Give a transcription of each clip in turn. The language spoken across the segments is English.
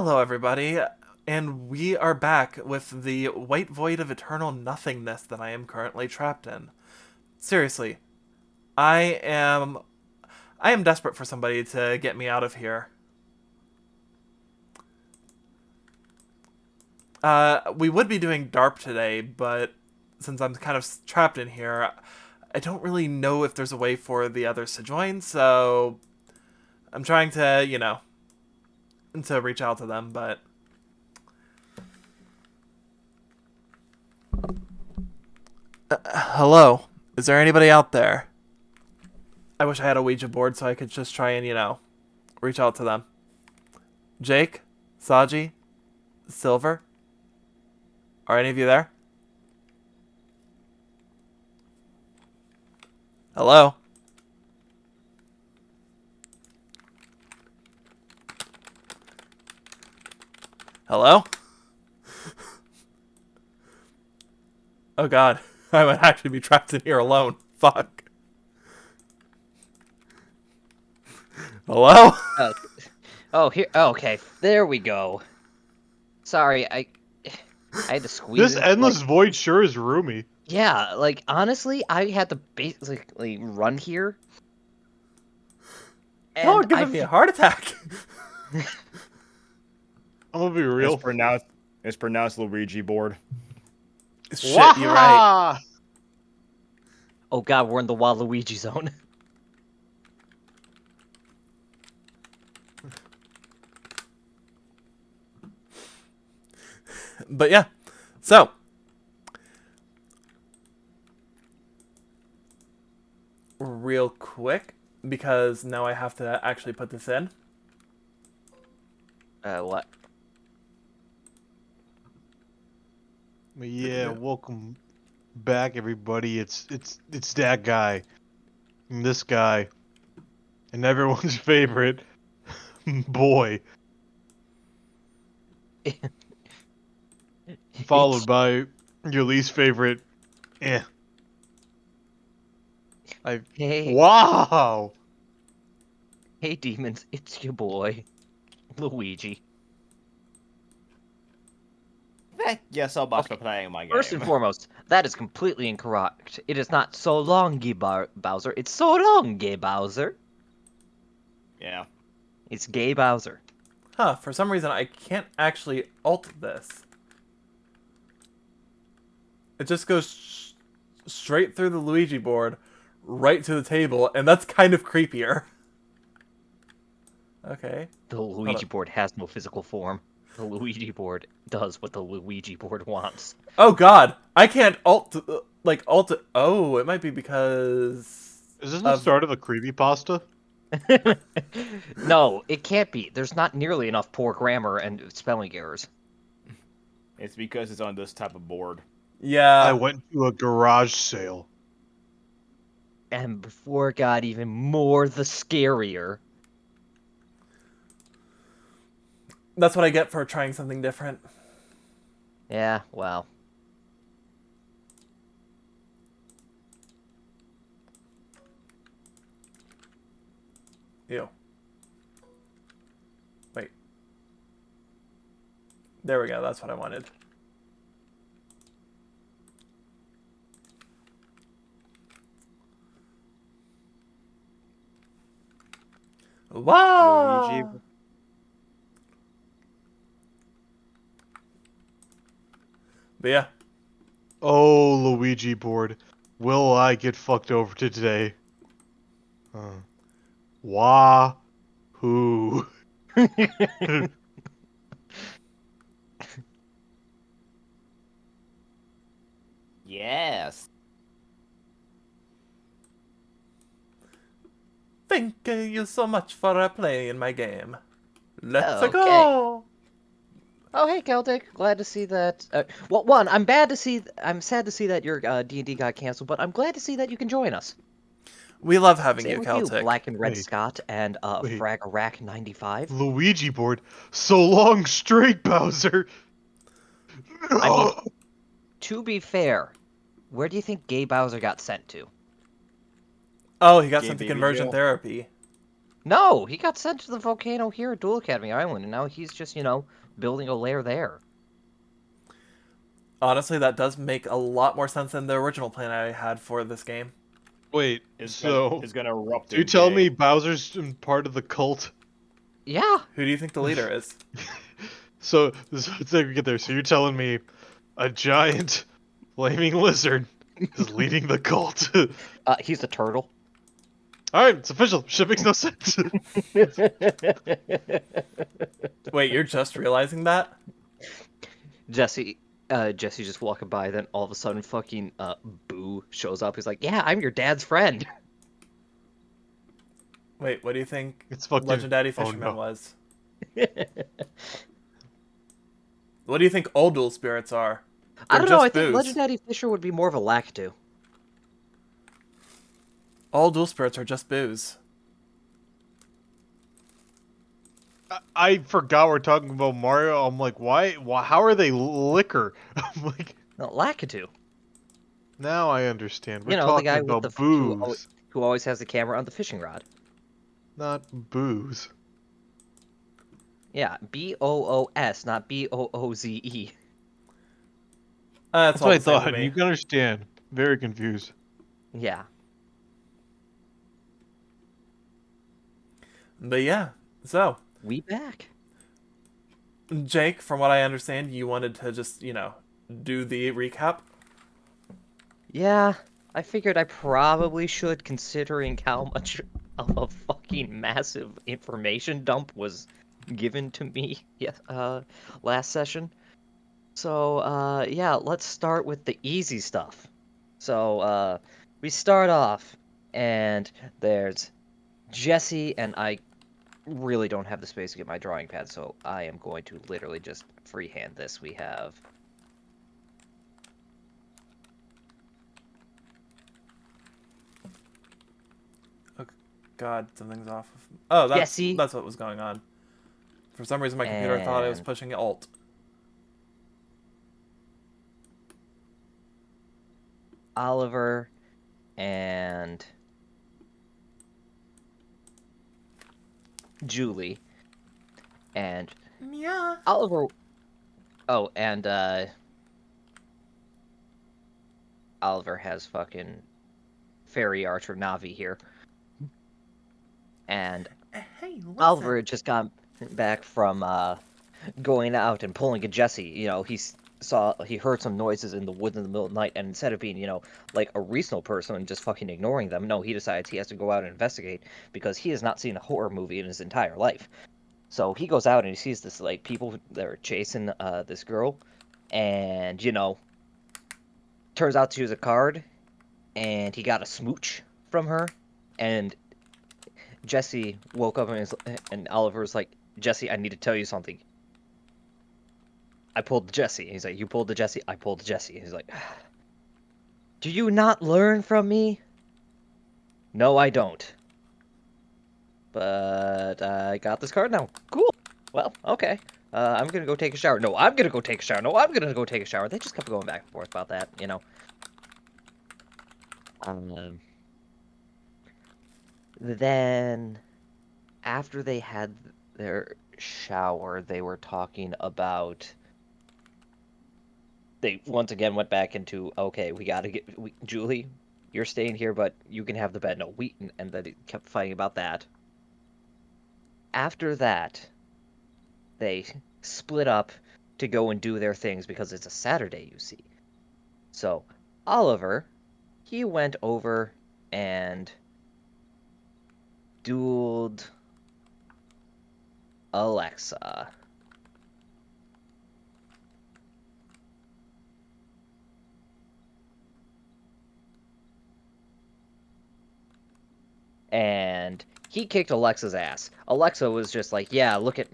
Hello, everybody, and we are back with the white void of eternal nothingness that I am currently trapped in. Seriously, I am I am desperate for somebody to get me out of here. We would be doing DARP today, but since I'm kind of trapped in here, I don't really know if there's a way for the others to join, so I'm trying to, to reach out to them, but hello. Is there anybody out there? I wish I had a Ouija board so I could just try and, reach out to them. Jake? Saji? Silver? Are any of you there? Hello? Hello? Oh god. I might actually be trapped in here alone. Fuck. Hello? Oh, oh, here. Oh, okay, there we go. Sorry, I had to squeeze This in. Like, endless void sure is roomy. yeah, like honestly, I had to basically run here, Y'all are and giving me a heart attack. I'm gonna be It's real. pronounced. It's pronounced Luigi board. Shit, you're right. Waha! Oh god, we're in the Waluigi zone. But yeah. So. Real quick, because now I have to actually put this in. What? Yeah, welcome back, everybody. It's that guy, and this guy, and everyone's favorite boy, followed by your least favorite. Eh. I. Hey, Wow. hey, demons! It's your boy, Luigi. Thank you so much Okay, for playing my game. first and foremost, that is completely incorrect. It is not so long, gay Bowser. It's so long, gay Bowser. Yeah. It's gay Bowser. Huh, for some reason I can't actually alt this. It just goes straight through the Luigi board, right to the table, and that's kind of creepier. Okay. The Luigi board has no physical form. The Luigi board does what the Luigi board wants. Oh god, I can't alt it. Oh, it might be because Is this the of start of a creepypasta? No, it can't be. There's not nearly enough poor grammar and spelling errors. It's because it's on this type of board. I yeah. went to a garage sale. And before it got even more the scarier. That's what I get for trying something different. Yeah, well. Ew. Wait. There we go, that's what I wanted. Luigi. Wow. But yeah. Oh, Luigi board. Will I get fucked over today? Wahoo. Yes. Thank you so much for playing my game. Let's Okay. go. Oh, hey, Celtic. Glad to see that. Well, one, I'm bad to see. I'm sad to see that your D&D got canceled, but I'm glad to see that you can join us. We love having Same you, with you, Celtic. Black and Red Wait. Scott and Wait. Frag 95. Luigi board. So long straight, Bowser. I mean, to be fair, where do you think Gay Bowser got sent to? Oh, he got Gay sent to baby conversion jail. therapy. No, he got sent to the volcano here at Duel Academy Island, and now he's just, building a lair there. Honestly, that does make a lot more sense than the original plan I had for this game. Wait, so Is gonna erupt you in tell me gay. Bowser's part of the cult? Yeah. Who do you think the leader is? So let's get there. So you're telling me a giant flaming lizard is leading the cult? He's a turtle. All right, it's official. Shit makes no sense. Wait, you're just realizing that? Jesse, Jesse just walking by, then all of a sudden fucking Boo shows up. He's like, "Yeah, I'm your dad's friend." Wait, what do you think It's fucking. Legend Daddy Oh Fisherman no. was? What do you think all dual spirits are? I They're don't know. I just think booze. Legendary Fisher would be more of a Lakitu. All dual spirits are just booze. I forgot we're talking about Mario. I'm like, why? How are they liquor? I'm like, No, Lakitu. now I understand. We're The talking guy with the about booze, who always has the camera on the fishing rod. not booze. Yeah, Boos, not Booze. That's That's all what I the same thought, to and me. you can understand. Very confused. Yeah. But yeah, so We back. Jake, from what I understand, you wanted to just, do the recap. Yeah, I figured I probably should, considering how much of a fucking massive information dump was given to me last session. So, yeah, let's start with the easy stuff. So, we start off, and there's Jesse, and I really don't have the space to get my drawing pad, so I am going to literally just freehand this. We have Oh, God, something's off. Oh, Jesse that's what was going on. For some reason, my computer thought I was and pushing Alt. Oliver and Julie, and Yeah. Oliver. Oh, and Oliver has fucking Fairy Archer Navi here, and Hey, Oliver listen. had just got back from going out and pulling a Jesse. He heard some noises in the woods in the middle of the night, and instead of being, like a reasonable person and just fucking ignoring them, no, he decides he has to go out and investigate because he has not seen a horror movie in his entire life. So he goes out and he sees this like people that are chasing this girl, and turns out she was a card, and he got a smooch from her, and Jesse woke up and Oliver's like, "Jesse, I need to tell you something. I pulled the Jesse." And he's like, "You pulled the Jesse? I pulled the Jesse." And he's like, "Do you not learn from me?" "No, I don't. But I got this card now." "Cool. Well, okay. I'm gonna go take a shower." "No, I'm gonna go take a shower." "No, I'm gonna go take a shower." They just kept going back and forth about that. Um, then after they had their shower, they were talking about. They once again went back into, okay, we gotta Julie, you're staying here, but you can have the bed. No, and then they kept fighting about that. After that, they split up to go and do their things because it's a Saturday, you see. So Oliver, he went over and dueled Alexa. And he kicked Alexa's ass. Alexa was just like, "Yeah, look at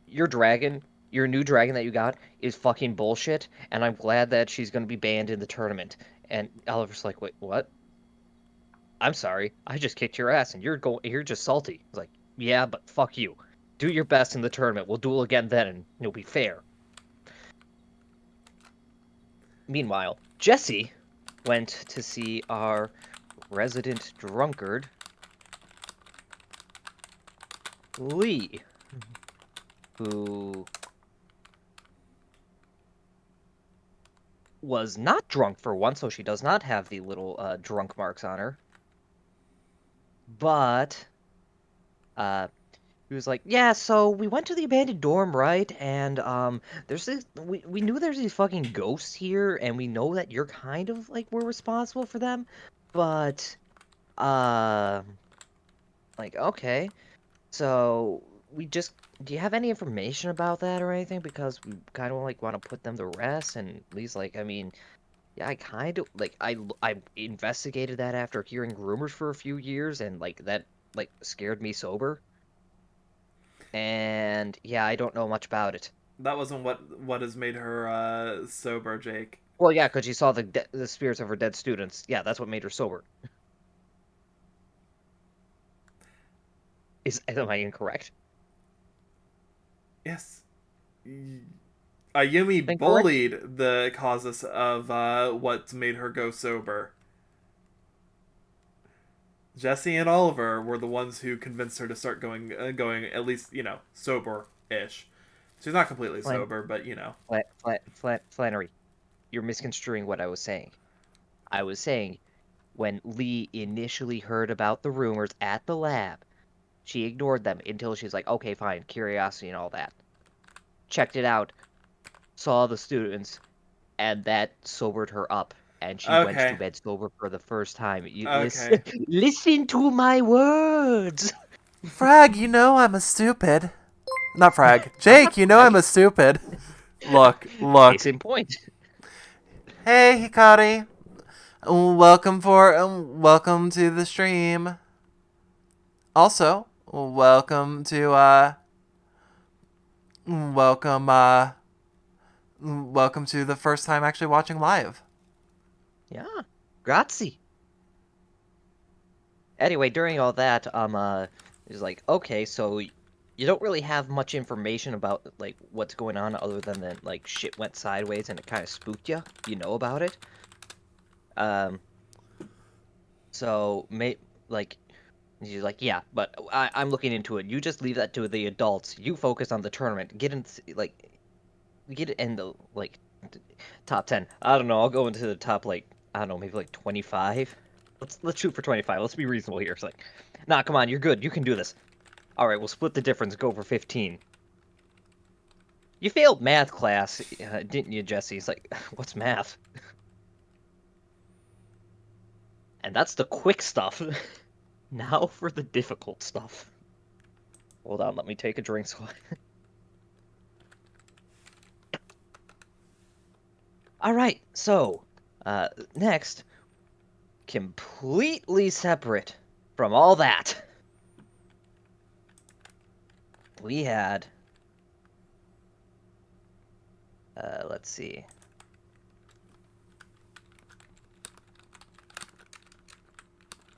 your dragon, your new dragon that you got is fucking bullshit, and I'm glad that she's gonna be banned in the tournament." And Oliver's like, "Wait, what? I'm sorry, I just kicked your ass, and you're just salty." He's like, "Yeah, but fuck you. Do your best in the tournament. We'll duel again then, and it'll be fair." Meanwhile, Jesse went to see our resident drunkard, Lee, who was not drunk for once, so she does not have the little drunk marks on her. But he was like, yeah, so we went to the abandoned dorm, right? And there's this we knew there's these fucking ghosts here, and we know that you're kind of like we're responsible for them, but uh like okay. So we just do you have any information about that or anything? Because we kind of like want to put them to rest, and Lee's like, I mean, yeah, I kind of like I investigated that after hearing rumors for a few years, and like that like scared me sober. And yeah, I don't know much about it. That wasn't what has made her sober, Jake. Well, yeah, because she saw the spirits of her dead students. Yeah, that's what made her sober. Am I incorrect? Yes. Ayumi Incorrect? bullied the causes of what made her go sober. Jesse and Oliver were the ones who convinced her to start going at least sober-ish. She's not completely Flan, sober, but you know. Flannery, you're misconstruing what I was saying. I was saying when Lee initially heard about the rumors at the lab, she ignored them until she's like, okay, fine, curiosity and all that. Checked it out, saw the students, and that sobered her up. And she went to Okay, bed sober for the first time. You listen, okay. listen to my words. Frag, you know I'm a stupid. Not Frag. I'm not Jake, you know I'm bragging. a stupid. Look, Case look. in point. Hey, Hikari. Welcome to the stream. Also, welcome welcome to the first time actually watching live. Yeah, grazie. Anyway, during all that, it's like, okay, so you don't really have much information about like what's going on other than that like shit went sideways and it kind of spooked you. You know about it. Um, so like he's like, yeah, but I'm looking into it. You just leave that to the adults. You focus on the tournament. Get in the like top 10. I don't know. I'll go into the top like I don't know, maybe like 25. Let's shoot for 25. Let's be reasonable here. It's like, nah, come on, you're good. You can do this. All right, we'll split the difference. Go for 15. You failed math class, didn't you, Jesse? It's like, what's math? And that's the quick stuff. Now for the difficult stuff. Hold on, let me take a drink. All right, so next, completely separate from all that, we had. Let's see.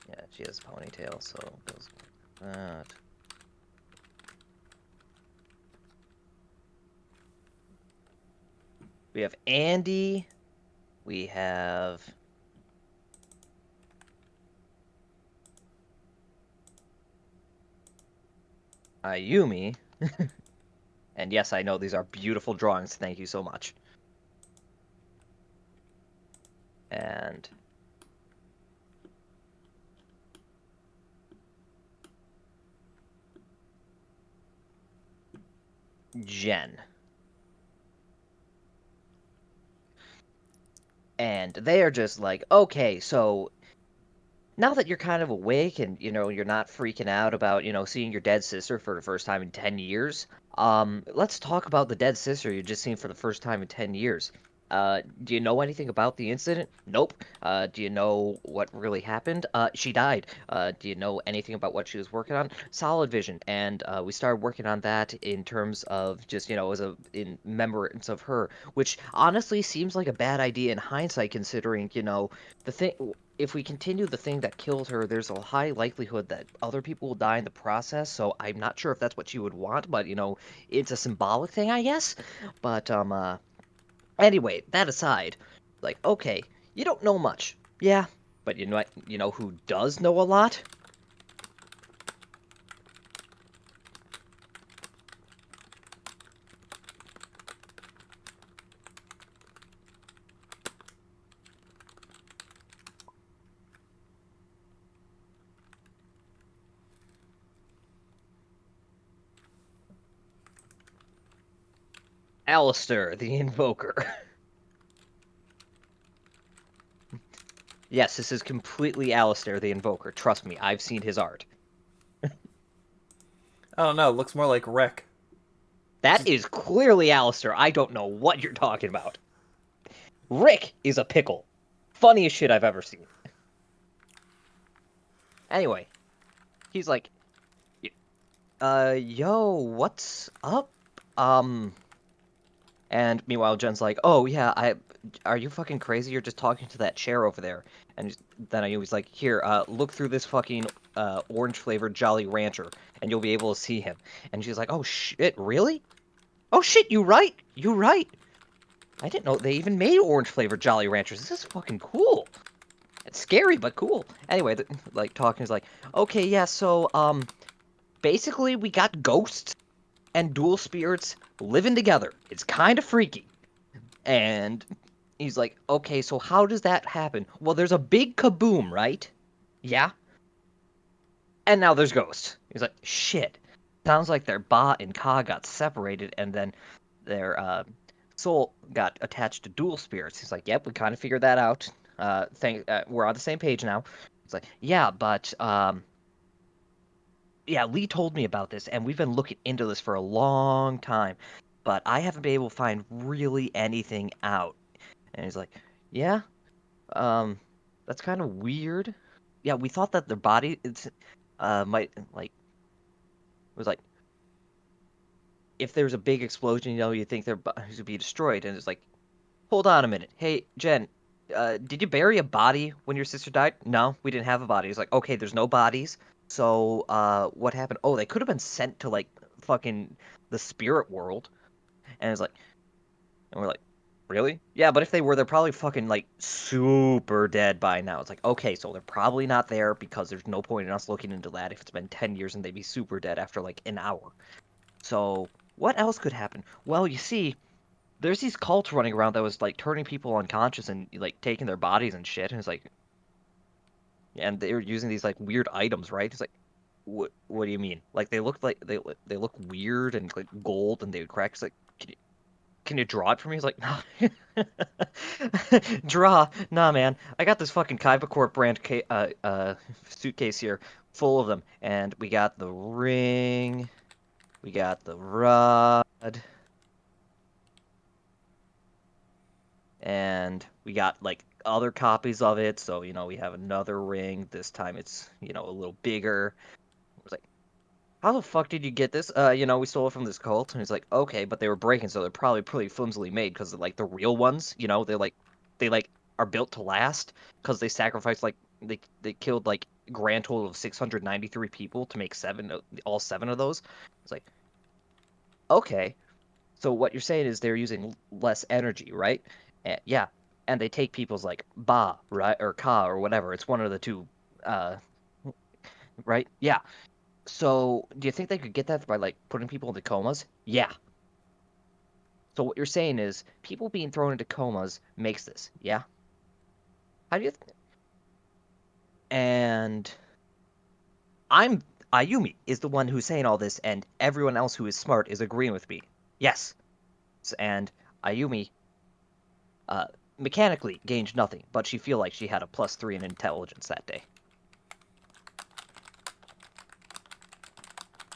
Yeah, she has a ponytail, so it goes like that. We have Andy. We have Ayumi. And yes, I know these are beautiful drawings. Thank you so much. And Jen. And they are just like, okay, so now that you're kind of awake and you're not freaking out about seeing your dead sister for the first time in 10 years, let's talk about the dead sister you just seen for the first time in 10 years. Do you know anything about the incident? Nope. Do you know what really happened? She died. Do you know anything about what she was working on? Solid vision. And we started working on that in terms of just as in remembrance of her, which honestly seems like a bad idea in hindsight, considering the thing. If we continue the thing that killed her, there's a high likelihood that other people will die in the process. So I'm not sure if that's what you would want, but it's a symbolic thing, I guess. But anyway, that aside, like, okay, you don't know much. Yeah, but you know who does know a lot? Alistair, the Invoker. Yes, this is completely Alistair, the Invoker. Trust me, I've seen his art. I don't know. It looks more like Rick. That is clearly Alistair. I don't know what you're talking about. Rick is a pickle. Funniest shit I've ever seen. Anyway, he's like, yo, what's up? And meanwhile, Jen's like, oh yeah, are you fucking crazy? You're just talking to that chair over there. And then Ayumi's like, here, look through this fucking orange flavored Jolly Rancher, and you'll be able to see him. And she's like, oh shit, really? Oh shit, you right? You right? I didn't know they even made orange flavored Jolly Ranchers. This is fucking cool. It's scary, but cool. Anyway, like talking is like, okay, yeah, so basically we got ghosts and dual spirits living together. It's kind of freaky. And he's like, okay, so how does that happen? Well, there's a big kaboom, right? Yeah. And now there's ghosts. He's like, shit. Sounds like their Ba and Ka got separated, and then their soul got attached to dual spirits. He's like, yep, we kind of figured that out. We're on the same page now. It's like, yeah, but yeah, Lee told me about this, and we've been looking into this for a long time, but I haven't been able to find really anything out. And he's like, yeah, that's kind of weird. Yeah, we thought that their body might like was like if there's a big explosion, you think their bodies would be destroyed, and it's like, hold on a minute, hey Jen, did you bury a body when your sister died? No, we didn't have a body. It's like, okay, there's no bodies, so what happened? Oh, they could have been sent to like fucking the spirit world, and it's like, and we're like, really? Yeah, but if they were, they're probably fucking like super dead by now. It's like, okay, so they're probably not there because there's no point in us looking into that if it's been 10 years and they'd be super dead after like an hour. So, what else could happen? Well, you see, there's these cults running around that was like turning people unconscious and like taking their bodies and shit, and it's like, and they were using these like weird items, right? It's like, what do you mean? Like they look weird and like gold and they would crack. It's like, can you draw it for me? He's like, nah. Draw? Nah, man. I got this fucking Kaiba Corp brand suitcase here, full of them, and we got the ring, we got the rod, and we got like other copies of it. So we have another ring. This time it's a little bigger. I was like, how the fuck did you get this? We stole it from this cult. And he's like, okay, but they were breaking, so they're probably pretty flimsily made because like the real ones, they are built to last because they sacrificed like they killed like grand total of 693 people to make all seven of those. It's like, okay, so what you're saying is they're using less energy, right? Yeah, and they take people's like ba, right, or ka or whatever. It's one of the two, uh, right? Yeah. So, do you think they could get that by like putting people into comas? Yeah. So what you're saying is people being thrown into comas makes this, yeah? How do you and I'm Ayumi is the one who's saying all this and everyone else who is smart is agreeing with me. Yes. And Ayumi uh mechanically gained nothing, but she feel like she had a +3 in intelligence that day.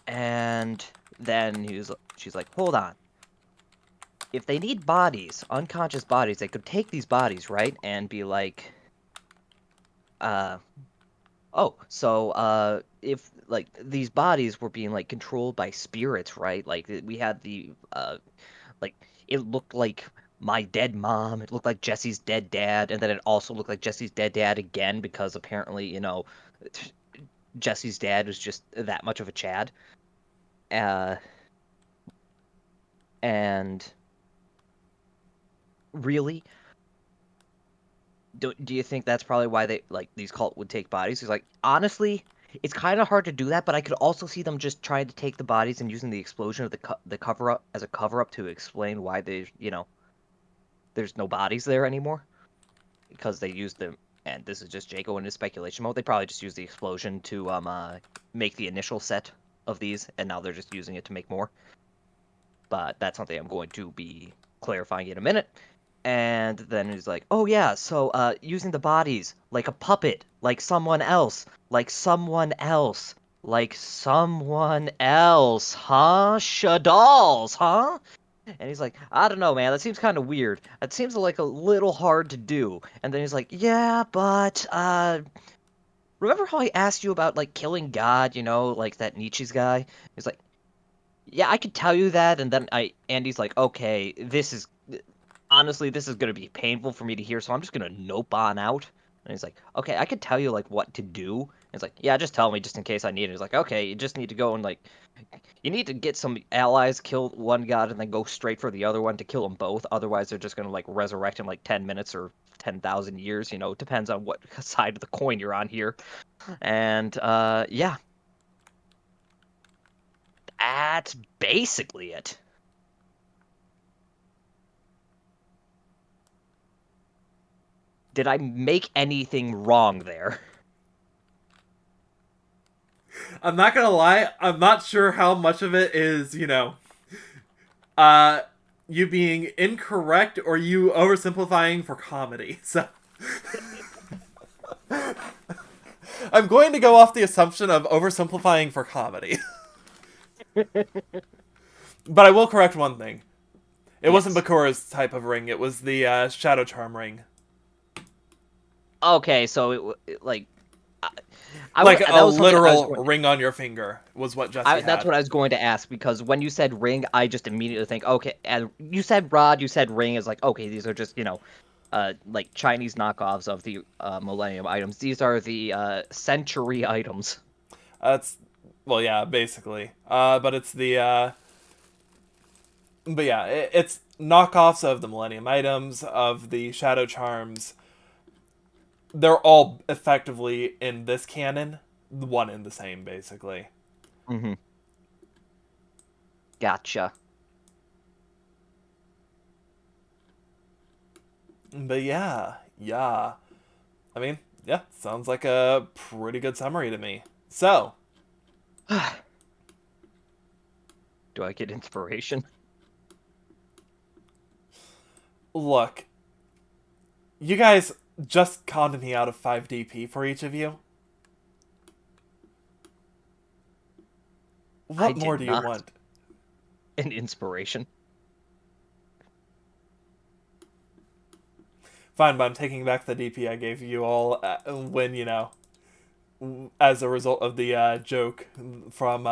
And then she's like, "Hold on. If they need bodies, unconscious bodies, they could take these bodies, right? And be like, uh, oh, so, if, like, these bodies were being, like, controlled by spirits, right? Like, we had like, it looked like my dead mom, it looked like Jesse's dead dad, and then it also looked like Jesse's dead dad again because apparently, Jesse's dad was just that much of a Chad. Uh, and really, do you think that's probably why they like these cult would take bodies? It's like honestly, it's kind of hard to do that, but I could also see them just trying to take the bodies and using the explosion of the cover up as a cover up to explain why there's no bodies there anymore because they used them. And this is just Jaco in his speculation mode. They probably just used the explosion to make the initial set of these, and now they're just using it to make more. but that's something I'm going to be clarifying in a minute. And then he's like, "Oh yeah, so using the bodies like a puppet, like someone else, like someone else, like someone else, huh? Shadalls, huh?" And he's like, "I don't know, man. That seems kind of weird. It seems like a little hard to do." And then he's like, "Yeah, but remember how I asked you about like killing God? You know, like that Nietzsche's guy." He's like, "Yeah, I could tell you that." And then Andy's like, "Okay, this is honestly, this is gonna be painful for me to hear, so I'm just gonna nope on out." And he's like, "Okay, I could tell you like what to do." And he's like, "Yeah, just tell me just in case I need it." He's like, "Okay, you just need to go and like, you need to get some allies, kill one god, and then go straight for the other one to kill them both. Otherwise, they're just gonna like resurrect in like 10 minutes or 10,000 years. You know, it depends on what side of the coin you're on here." And yeah, that's basically it. Did I make anything wrong there? I'm not gonna lie, I'm not sure how much of it is, uh, you being incorrect or you oversimplifying for comedy. So I'm going to go off the assumption of oversimplifying for comedy. But I will correct one thing. It wasn't Yes. Bakura's type of ring, it was the Shadow Charm ring. Okay, so like Like that a was something I was literal going. ring on your finger was what Jesse That's had. what I was going to ask because when you said ring, I just immediately think, okay, and you said rod, you said ring is like, okay, these are just like Chinese knockoffs of the Millennium items. These are the century items. That's, well, yeah, basically. But it's but yeah, it's knockoffs of the Millennium items, of the Shadow Charms. They're all effectively in this canon, one and the same, basically. Mm-hmm. Gotcha. But yeah. I mean, yeah, sounds like a pretty good summary to me. So, Do I get inspiration? look, you guys just conned me out of 5 DP for each of you. I What more did do you not. want? An inspiration. Fine, but I'm taking back the DP I gave you all when, as a result of the joke from,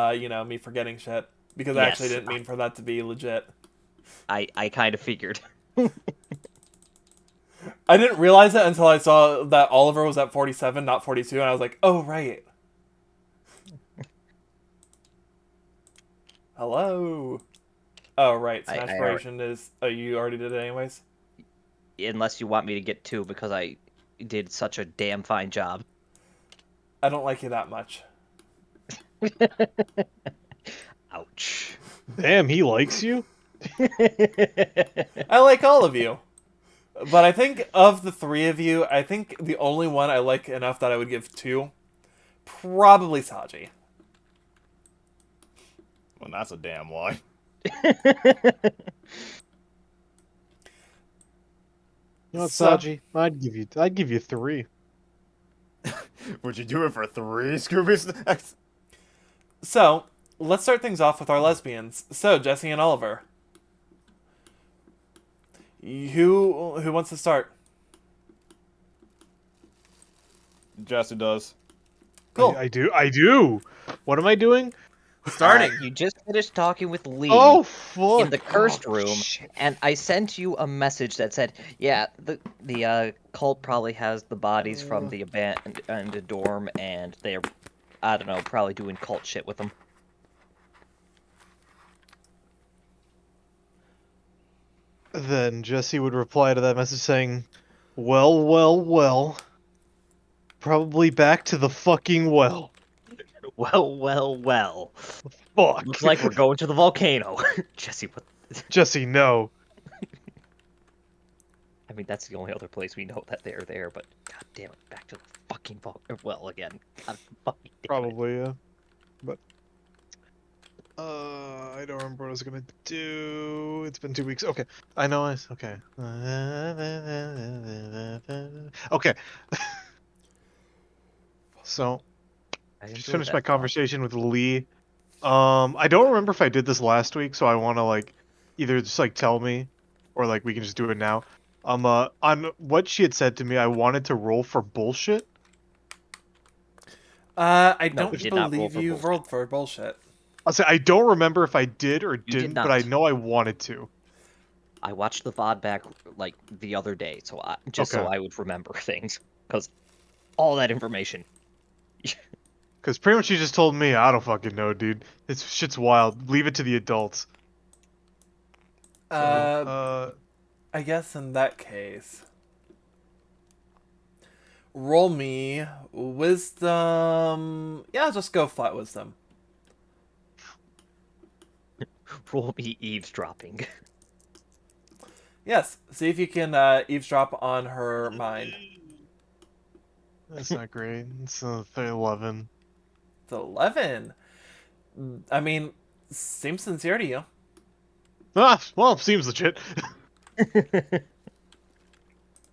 me forgetting shit. Because I actually Yes, didn't mean for that to be legit. I kind of figured. I didn't realize it until I saw that Oliver was at 47, not 42, and I was like, oh, right. Hello. Oh, right. I, Smash I Operation is... Oh, you already did it anyways? unless you want me to get two because I did such a damn fine job. I don't like you that much. Ouch. Damn, he likes you? I like all of you. But I think of the three of you, I think the only one I like enough that I would give two, probably Saji. Well, that's a damn lie. You know what, So- Saji? I'd give you 3. Would you do it for 3 Scooby Snacks? So, let's start things off with our lesbians. So, Jesse and Oliver. Who wants to start? Jesse does. Cool. I do. What am I doing? Starting. You just finished talking with Lee Oh fuck! in the cursed Oh, room, shit. and I sent you a message that said, "Yeah, the cult probably has the bodies from the abandoned dorm, and they're, I don't know, probably doing cult shit with them." Then Jesse would reply to that message saying, "Well, well, well. Probably back to the fucking well. Well, well, well. Fuck." Looks like we're going to the volcano. Jesse, what? Jesse, no. I mean, that's the only other place we know that they're there, but god damn it, back to the fucking well again. God fucking damn it. Probably, yeah. But I don't remember what I was gonna do. It's been 2 weeks. Okay, I know. Okay. Okay. So I just enjoyed finished my that song. conversation with Lee. I don't remember if I did this last week, so I want to like either just like tell me, or like we can just do it now. On what she had said to me, I wanted to roll for bullshit. I No, you don't did not roll believe for you've bullshit. rolled for bullshit. I'll say I don't remember if I did or You did didn't, but I not. know I wanted to. I watched the VOD back like the other day, so just so Okay. I would remember things, because all that information. Because pretty much she just told me, I don't fucking know, dude. This shit's wild. Leave it to the adults. So, Uh, I guess in that case, roll me wisdom. Yeah, just go flat wisdom. Roll me eavesdropping. Yes, see if you can eavesdrop on her mind. that's not great. It's 11. It's 11. I mean, seems sincere to you. Ah, well, seems legit.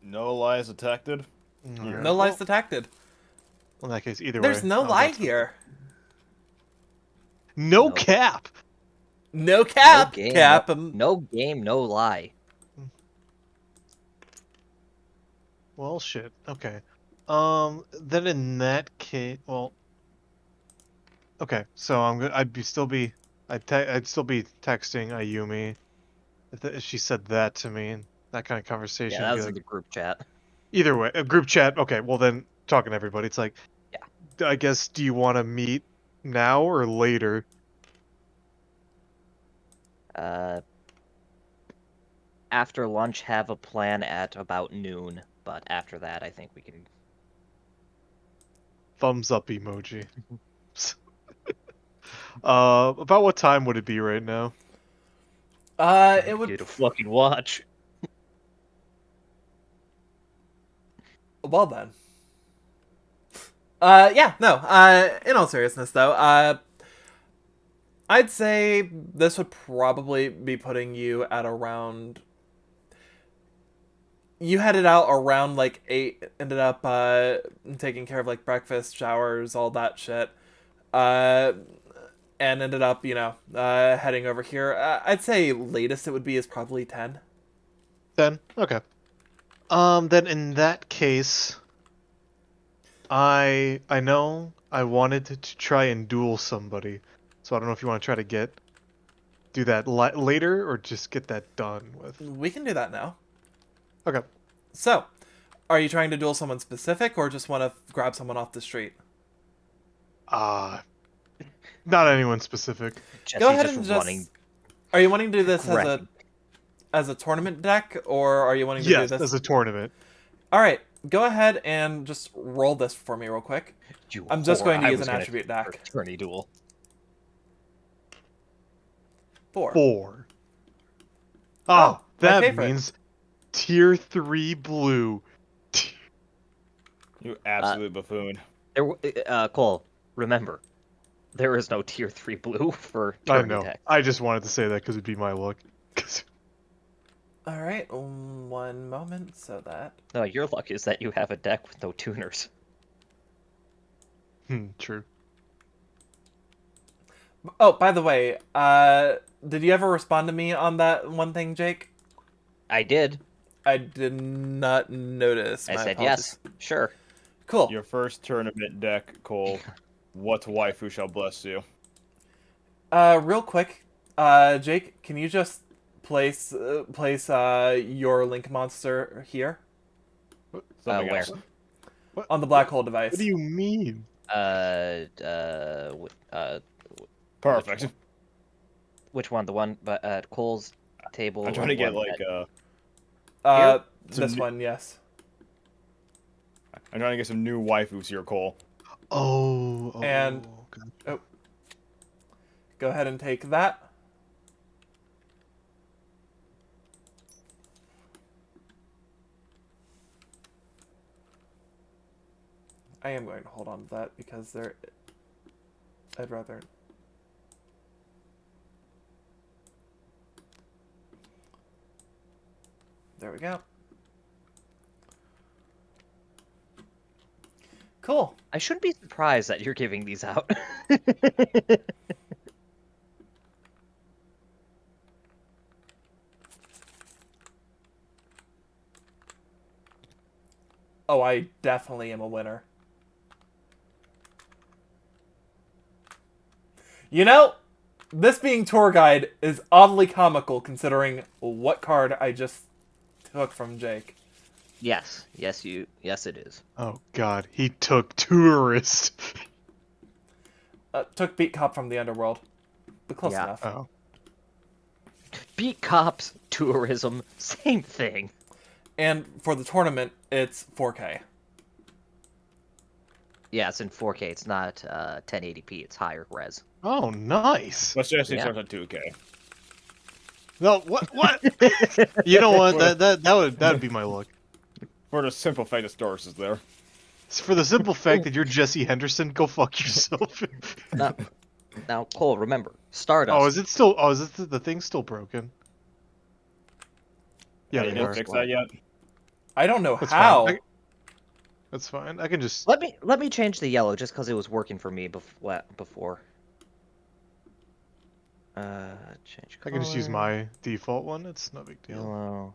No lies detected. Alright, No lies well, detected. in that case, either There's way, no I'll lie accept it. here. No No. cap! No No cap, game, cap. no game, no lie. Well, shit. Okay. Then in that case, well, okay. So I'm good. I'd still be texting Ayumi if she said that to me, and that kind of Yeah, conversation. that Be was in like, the group chat. either way, a group chat. Okay, well then, talking to everybody, it's like, Yeah. I guess, do you want to meet now or later? Uh, After lunch, have a plan at about noon. But after that, I think we can. Thumbs up emoji. About what time would it be right now? It Get would. you to fucking watch. Well then. Yeah, no. In all seriousness, though, I'd say this would probably be putting you at around. You headed out around like 8, ended up taking care of like breakfast, showers, all that shit. Uh, and ended up, heading over here. I'd say latest it would be is probably 10. Then okay. Then in that case, I know I wanted to try and duel somebody, so I don't know if you want to try to do that later or just get that done with. We can do that now. Okay. So, are you trying to duel someone specific or just want to grab someone off the street? Ah, not anyone specific. Go Jesse's ahead just and running, just. Are you wanting to do this grabbing. as a tournament deck, or are you wanting to do Yes, this? as a tournament. All right, go ahead and just roll this for me real quick. You I'm just whore! going to I use was an gonna attribute take for deck. tourney duel. 4. 4. Oh, Oh, my that favorite. means tier 3 blue. You absolute buffoon. Cole, remember, there is no tier 3 blue for I tourney know. deck. I just wanted to say that because it'd be my luck. 'Cause- All right, one moment. So that. No, your luck is that you have a deck with no tuners. True. Oh, by the way, did you ever respond to me on that one thing, Jake? I did. I did not notice. I My said apologies. yes. Sure. Cool. Your first tournament deck, Cole. What waifu shall bless you? Real quick, Jake, can you just place your link monster here Something Where? else. on the black hole What device? do you mean? Perfect. Which one? The one but at Cole's table. I'm or trying the to get one like at- Uh, Some this new- one, yes. I'm trying to get some new waifus here, Cole. Oh, And- okay. Oh, go ahead and take that. I am going to hold on to that because I'd rather. There we go. Cool. I shouldn't be surprised that you're giving these out. Oh, I definitely am a winner. You know, this being tour guide is oddly comical considering what card I just took from Jake. Yes, yes, it is. Oh God, he took tourist. Took Beat Cop from the Underworld. But close Yeah. enough. Oh, Beat cops, tourism, same thing. And for the tournament, it's 4K. Yeah, it's in 4K. It's not 1080p. It's higher res. oh, nice. But seriously, Yeah. starts at 2K. No, what? You know what? That'd be my luck. For the simple fact that Storis is there. It's for the simple fact that you're Jesse Henderson. Go fuck yourself. Now, Cole, remember, Stardust. Oh, is it still? Oh, is it the thing's still broken? Yeah, You it didn't is. fix that yet? I don't know That's how. fine. That's fine. I can just. Let me change the yellow just because it was working for me before. Change I can just use color, my default one. It's no big deal. yellow.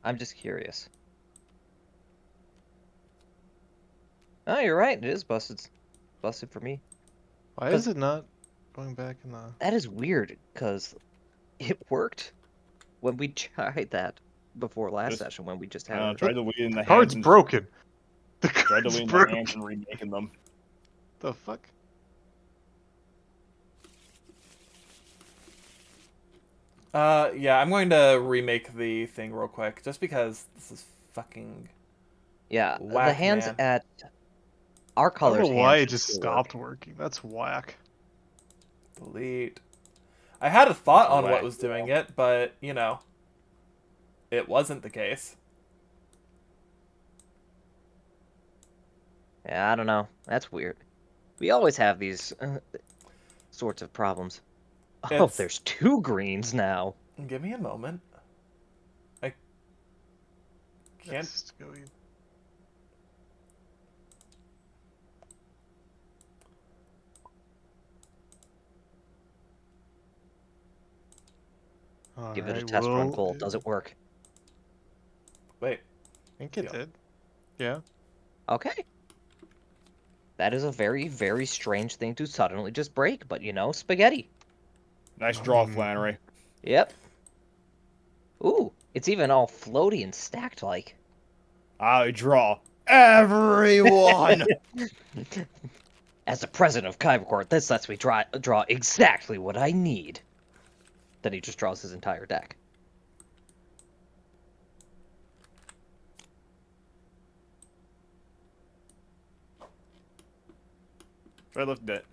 I'm just curious. Oh, you're right. It is busted. Busted for me. Why is it not going back in the? That is weird because it worked when we tried that before last Just- session when we just had. Tried to lead in the Card's hands and broken. The tried to card's lead in the broken. hands and remaking them. The fuck? Yeah, I'm going to remake the thing real quick, just because this is fucking... Yeah, the Whack, hands man. at our I colors. don't know why hands it should just still stopped work. working. That's whack. Delete. I had a thought That's on what whack, was doing it, but, you know, it wasn't the case. Yeah, I don't know. That's weird. We always have these sorts of problems. Oh, It's- there's two greens now. Give me a moment. I can't... Next, go you. Give it a Alright, test run, well, Cole. Does it work? Wait. I think it Yeah. did. Yeah. Okay. That is a very, very strange thing to suddenly just break, but you know, spaghetti. Nice draw, Mm. Flannery. Yep. Ooh, it's even all floaty and stacked like. I draw everyone. As the president of Kyber Court, this lets me draw exactly what I need. Then he just draws his entire deck.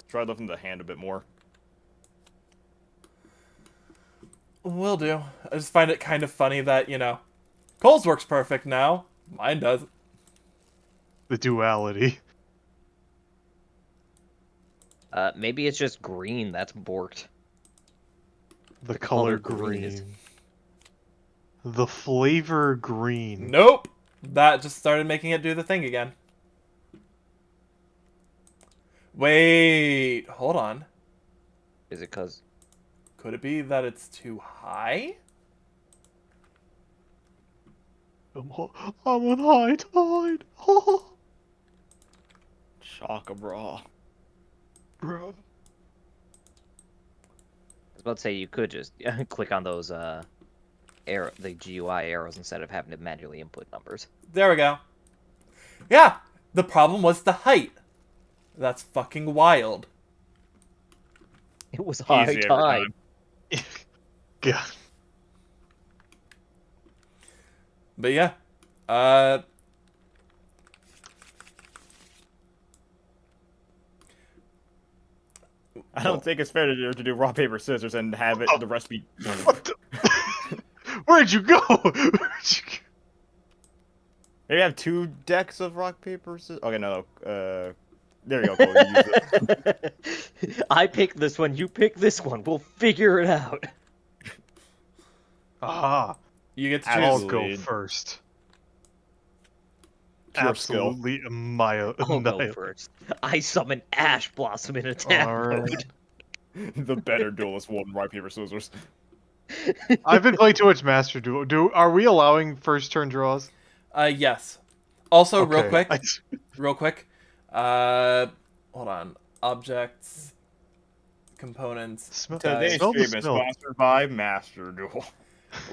Try lifting the hand a bit more. Will do. I just find it kind of funny that, you know, Cole's works perfect now. Mine doesn't. The duality. Maybe it's just green that's borked. The color color green green. is- The flavor green. Nope. That just started making it do the thing again. Wait, hold on. Is it because... Could it be that it's too high? I'm on high tide. Chaka bra. Bro. I was about to say you could just click on those the GUI arrows instead of having to manually input numbers. There we go. Yeah, the problem was the height. That's fucking wild. It was high Easy every tide. time. God. But yeah, I don't think it's fair to do rock paper scissors and have it the rest be. What the? Where'd you go? Where'd you go? Maybe have 2 decks of rock paper scissors. Okay, no. There you go. Cole, you use it. I pick this one, you pick this one. We'll figure it out. Aha. You get to I'll choose. go Absolutely. first. Pure skill. Absolutely I'll go annihilate. first. I summon Ash Blossom in attack Alright. The better duelist won rock, paper, scissors. mode. I've been playing too much Master Duel. Are we allowing first turn draws? Yes. Also, Okay. real quick. Hold on. Objects, components, Today's Smell the stream is smell. sponsored by Master Duel.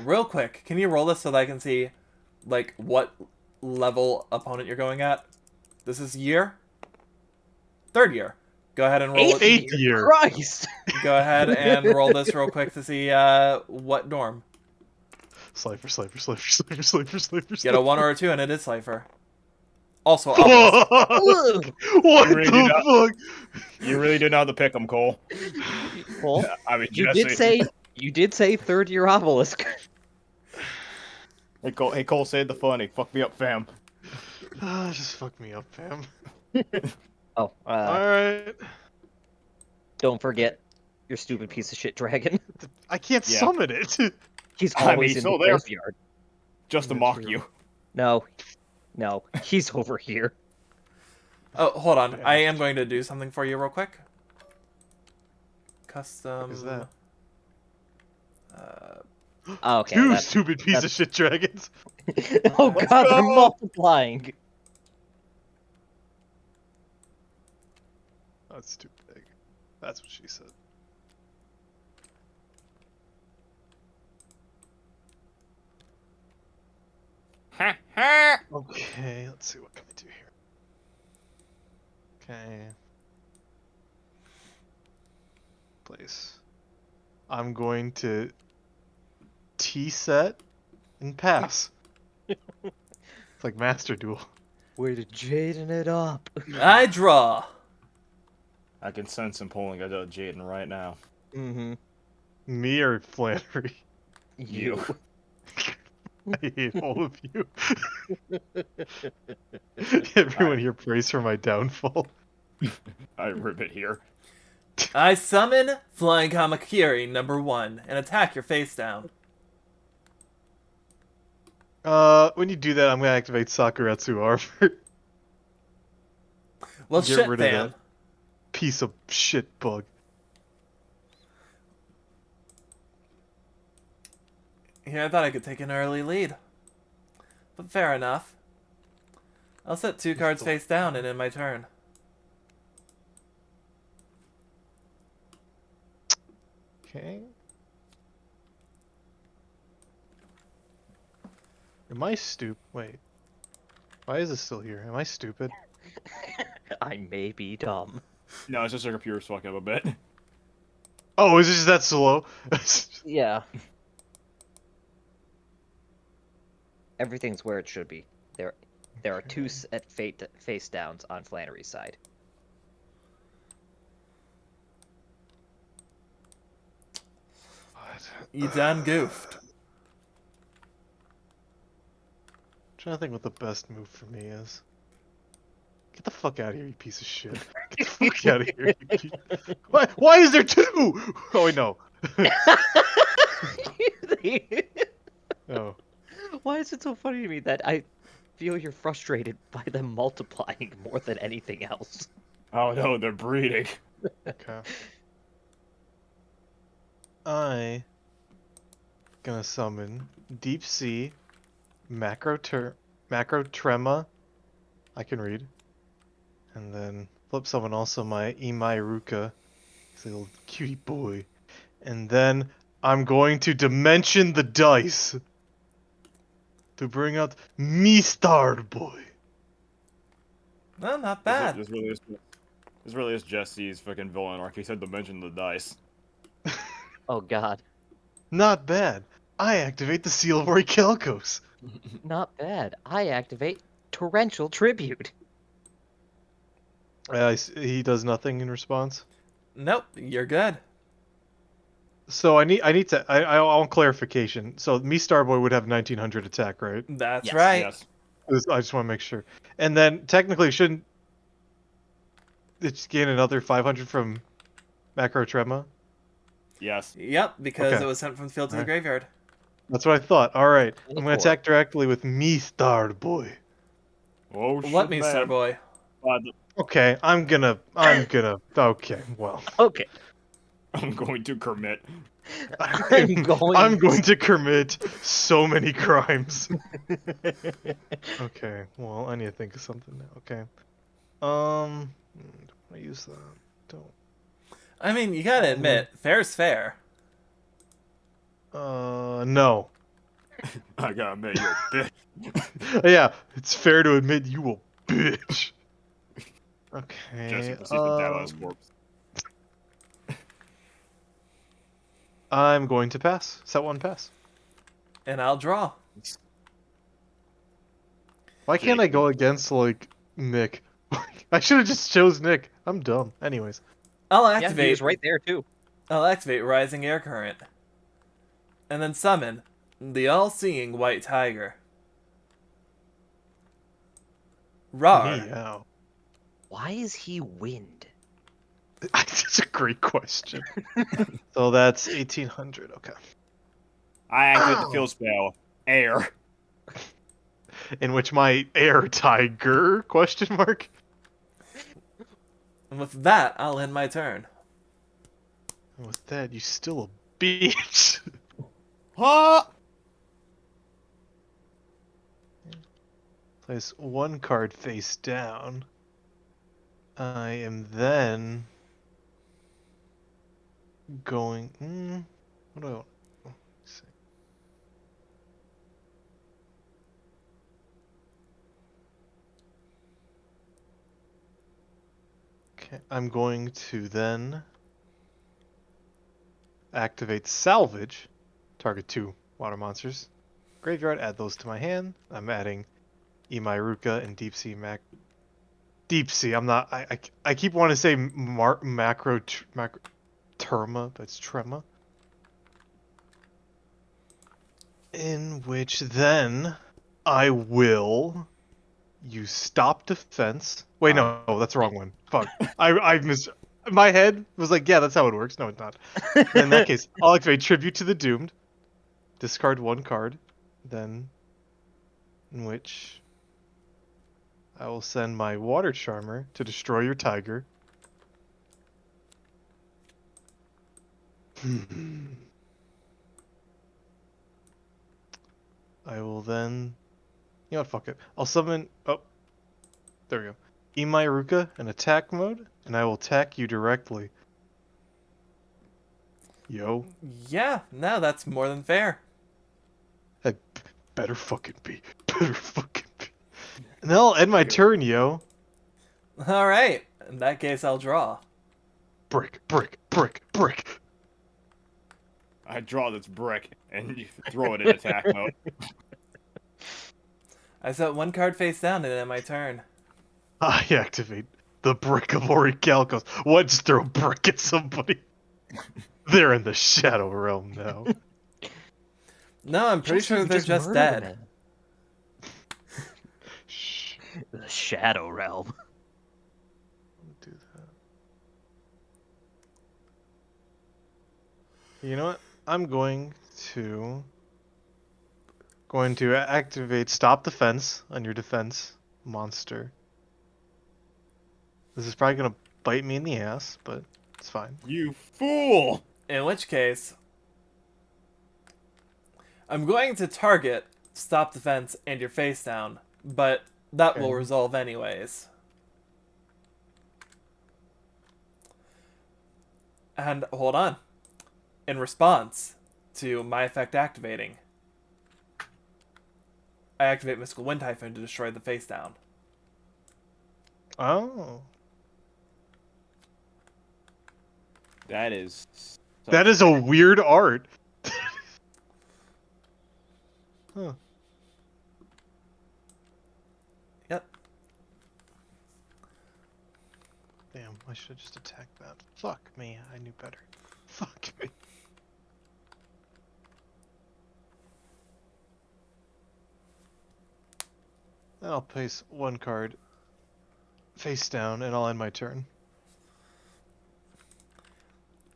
Real quick, can you roll this so that I can see, like, what level opponent you're going at? This is year? 3rd year. Go ahead and roll it. Eighth year. Christ! Go ahead and roll this real quick to see what norm. Slifer, Slifer, Slifer, Slifer, Slifer, Slifer, Get a 1 or a 2, and it is Slifer. Also, obelisk. Fuck! Ugh. What You really do the You really didn't have to pick him, Cole. Well, I mean, you Jesse. did say 3rd year obelisk. Hey, Cole, say the funny. Fuck me up, fam. fuck? Just fuck me up, fam. Oh, Alright. don't forget your stupid piece of shit dragon. I can't Yeah. summon it. He's I mean, always he's in the still there. graveyard. Just to That's mock true. you. No, he's over here. Oh, hold on. Bad. I am going to do something for you real quick. Custom. What is that? Oh, okay. Two That's... stupid piece of shit dragons. Oh Let's god, they're go! multiplying. That's too big. That's what she said. Ha ha! Okay, let's see, what can we do here? Okay. Place. I'm going to T-set and pass. It's like Master Duel. We're Jaden it up. I draw. I can sense him pulling a Jaden right now. Mm-hmm. Me or Flannery? You. I hate all of you. Everyone here prays for my downfall. I rip it here. I summon Flying Kamakiri #1 and attack your face down. When you do that, I'm gonna activate Sakuretsu Armor. Well, Get shit, rid of fam. that piece of shit bug. Here, I thought I could take an early lead. But fair enough. I'll set 2 cards face down and end my turn. Okay. Am I stupid? Wait. Why is this still here? Am I stupid? I may be dumb. No, it's just like a pure fuck up a bit. Oh, is it just that slow? Yeah. Everything's where it should be. There are 2 set face downs on Flannery's side. What? You done goofed. Trying to think what the best move for me is. Get the fuck out of here, you piece of shit. Get the fuck out of here. Why is there 2? Oh, wait, no. Oh. Why is it so funny to me that I feel you're frustrated by them multiplying more than anything else? Oh no, they're breeding. Okay. I gonna summon Deep Sea, Macro Trema. I can read. And then flip summon also my Imai Ruka. He's a little cutie boy. And then I'm going to dimension the dice to bring out me Star Boy. Well, not bad. This really is Jesse's fucking villain arc. He said to mention the dice. Oh god. Not bad. I activate the Seal of Orichalcos. Not bad. I activate Torrential Tribute. He does nothing in response. Nope, you're good. So I want clarification. So me Starboy would have 1900 attack, right? That's Yes. right. Yes. I just want to make sure. And then technically shouldn't it gain another 500 from Macro Trema? Yes. Yep, because Okay. it was sent from the field to the Alright. graveyard. That's what I thought. All right, I'm gonna 24. attack directly with me, Star Boy. Oh Let shit, me, man. Starboy. Okay, Okay, well, Okay. I'm going to commit. I'm I'm going. going to commit so many crimes. Okay, well, I need to think of something now. Okay, don't I use that? Don't. I mean, you gotta admit, fair's fair. No. I gotta admit, you a bitch. Yeah, it's fair to admit you a bitch. Jesse Okay, proceeds to dab on his corpse. I'm going to pass. Set one pass. And I'll draw. Why can't I go against, like, Nick? I should have just chose Nick. I'm dumb. Anyways. I'll Yeah, he activate. was right there too. I'll activate Rising Air Current. And then summon the all-seeing White Tiger. Rar. Meow. Why is he wind? That's a great question. So that's 1800. Okay. I activate the Ow! field spell. Air. In which my air tiger question mark. And with that, I'll end my turn. And with that, you still a bitch. Huh? Place one card face down. I am then going. What do I want? Let's see. Okay, I'm going to then activate salvage. Target 2 water monsters. Graveyard, add those to my hand. I'm adding Imairuka and Deep Sea Deep Sea. I'm not. I keep wanting to say macro terma, but it's trema. In which then I will use stop defense. Wait, no, that's the wrong one. Fuck. I mis. My head was like, yeah, that's how it works. No, it's not. In that case, I'll activate Tribute to the Doomed. Discard one card. Then, in which I will send my Water Charmer to destroy your tiger. I will then. You know what? Fuck it. I'll summon. Oh, there we go. Imairuka in attack mode, and I will attack you directly. Yo. Yeah, no, that's more than fair. That better fucking be. Better fucking be. And then I'll end my turn, yo. Alright, in that case, I'll draw. Brick, brick, brick, brick. I draw this brick and you throw it in attack mode. I set one card face down and end my turn. I activate the Brick of Orichalcos. Once throw a brick at somebody. They're in the Shadow Realm now. No, I'm pretty Jesse, sure you they're just murdered a dead. man. Shh. The Shadow Realm. Don't do that. You know what? I'm going to activate Stop Defense on your defense monster. This is probably gonna bite me in the ass, but it's fine. You fool! In which case, I'm going to target Stop Defense and your face down, but that will Okay. resolve anyways. And hold on. In response to my effect activating, I activate Mystical Wind Typhoon to destroy the face down. Oh. That is. That is a weird art. Huh. Yep. Damn, I should have just attacked that. Fuck me, I knew better. Fuck me. Then I'll place one card face down and I'll end my turn.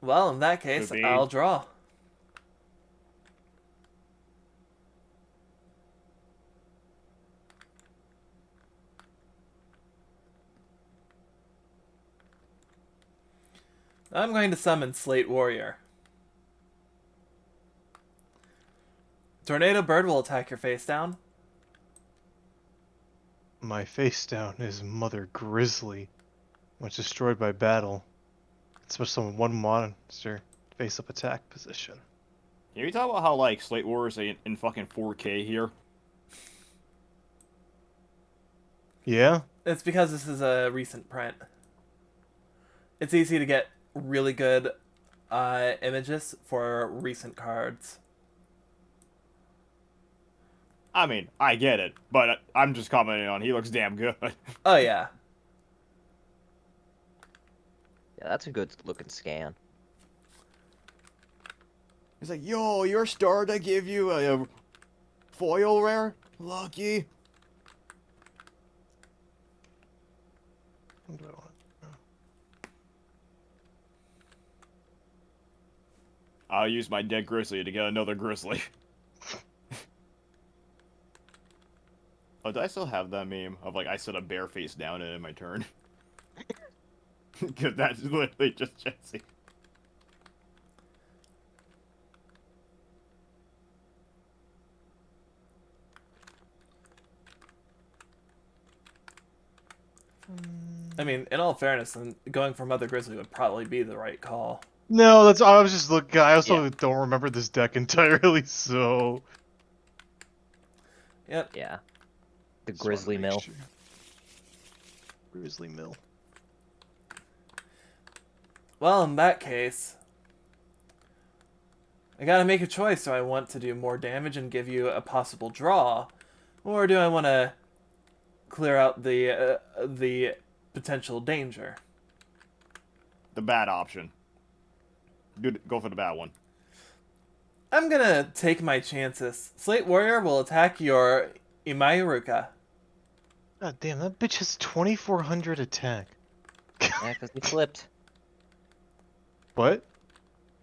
Well, in that case, Could be. I'll draw. I'm going to summon Slate Warrior. Tornado Bird will attack your face down. My face down is Mother Grizzly, which destroyed by battle. Especially summon one monster face up attack position. Can you talk about how like Slate Wars in fucking 4K here? Yeah? It's because this is a recent print. It's easy to get really good images for recent cards. I mean, I get it, but I'm just commenting on he looks damn good. Oh yeah. Yeah, that's a good looking scan. He's like, yo, your star to give you a foil rare? Lucky. What do I want? I'll use my dead grizzly to get another grizzly. Oh, do I still have that meme of like I set a bear face down and in my turn? Because that's literally just Jesse. I mean, in all fairness, then going for Mother Grizzly would probably be the right call. No, that's I was just looking. I also Yeah. don't remember this deck entirely, so. Yep. Yeah. The Just wanted to Grizzly make Mill. sure. Grizzly Mill. Well, in that case, I gotta make a choice. Do I want to do more damage and give you a possible draw, or do I want to clear out the potential danger? The bad option. Dude, go for the bad one. I'm gonna take my chances. Slate Warrior will attack your Imayuruka. God damn, that bitch has 2400 attack. Yeah, because he flipped. What?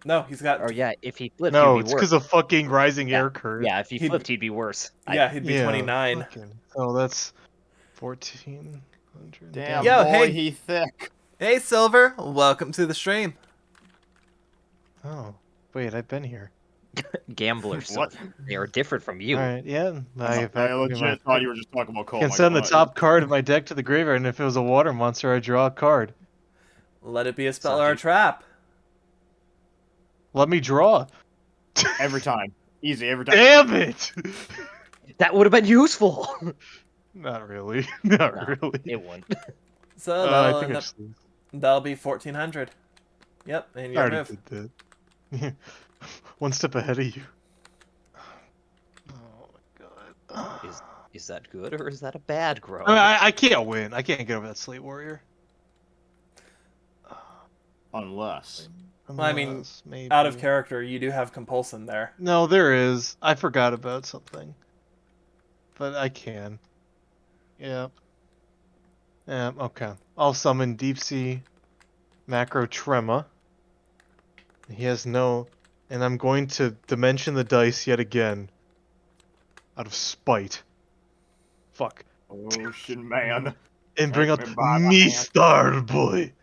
No, he's got. Or yeah, if he flipped, No, he'd it's be worse. because of fucking Rising Yeah, Air Curse. Yeah, if he He'd- flipped, he'd be worse. Yeah, he'd be 29. Fucking, oh, that's 1400. Damn, Yo, boy, hey. he thick. Hey, Silver. Welcome to the stream. Oh, wait, I've been here. Gamblers. What? They are different from you. Alright, yeah. I legit thought you were just talking about Cole. can Like, send the top card of my deck to the graveyard, and if it was a water monster, I draw a card. Let it be a spell Suck or a it. trap. Let me draw. every time. Easy, every time. Damn it! That would have been useful. Not really. Not No, really. it wouldn't. So I that'll, think end I up, just, that'll be 1400. Yep, and I your already move. did that. One step ahead of you. Oh my god. Is that good or is that a bad grow? I can't win. I can't get over that Slate Warrior. Unless. Well, I mean, Unless, maybe. Out of character, you do have Compulsion there. No, there is. I forgot about something. But I can. Yep. Yeah, okay. I'll summon Deep Sea Macro Trema. He has no... And I'm going to dimension the dice yet again. Out of spite. Fuck. Ocean man. And bring Take out me by the me hand. Star Boy.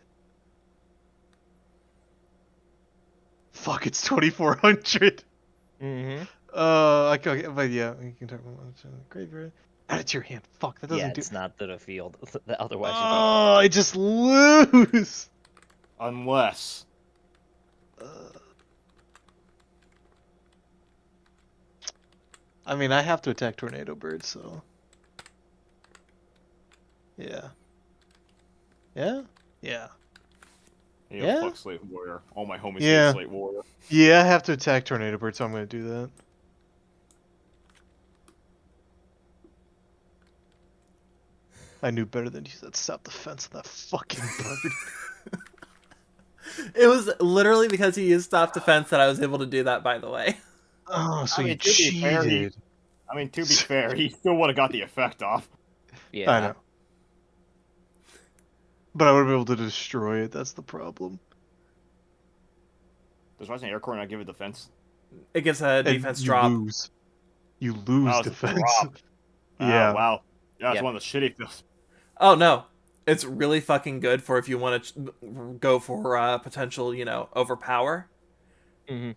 Fuck, it's 2400. Mm-hmm. Okay, but yeah, you can talk about graveyard. Add it to your hand. Fuck, that doesn't Yeah, do. it's not the field. Otherwise, Oh, I just lose. Unless. I mean, I have to attack Tornado Bird, so. Yeah. Yeah? Yeah. You know, Yeah? fuck Slate Warrior. All my homies Yeah. hate Slate Warrior. Yeah, I have to attack Tornado Bird, so I'm gonna do that. I knew better than use that stop defense on that fucking bird. It was literally because he used stop defense that I was able to do that, by the way. Oh, so I you mean, to be fair, cheated. to be fair, he still would have got the effect off. yeah. I know. But I would have been able to destroy it, that's the problem. Does Rising Aircore not give it defense? It gives a And defense you drop. lose. You lose Oh, it's a defense. drop. Yeah. Oh, wow. Yeah, that's Yeah. one of the shitty things. Oh, no. it's really fucking good for if you want to go for potential, overpower. Hmm.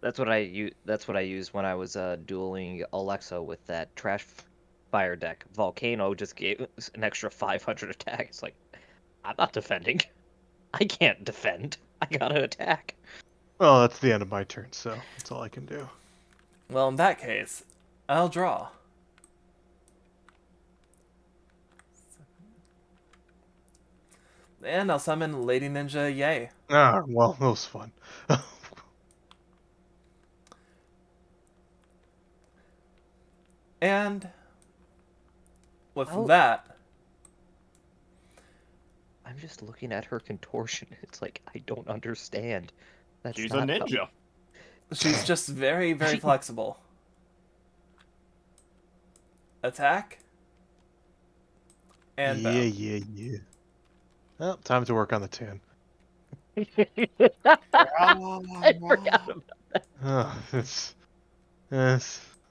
That's what I use. That's what I used when I was dueling Alexa with that trash fire deck. Volcano just gave us an extra 500 attack. It's like, I'm not defending. I can't defend. I gotta attack. Well, that's the end of my turn, so that's all I can do. Well, in that case, I'll draw. And I'll summon Lady Ninja Yay. Ah, well, that was fun. And with Oh. that, I'm just looking at her contortion. It's like, I don't understand. That's She's a not ninja. she's just very, very flexible. Attack. And yeah, boom. yeah. Well, time to work on the tan. I forgot about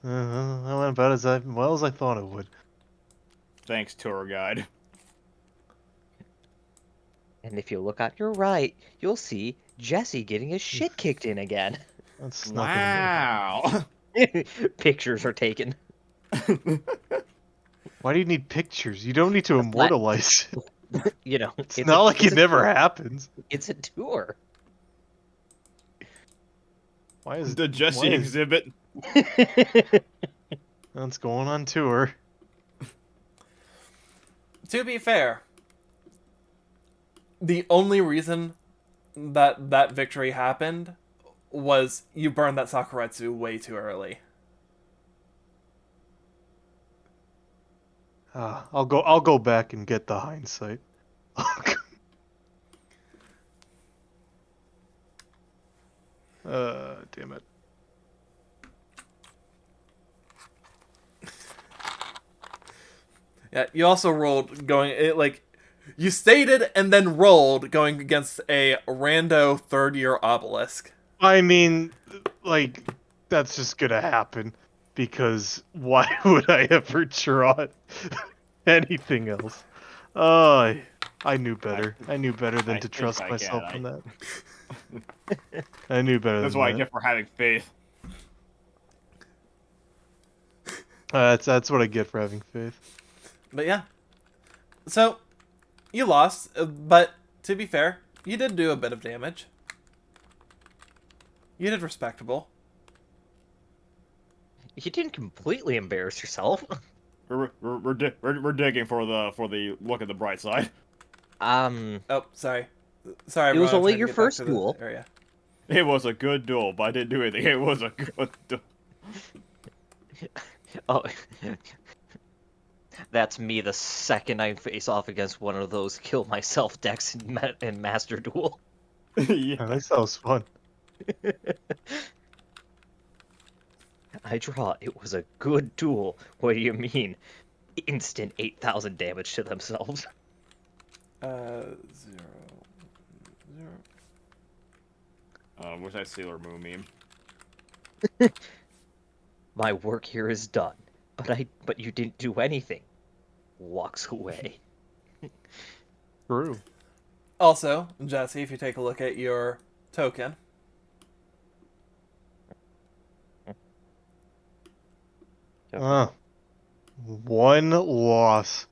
Oh, that went about as well as I thought it would. Thanks, tour guide. And if you look on your right, you'll see Jesse getting his shit kicked in again. That's not gonna Wow. Pictures are taken. Why do you need pictures? You don't need to The flat- immortalize it. You know, It's not like it never tour. happens. It's a tour. Why is The Jesse why is exhibit. that's going on tour? To be fair, the only reason that victory happened was you burned that Sakuretsu way too early. I'll go back and get the hindsight. Damn it. Yeah, you also rolled you stated and then rolled going against a rando third-year obelisk. I mean, like, that's just gonna happen because why would I ever draw anything else? Oh, I knew better. I knew better than I to think trust I myself can, on that. I knew better That's than what I that. get for having faith. That's what I get for having faith. But yeah. So, you lost, but to be fair, you did do a bit of damage. You did respectable. You didn't completely embarrass yourself. We're digging for the look at the bright side. Oh, sorry. Sorry, It was everyone. I'm only trying to your get back first to duel. the area. It was a good duel, but I didn't do anything. It was a good duel. Oh, that's me the second I face off against one of those kill myself decks in Master Duel. Yeah. At least that was fun. I draw. It was a good duel. What do you mean? Instant 8,000 damage to themselves. 0, 0. Wish I Sailor Moon meme. My work here is done, but you didn't do anything. Walks away. True. Also, Jesse, if you take a look at your token, One loss.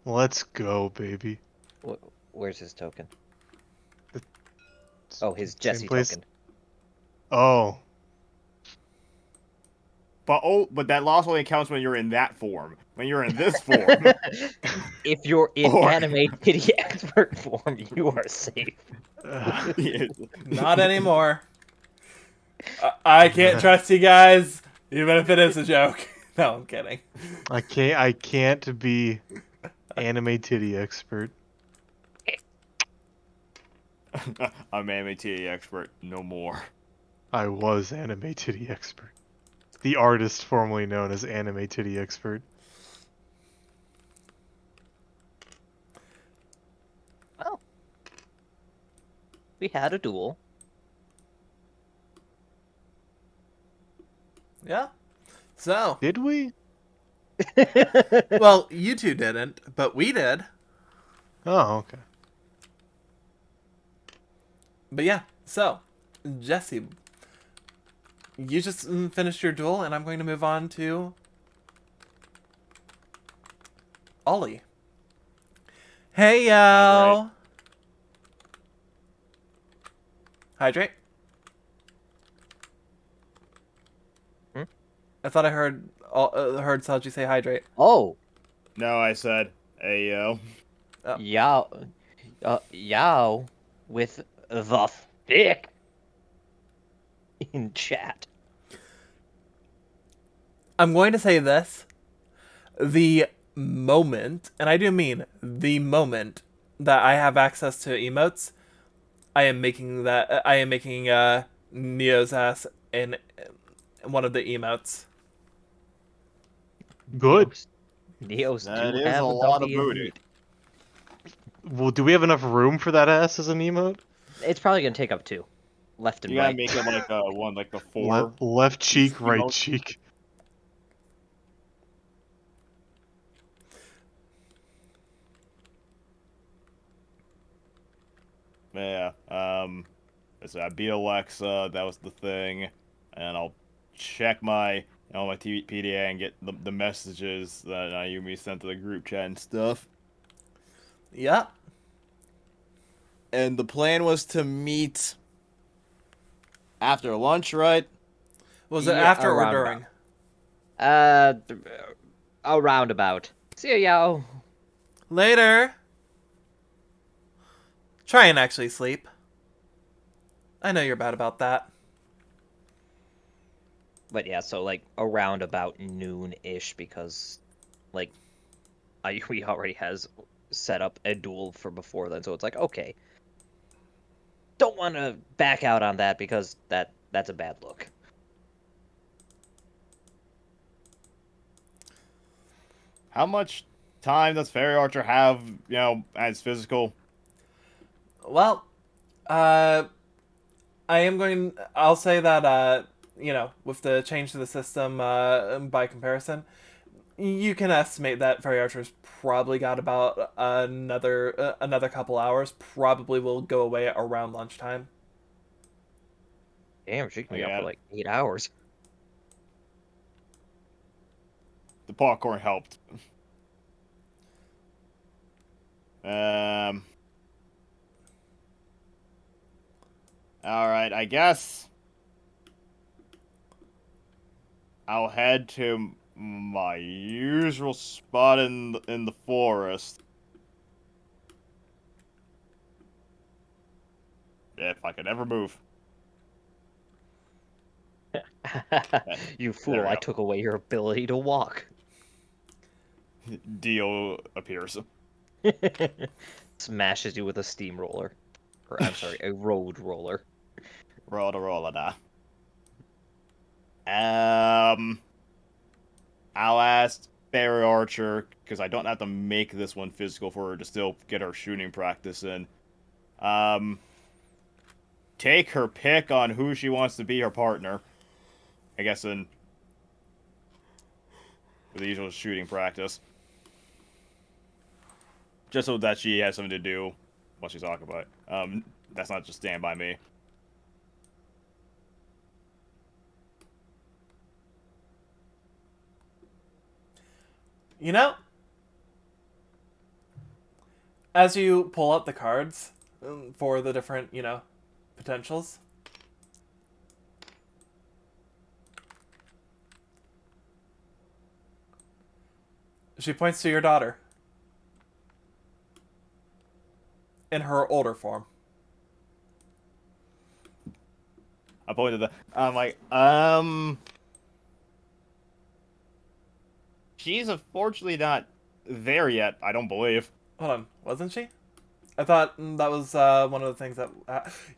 Let's go, baby. Where's his token? The- Oh, his Same Jesse place- token. Oh, But that loss only counts when you're in that form. When you're in this form, If you're in Or- anime pity expert form, you are safe. not anymore. I can't trust you guys, even if it is a joke. No, I'm kidding. I can't be anime titty expert. I'm anime TA expert. No more. I was anime titty expert. The artist formerly known as anime titty expert. Well, we had a duel. Yeah. So, Did we? Well, you two didn't, but we did. Oh, okay. But yeah, so, Jesse, you just finished your duel, and I'm going to move on to Ollie. Hey, Hydrate. yo! Hydrate? Hmm? I thought I heard Salji say hydrate. Oh, No, I said, hey, yo. Oh. Yao with the thick in chat. I'm going to say this. The moment, and I do mean the moment, that I have access to emotes, I am making Neo's ass in one of the emotes. Good. Neos That do is a have a lot of belly booty. indeed. Well, do we have enough room for that ass as an emote? It's probably gonna take up two, left and You gotta right. make it like one, like the four. Left cheek, right emote. cheek. Yeah. So I beat Alexa. That was the thing, and I'll check my my PDA and get the messages that Ayumi sent to the group chat and stuff. Yep. And the plan was to meet after lunch, right? Was it Yeah, after or around during? a roundabout. See ya, Yao. Later. Try and actually sleep. I know you're bad about that. But yeah, so like around about noon-ish because like we already has set up a duel for before then, so it's like okay, don't want to back out on that because that's a bad look. How much time does Fairy Archer have, as physical? Well, uh, I'll say that, with the change to the system, by comparison, you can estimate that Fairy Archer's probably got about another couple hours. Probably will go away around lunchtime. Damn, she can I be up for got like 8 hours. the popcorn helped. Um. All right, I guess I'll head to my usual spot in the forest. If I could ever move. You There fool, we I go. took away your ability to walk. Dio appears. Smashes you with a steamroller. Or I'm sorry, a road roller. Roll da. Um, I'll ask Fairy Archer because I don't have to make this one physical for her to still get her shooting practice in. Um, take her pick on who she wants to be her partner. I guess in the usual shooting practice, just so that she has something to do while she's talking about it. That's not just stand by me. You know, as you pull out the cards for the different, potentials, she points to your daughter in her older form. I pointed the. I'm like, she's unfortunately not there yet. I don't believe. Hold on, wasn't she? I thought that was one of the things that.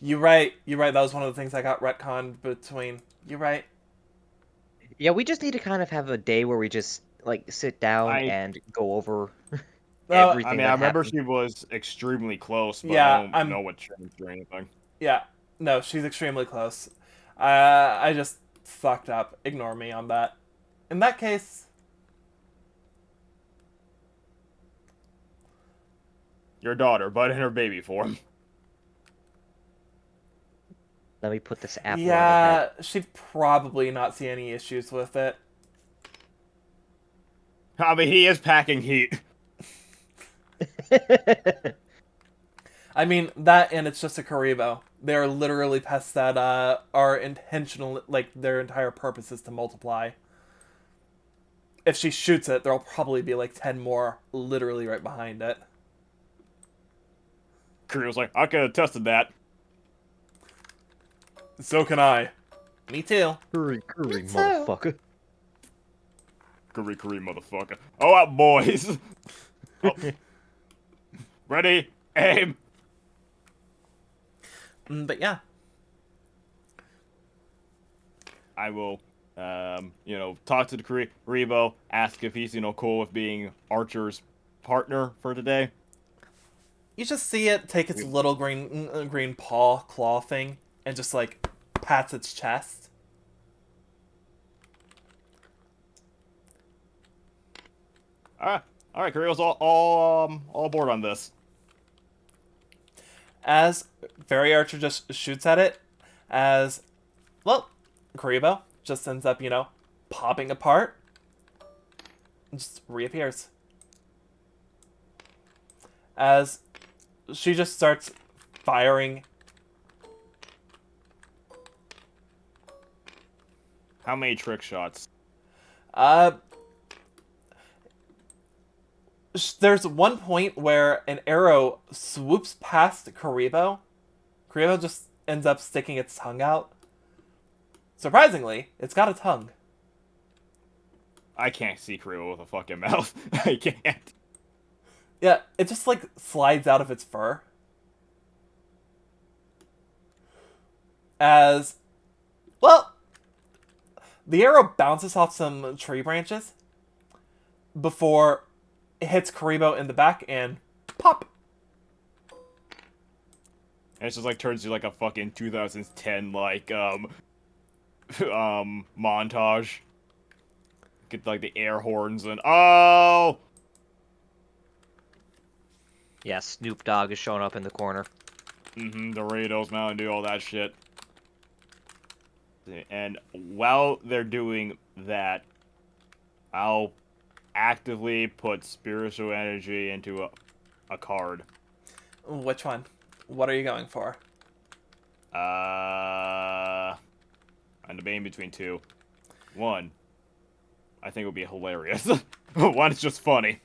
You're right. You're right. That was one of the things I got retconned between. You're right. Yeah, we just need to kind of have a day where we just like sit down I and go over Well, I everything mean, I that remember happened. she was extremely close, but I yeah. don't I'm. know what changed or anything. Yeah. No, she's extremely close. I just fucked up. Ignore me on that. In that case, your daughter, but in her baby form. Let me put this apple on Yeah, she'd probably not see any issues with it. I mean, he is packing heat. her head. I mean, that and it's just a Karibo. They're literally pests that are intentional, like, their entire purpose is to multiply. If she shoots it, there'll probably be like 10 more literally right behind it. Kurio's like, I could have tested that. So can I. Me too. Curry, Me too. motherfucker. Curry, motherfucker. Oh, out, boys. Oh. Ready, aim. But yeah. I will, talk to the Karibo, ask if he's, cool with being Archer's partner for today. You just see it take its little green paw claw thing and just like pats its chest. All right, Kurio's all aboard on this. As Fairy Archer just shoots at it, as well, Karibo just ends up, popping apart and just reappears. As she just starts firing. How many trick shots? There's one point where an arrow swoops past Karibo. Karibo just ends up sticking its tongue out. Surprisingly, it's got a tongue. I can't see Karibo with a fucking mouth. I can't. Yeah, it just like slides out of its fur. As well, the arrow bounces off some tree branches before it hits Karibo in the back and pop. And it's just like turns to like a fucking 2010 montage. Get like the air horns and oh. Yeah, Snoop Dogg is showing up in the corner. Doritos, Mountain Dew, all that shit. And while they're doing that, I'll actively put spiritual energy into a card. Which one? What are you going for? I'm debating between two. One, I think it would be hilarious. One, it's just funny.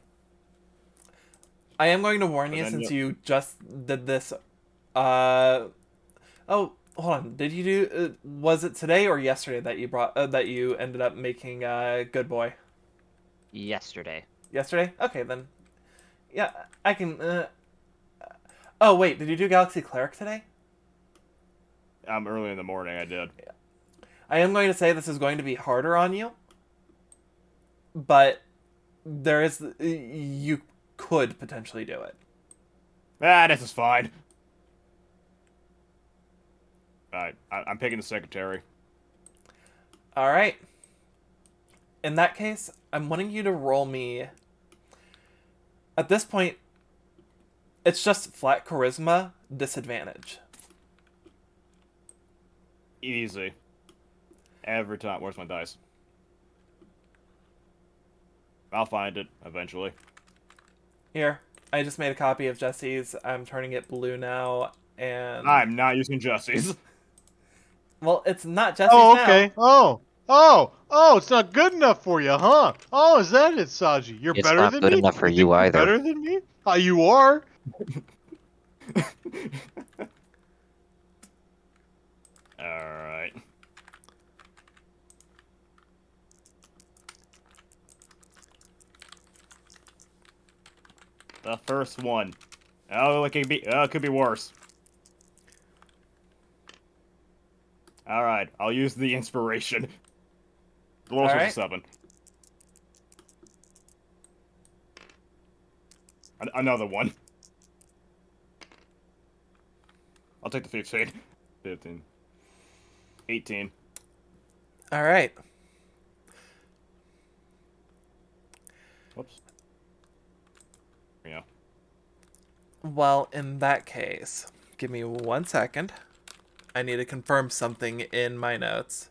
I am going to warn you since you just did this. Oh, hold on. Did you do? Was it today or yesterday that you that you ended up making Good Boy? Yesterday. Yesterday? Okay, then. Yeah, I can. Oh wait, did you do Galaxy Cleric today? Early in the morning, I did. I am going to say this is going to be harder on you, but there is you could potentially do it. This is fine. Alright, I'm picking the secretary. Alright. In that case, I'm wanting you to roll me... At this point, it's just flat charisma, disadvantage. Easy. Every time. Where's my dice? I'll find it, eventually. Here, I just made a copy of Jesse's. I'm turning it blue now, and... I'm not using Jesse's. Well, it's not Jesse's Oh, now. okay. Oh, it's not good enough for you, huh? Oh, is that it, Saji? You're It's better not than good me? enough for think you you're either. Better than me? You are? Alright. The first one. Oh, it could be worse. Alright, I'll use the inspiration. The lowest was a Alright. 7. Another one. I'll take the 15. 15. 18. Alright. Whoops. Yeah. Well, in that case, give me 1 second. I need to confirm something in my notes.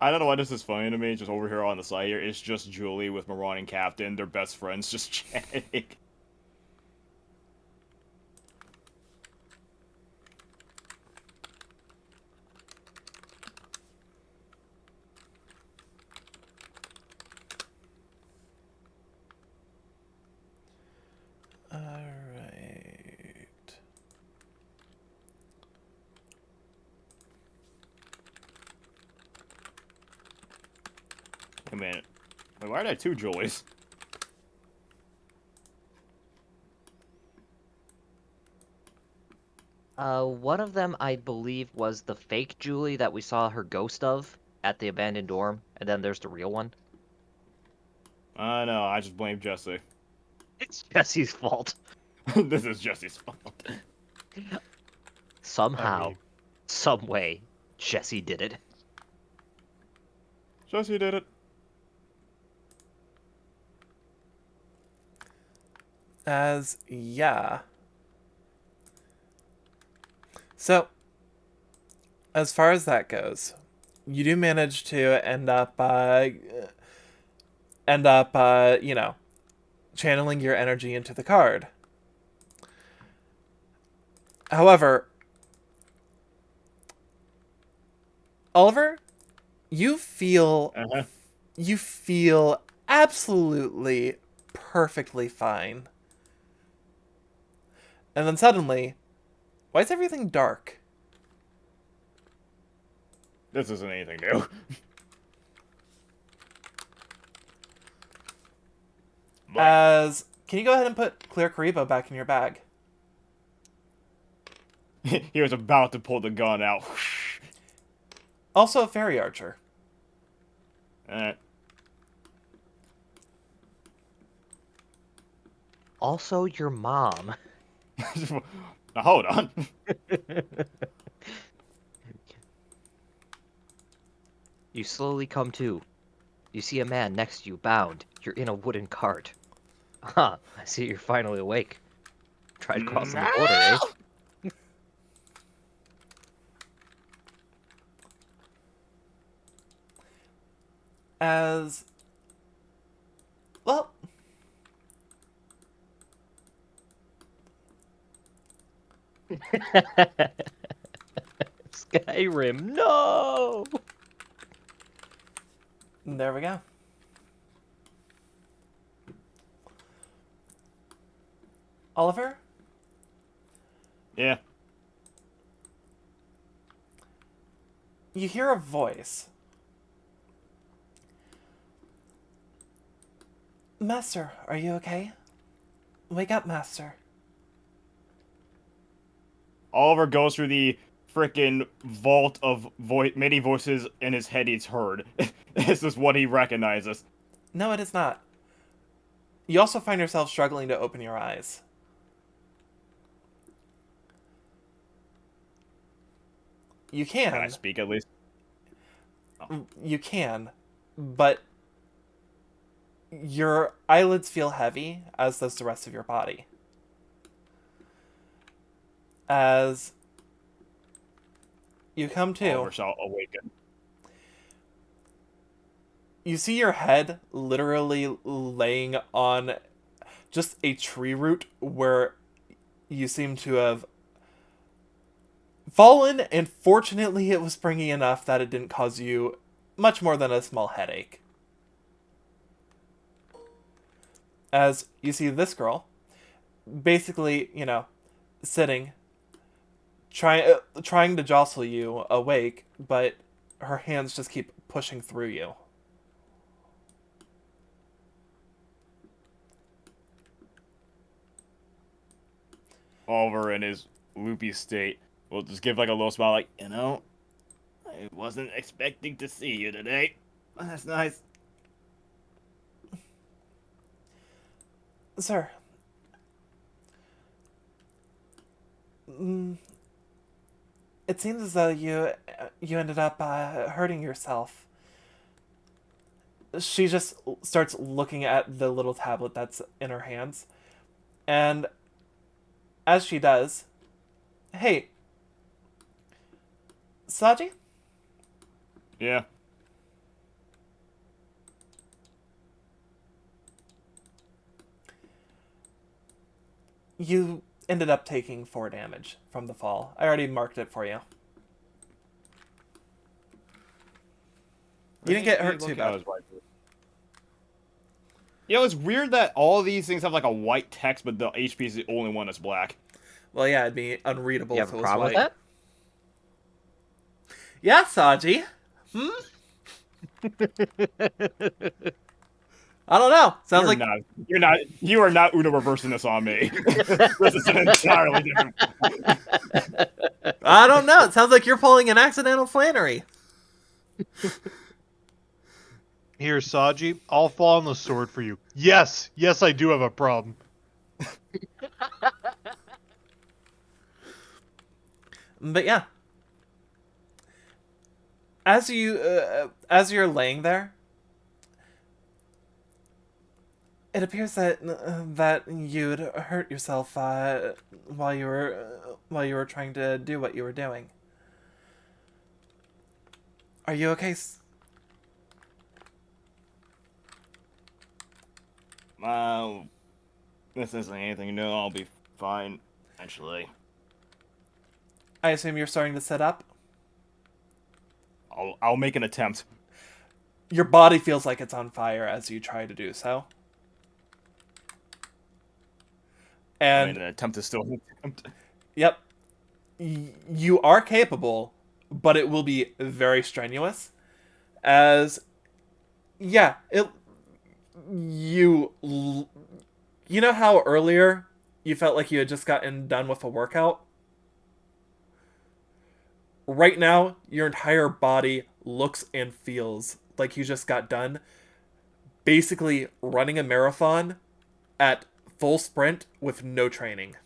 I don't know why this is funny to me. Just over here on the side here, it's just Julie with Marauder and Captain. They're best friends, just chatting. Alright. Wait a minute. Wait, why are there two Julies? One of them, I believe, was the fake Julie that we saw her ghost of at the abandoned dorm, and then there's the real one. I know, I just blame Jesse. It's Jesse's fault. This is Jesse's fault. Somehow, mean- some way, Jesse did it. Jesse did it. Yeah. So, as far as that goes, you do manage to channeling your energy into the card. However, Oliver, you feel Uh-huh. you feel absolutely perfectly fine. And then suddenly, why is everything dark? This isn't anything new. Can you go ahead and put Clear Karibo back in your bag? He was about to pull the gun out. Also a fairy archer. Alright. Also, your mom. Now, hold on. You slowly come to. You see a man next to you, bound. You're in a wooden cart. Huh, I see you're finally awake. Tried crossing the border, eh? As well, Skyrim, no! there we go. Oliver, Yeah. you hear a voice. Master, are you okay? Wake up, Master. Oliver goes through the freaking vault of many voices in his head he's heard. This is what he recognizes. No, it is not. You also find yourself struggling to open your eyes. You Can I can. speak at least? You can, but your eyelids feel heavy, as does the rest of your body. As you come to, Oliver shall awaken. you see your head literally laying on just a tree root where you seem to have fallen, and fortunately it was springy enough that it didn't cause you much more than a small headache. As you see this girl, basically, sitting, trying to jostle you awake, but her hands just keep pushing through you. Oliver, in his loopy state, will just give like a little smile, like, I wasn't expecting to see you today. That's nice. Sir. Mm, it seems as though you ended up hurting yourself. She just starts looking at the little tablet that's in her hands, and as she does, hey, Saji, Yeah. you ended up taking 4 damage from the fall. I already marked it for you. You didn't get hurt too bad. You know, it's weird that all of these things have like a white text, but the HP is the only one that's black. Well, yeah, it'd be unreadable You if have it a was problem white. with Yeah, Saji. I don't know. Sounds like You are not Uno reversing this on me. This is an entirely different. I don't know. It sounds like you're pulling an accidental Flannery. Here, Saji, I'll fall on the sword for you. Yes, yes, I do have a problem. But yeah, as you're laying there, it appears that you'd hurt yourself while you were trying to do what you were doing. Are you okay? This isn't anything new. I'll be fine eventually. I assume you're starting to sit up. I'll make an attempt. Your body feels like it's on fire as you try to do so. And an attempt is still an attempt. Yep. You are capable, but it will be very strenuous. As, yeah, you know how earlier you felt like you had just gotten done with a workout? Right now, your entire body looks and feels like you just got done basically running a marathon at full sprint with no training.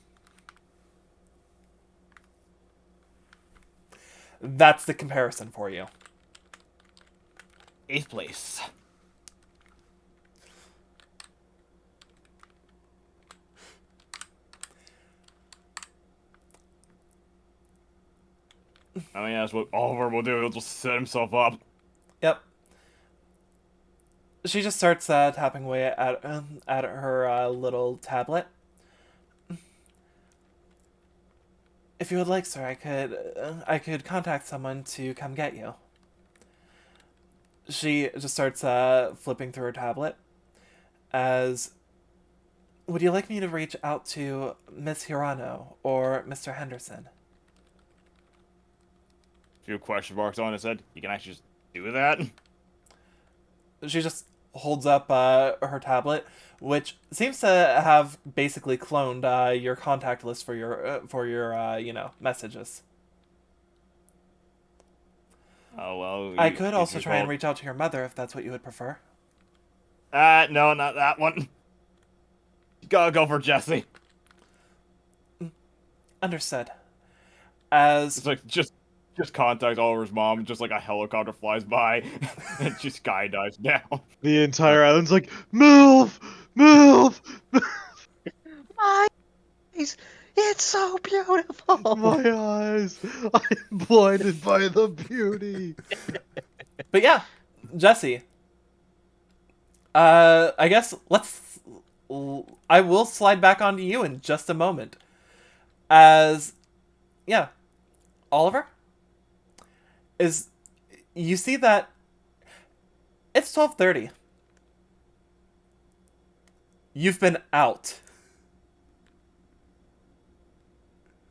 That's the comparison for you. 8th place. I mean, that's what Oliver will do. He'll just set himself up. Yep. She just starts tapping away at her little tablet. If you would like, sir, I could contact someone to come get you. She just starts flipping through her tablet. Would you like me to reach out to Miss Hirano or Mr. Henderson? A few question marks on his head. You can actually just do that. She just holds up her tablet, which seems to have basically cloned your contact list for your messages. Oh well. I could also try and reach out to your mother if that's what you would prefer. No, not that one. You gotta go for Jesse. Understood. It's like just contact Oliver's mom, just like a helicopter flies by, and just sky dives down. The entire island's like, MILF! MILF! My eyes, it's so beautiful. My eyes! I'm blinded by the beauty! But yeah, Jesse. I guess I will slide back onto you in just a moment. Yeah, Oliver? You see that it's 12:30. You've been out.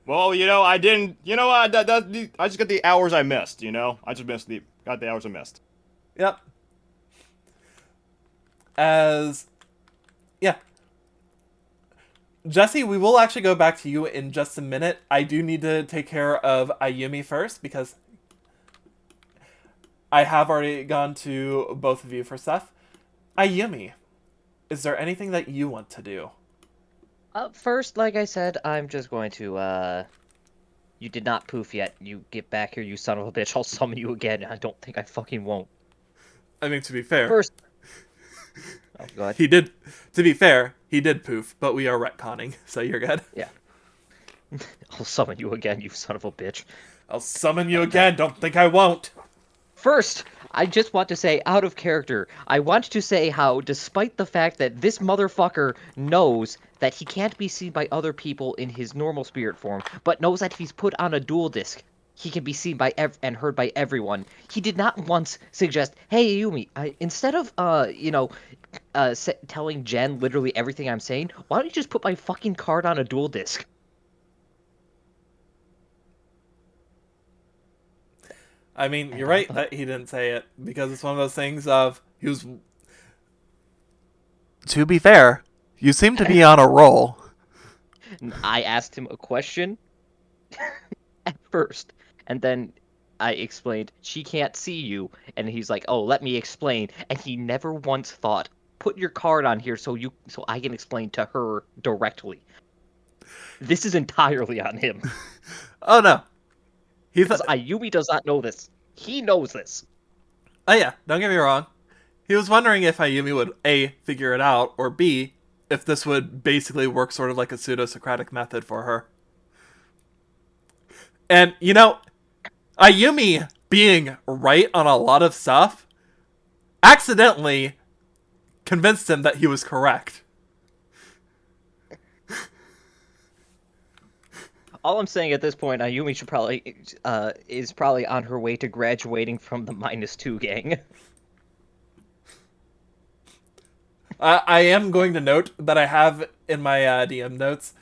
Well, I didn't. You know what? I just got the hours I missed. I just got the hours I missed. Yep. Yeah. Jesse, we will actually go back to you in just a minute. I do need to take care of Ayumi first because I have already gone to both of you for stuff. Ayumi, is there anything that you want to do First, like I said, I'm just going to, you did not poof yet. You get back here, you son of a bitch. I'll summon you again. I don't think I fucking won't. I mean, to be fair, First, oh, go ahead. he did. To be fair, he did poof, but we are retconning, so you're good. Yeah. I'll summon you again, you son of a bitch. I'll summon you again. Don't think I won't. First, I just want to say, out of character, I want to say how, despite the fact that this motherfucker knows that he can't be seen by other people in his normal spirit form, but knows that if he's put on a dual disc, he can be seen by and heard by everyone. He did not once suggest, "Hey, Ayumi, instead of telling Jen literally everything I'm saying, why don't you just put my fucking card on a dual disc?" I mean, And you're I right thought, that he didn't say it, because it's one of those things of, he was... To be fair, you seem to be on a roll. I asked him a question at first, and then I explained, "She can't see you," and he's like, "Oh, let me explain." And he never once thought, "Put your card on here so I can explain to her directly." This is entirely on him. Oh no. He Because thought... Ayumi does not know this. He knows this. Oh yeah, don't get me wrong. He was wondering if Ayumi would A, figure it out, or B, if this would basically work sort of like a pseudo-Socratic method for her. And, you know, Ayumi being right on a lot of stuff accidentally convinced him that he was correct. All I'm saying at this point, Ayumi should probably is probably on her way to graduating from the -2 gang. I am going to note that I have in my DM notes,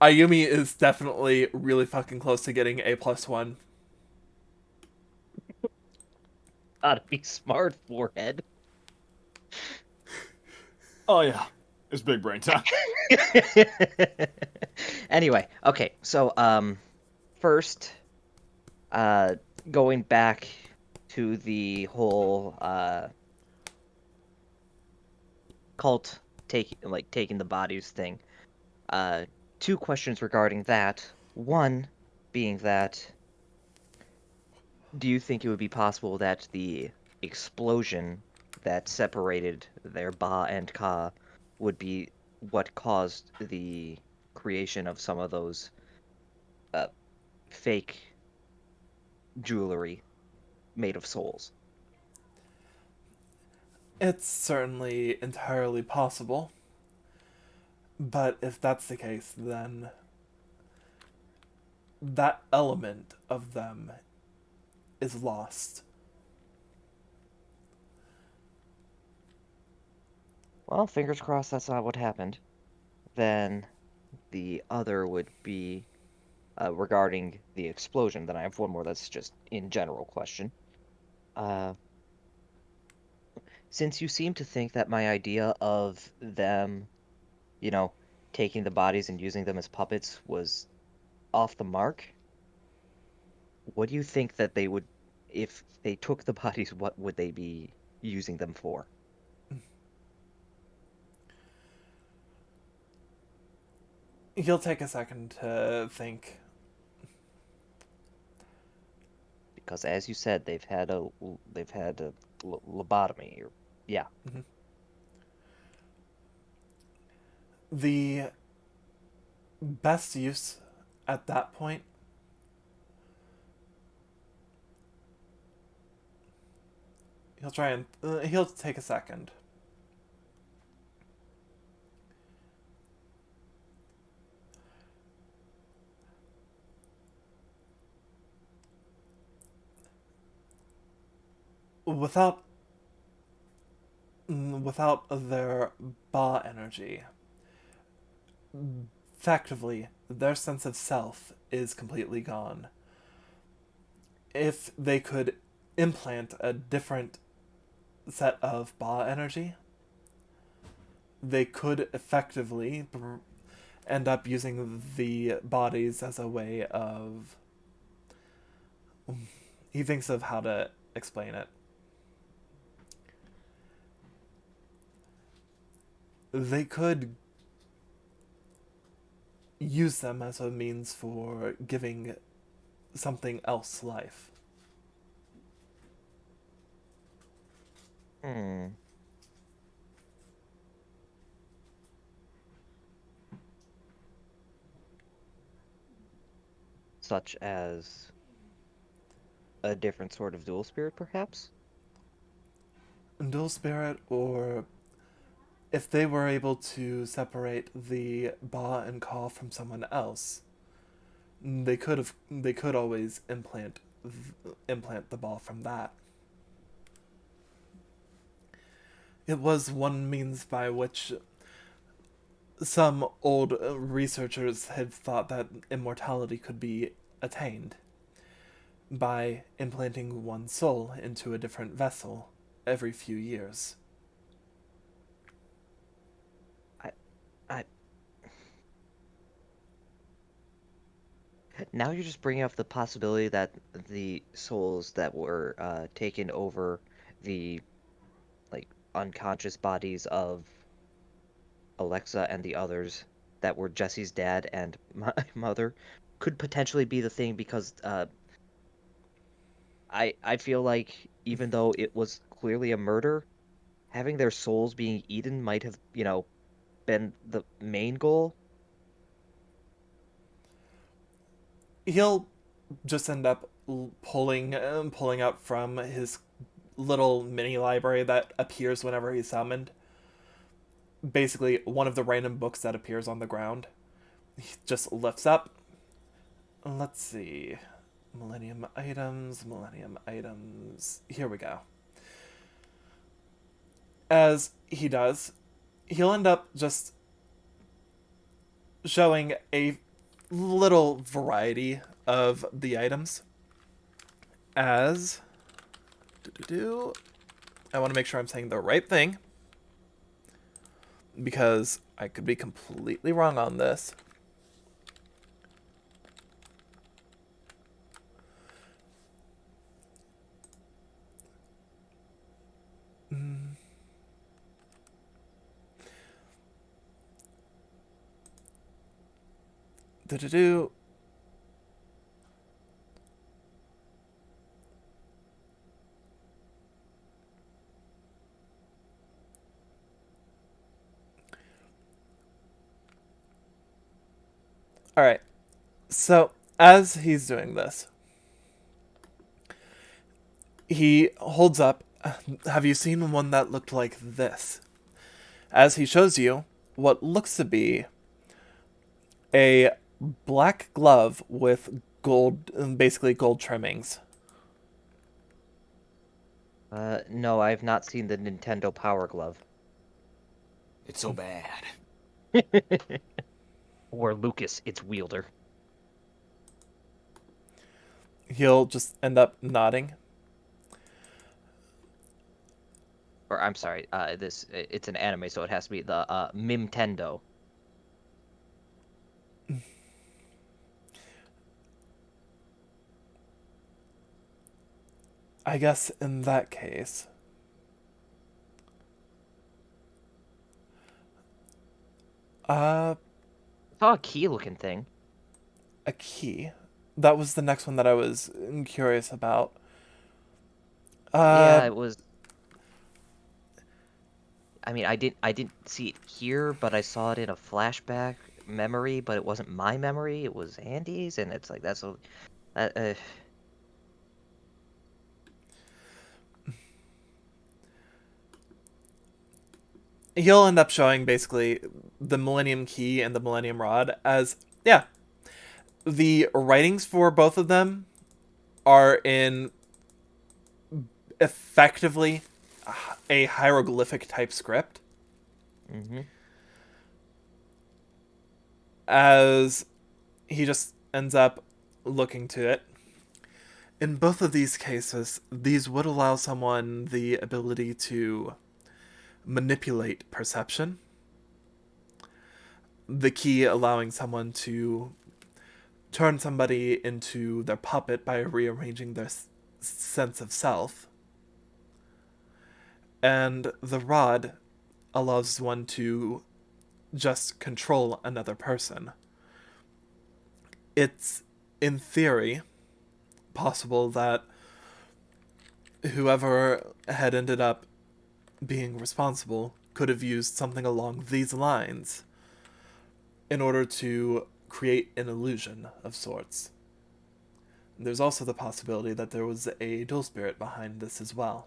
Ayumi is definitely really fucking close to getting A+1. Gotta be smart, forehead. Oh yeah, it's big brain time. Anyway, okay, so first, going back to the whole cult taking the bodies thing. Two questions regarding that. One being that, do you think it would be possible that the explosion that separated their Ba and Ka would be what caused the creation of some of those uh, fake jewelry made of souls? It's certainly entirely possible. But if that's the case, then that element of them is lost. Well, fingers crossed that's not what happened. Then the other would be regarding the explosion. Then I have one more that's just in general question. Uh, since you seem to think that my idea of them, you know, taking the bodies and using them as puppets was off the mark, what do you think that they would, if they took the bodies, what would they be using them for? He'll take a second to think. Because as you said, they've had a lobotomy, or yeah. Mm-hmm. The best use at that point he'll take a second. Without their Ba energy, effectively, their sense of self is completely gone. If they could implant a different set of Ba energy, they could effectively end up using the bodies as a way of... He thinks of how to explain it. They could use them as a means for giving something else life. Hmm. Such as a different sort of dual spirit, perhaps? Dual spirit, or if they were able to separate the ba and ka from someone else, they could always implant the ball from that. It was one means by which some old researchers had thought that immortality could be attained by implanting one's soul into a different vessel every few years. I, I. Now you're just bringing up the possibility that the souls that were taken over the like unconscious bodies of Alexa and the others that were Jesse's dad and my mother could potentially be the thing because I feel like even though it was clearly a murder, having their souls being eaten might have, been the main goal. He'll just end up pulling up from his little mini library that appears whenever he's summoned. Basically, one of the random books that appears on the ground. He just lifts up. Let's see. Millennium items, millennium items. Here we go. As he does, he'll end up just showing a little variety of the items. As. I want to make sure I'm saying the right thing, because I could be completely wrong on this. Do-do-do. All right. So, as he's doing this, he holds up. Have you seen one that looked like this? As he shows you what looks to be a black glove with gold, basically gold trimmings. No, I've not seen the Nintendo Power Glove. It's so bad. Or Lucas, its wielder. He'll just end up nodding. Or I'm sorry, it's an anime, so it has to be the Mimtendo. I guess in that case, uh, I saw a key-looking thing. a key. That was the next one that I was curious about. Yeah, Uh, it was. I mean, I didn't see it here, but I saw it in a flashback memory, but it wasn't my memory. It was Andy's, and it's like that's a. That, he'll end up showing basically the Millennium Key and the Millennium Rod as, yeah, the writings for both of them are in effectively a hieroglyphic type script. hmm As he just ends up looking to it. In both of these cases, these would allow someone the ability to manipulate perception. The key allowing someone to turn somebody into their puppet by rearranging their sense of self. And the rod allows one to just control another person it's, in theory, possible that whoever had ended up being responsible could have used something along these lines in order to create an illusion of sorts. There's also the possibility that there was a dual spirit behind this as well.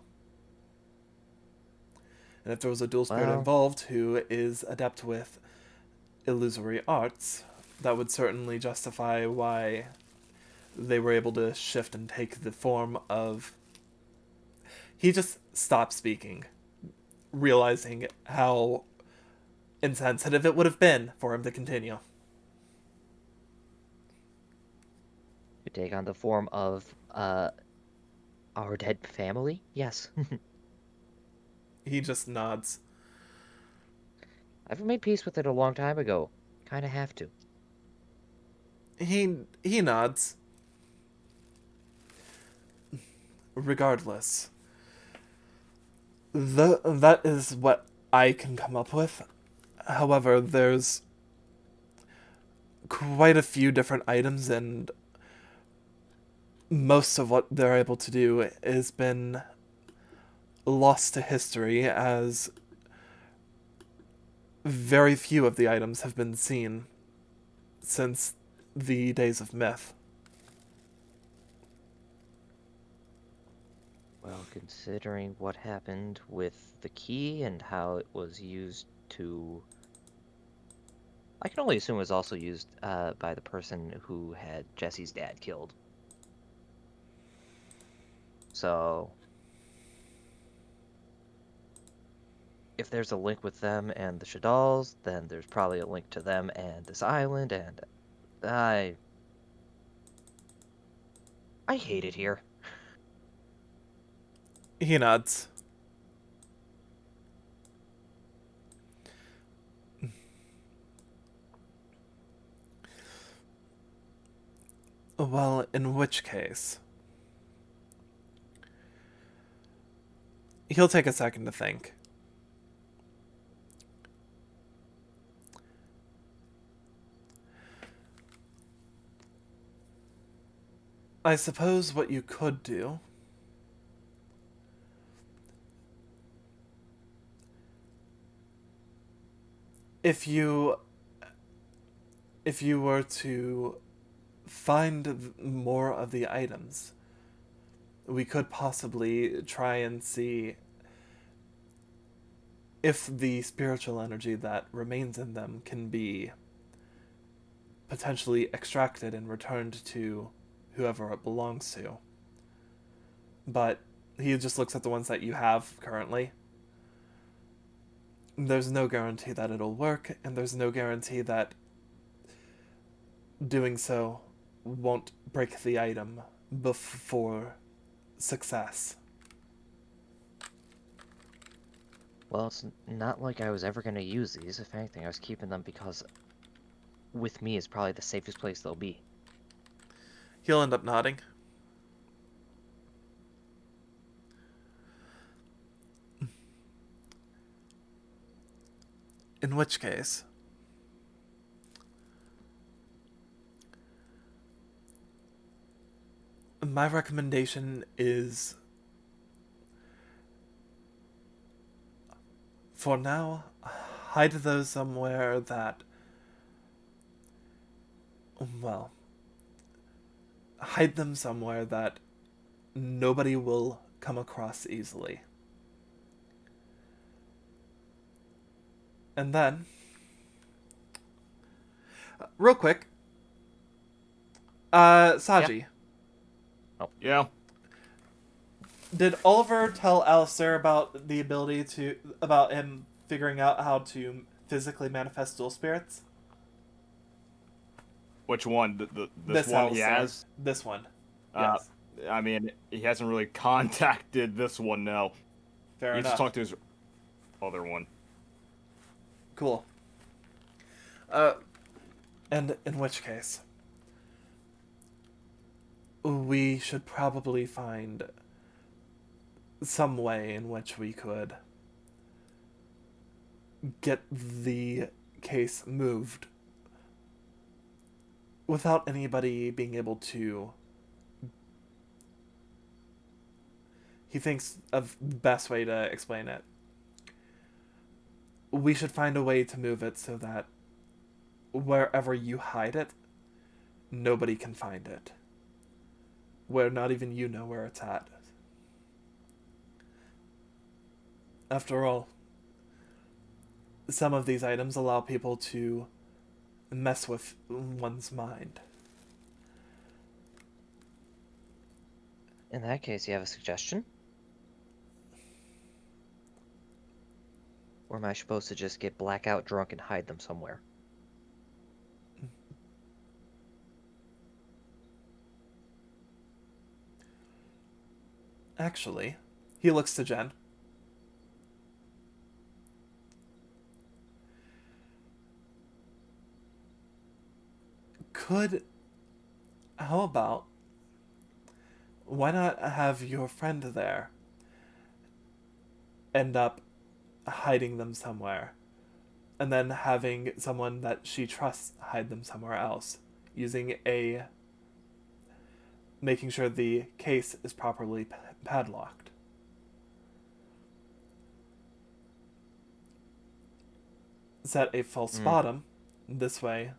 And if there was a dual spirit Well, involved who is adept with illusory arts, that would certainly justify why they were able to shift and take the form of... He just stopped speaking, realizing how insensitive it would have been for him to continue. you take on the form of our dead family? Yes. He just nods. I've made peace with it a long time ago. Kinda have to. He nods. Regardless, that is what I can come up with. However, there's quite a few different items, and most of what they're able to do has been lost to history, as very few of the items have been seen since the days of myth. Well, considering what happened with the key and how it was used to... I can only assume it was also used by the person who had Jesse's dad killed. So, if there's a link with them and the Shaddolls, then there's probably a link to them and this island, and I hate it here. He nods. Well, in which case... He'll take a second to think. I suppose what you could do... If you were to find more of the items, we could possibly try and see if the spiritual energy that remains in them can be potentially extracted and returned to whoever it belongs to. But he just looks at the ones that you have currently. There's no guarantee that it'll work, and there's no guarantee that doing so won't break the item before success. Well, it's not like I was ever going to use these. If anything, I was keeping them because with me is probably the safest place they'll be. He'll end up nodding. In which case... my recommendation is, for now, hide those somewhere that, well, hide them somewhere that nobody will come across easily. And then, real quick, Saji. Yeah. Did Oliver tell Alistair about the ability to... about him figuring out how to physically manifest dual spirits? Which one? This one he Alistair. has? This one. Uh, Yes. I mean, he hasn't really contacted this one, no. Fair He enough. just talked to his other one. Cool. And in which case, we should probably find some way in which we could get the case moved without anybody being able to. He thinks of the best way to explain it. We should find a way to move it so that wherever you hide it, nobody can find it. Where not even you know where it's at. After all, some of these items allow people to mess with one's mind. In that case, you have a suggestion? Or am I supposed to just get blackout drunk and hide them somewhere? Actually, he looks to Jen. How about, why not have your friend there end up hiding them somewhere, and then having someone that she trusts hide them somewhere else, making sure the case is properly padlocked. Set a false bottom. This way,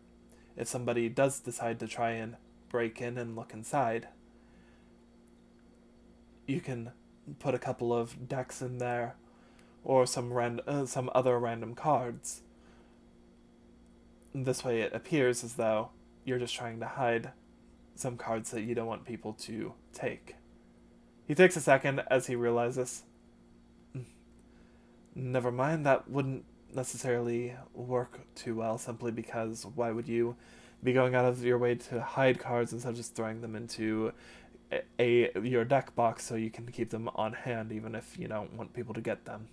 if somebody does decide to try and break in and look inside, you can put a couple of decks in there, or some other random cards. This way, it appears as though you're just trying to hide some cards that you don't want people to take. He takes a second as he realizes, never mind, that wouldn't necessarily work too well, simply because why would you be going out of your way to hide cards instead of just throwing them into your deck box so you can keep them on hand even if you don't want people to get them?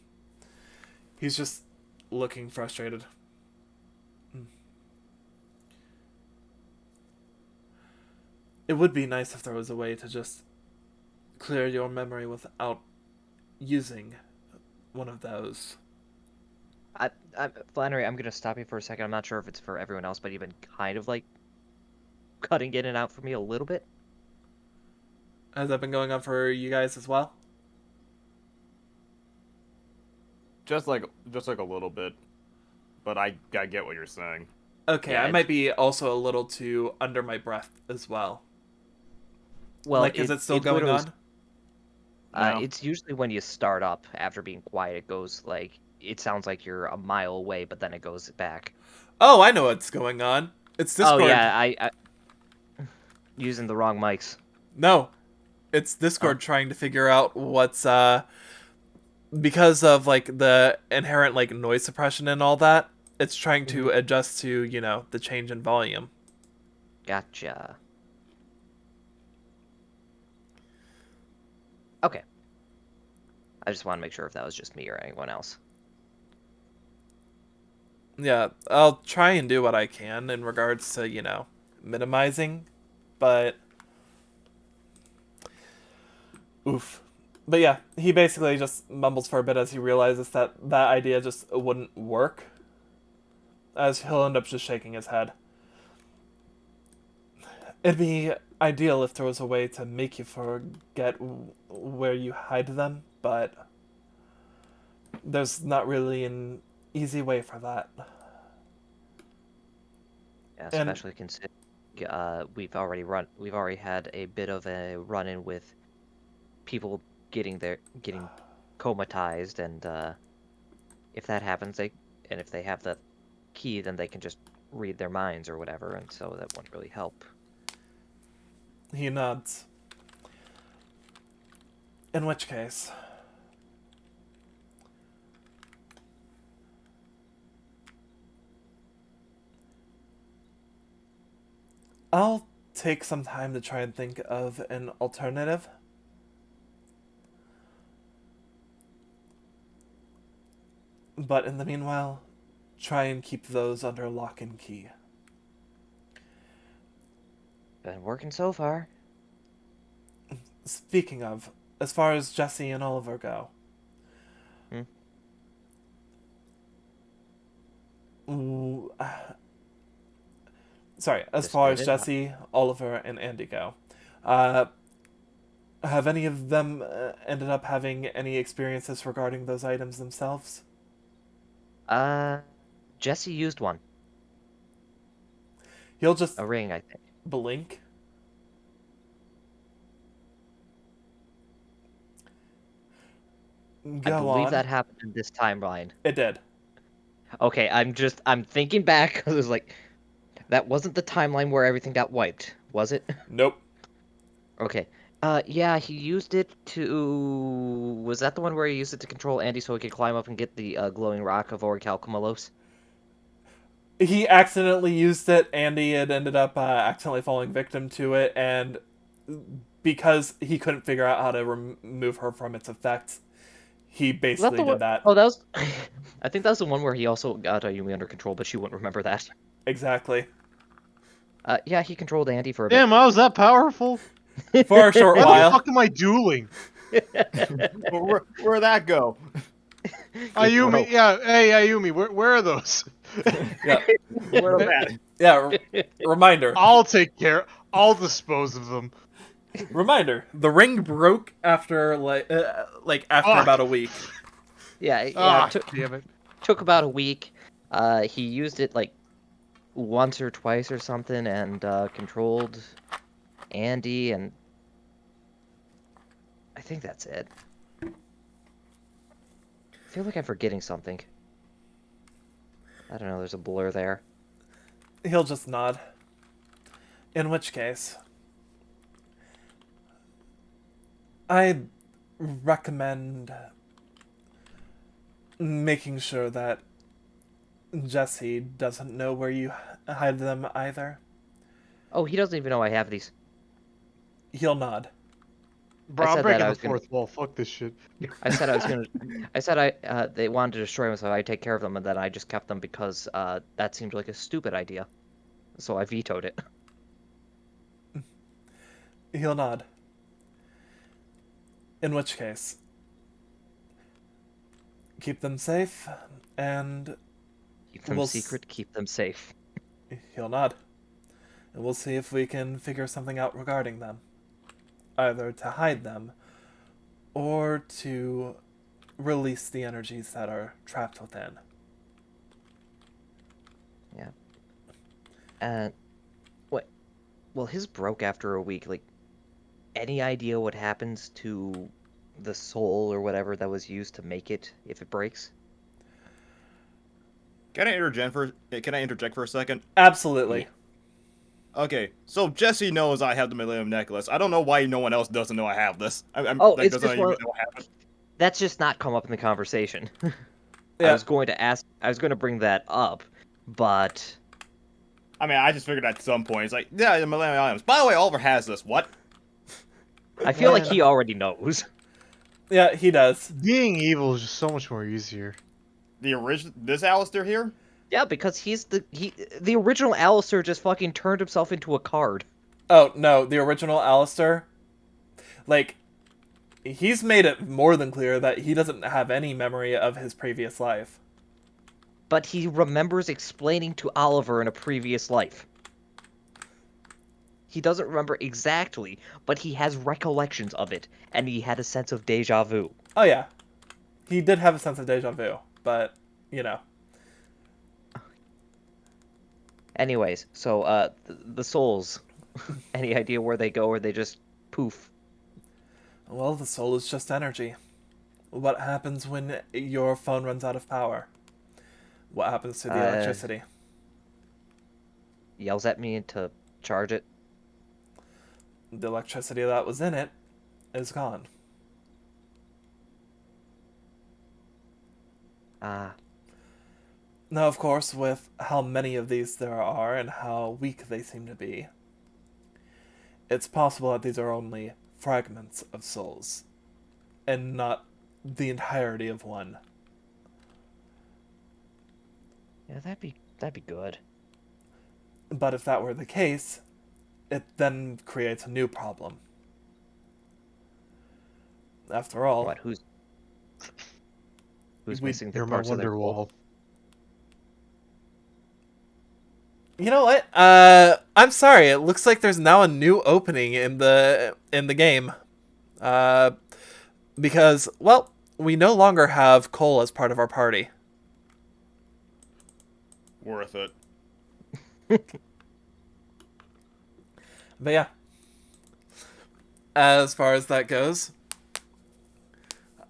He's just looking frustrated. It would be nice if there was a way to just clear your memory without using one of those. Flannery, I'm gonna stop you for a second. I'm not sure if it's for everyone else, but you've been kind of like cutting in and out for me a little bit. Has that been going on for you guys as well? Just like a little bit, but I get what you're saying. Okay, Yeah, I might be also a little too under my breath as well. Well, Like, is it still it's going literally on? No. It's usually when you start up after being quiet, it goes like it sounds like you're a mile away, but then it goes back. Oh, I know what's going on. It's Oh Discord. yeah, I using the wrong mics. No, it's Discord trying to figure out what's because of like the inherent like noise suppression and all that. It's trying to adjust to the change in volume. Gotcha. Okay. I just want to make sure if that was just me or anyone else. Yeah, I'll try and do what I can in regards to minimizing, but oof. But yeah, he basically just mumbles for a bit as he realizes that idea just wouldn't work. As he'll end up just shaking his head. It'd be ideal if there was a way to make you forget where you hide them, but there's not really an easy way for that. Yeah, And especially considering we've already had a bit of a run-in with people getting comatized, and if that happens, if they have the key, then they can just read their minds or whatever, and so that wouldn't really help. he nods. In which case, I'll take some time to try and think of an alternative. But in the meanwhile, try and keep those under lock and key. Been working so far. Speaking of, as far as Jesse and Oliver go, sorry, as far as Disputed? Jesse, Oliver, and Andy go, uh, have any of them ended up having any experiences regarding those items themselves? Uh, Jesse used one. He'll just A ring, I think. blink. I Go believe on. that happened in this timeline. It did. Okay, I'm thinking back because it was like, that wasn't the timeline where everything got wiped, was it? Nope. Okay. Yeah, he used it to... Was that the one where he used it to control Andy so he could climb up and get the glowing rock of Orichalcomylos? He accidentally used it. Andy had ended up accidentally falling victim to it, and because he couldn't figure out how to remove her from its effects, he Was that basically the one? did that. Oh, that was... I think that was the one where he also got Ayumi under control, but she wouldn't remember that. Exactly. Yeah, he controlled Andy for a bit. Damn, I was that powerful. For a short Why the while. fuck am I dueling? Where'd that go? Ayumi, yeah, hey Ayumi, where are those? Yeah. Where that? Yeah. Reminder. I'll take care. I'll dispose of them. Reminder. The ring broke after after Fuck. about a week. Yeah, Ah, it damn it. took about a week. He used it like once or twice or something and controlled Andy, and I think that's it. I feel like I'm forgetting something. I don't know, there's a blur there. He'll just nod. In which case, I recommend making sure that Jesse doesn't know where you hide them either. Oh, he doesn't even know I have these. He'll nod. Bro, I I'm said that breaking I the was gonna. fourth wall. Fuck this shit. I said I was gonna. I said they wanted to destroy them, so I take care of them, and then I just kept them because that seemed like a stupid idea. So I vetoed it. He'll nod. In which case, keep them safe, and Keep them we'll secret. Keep them safe. he'll nod. And we'll see if we can figure something out regarding them. Either to hide them, or to release the energies that are trapped within. Yeah. And what? Well, his broke after a week. Like, any idea what happens to the soul or whatever that was used to make it if it breaks? Can I interject for a second? Absolutely. Okay, so Jesse knows I have the Millennium Necklace. I don't know why no one else doesn't know I have this. Oh, Like, it's doesn't just even one. know I have it. That's just not come up in the conversation. I Yeah. was going to ask. I was going to bring that up, but I mean, I just figured at some point, it's like, yeah, the Millennium Items. By the way, Oliver has this. What? I feel like Man. he already knows. Yeah, he does. Being evil is just so much more easier. The original, this Alistair here? Yeah, because the original Alistair just fucking turned himself into a card. Oh, no, the original Alistair, like, he's made it more than clear that he doesn't have any memory of his previous life. But he remembers explaining to Oliver in a previous life. He doesn't remember exactly, but he has recollections of it, and he had a sense of deja vu. Oh, yeah. He did have a sense of deja vu, but, you know. Anyways, so the souls, any idea where they go, or they just poof? Well, the soul is just energy. What happens when your phone runs out of power? What happens to the electricity? Yells at me to charge it. The electricity that was in it is gone. Ah, Now, of course, with how many of these there are and how weak they seem to be, it's possible that these are only fragments of souls, and not the entirety of one. yeah, that'd be good. But if that were the case, it then creates a new problem. After all, What? Who's We- missing the You're my parts of their wonder soul? wall. You know what? I'm sorry. It looks like there's now a new opening in the game. Uh, because well, we no longer have Cole as part of our party. Worth it. But yeah, as far as that goes,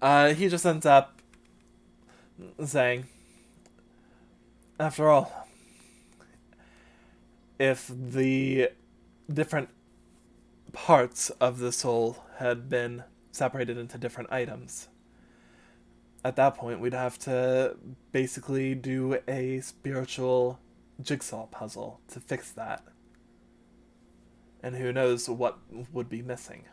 he just ends up saying, after all, if the different parts of the soul had been separated into different items, at that point we'd have to basically do a spiritual jigsaw puzzle to fix that. And who knows what would be missing.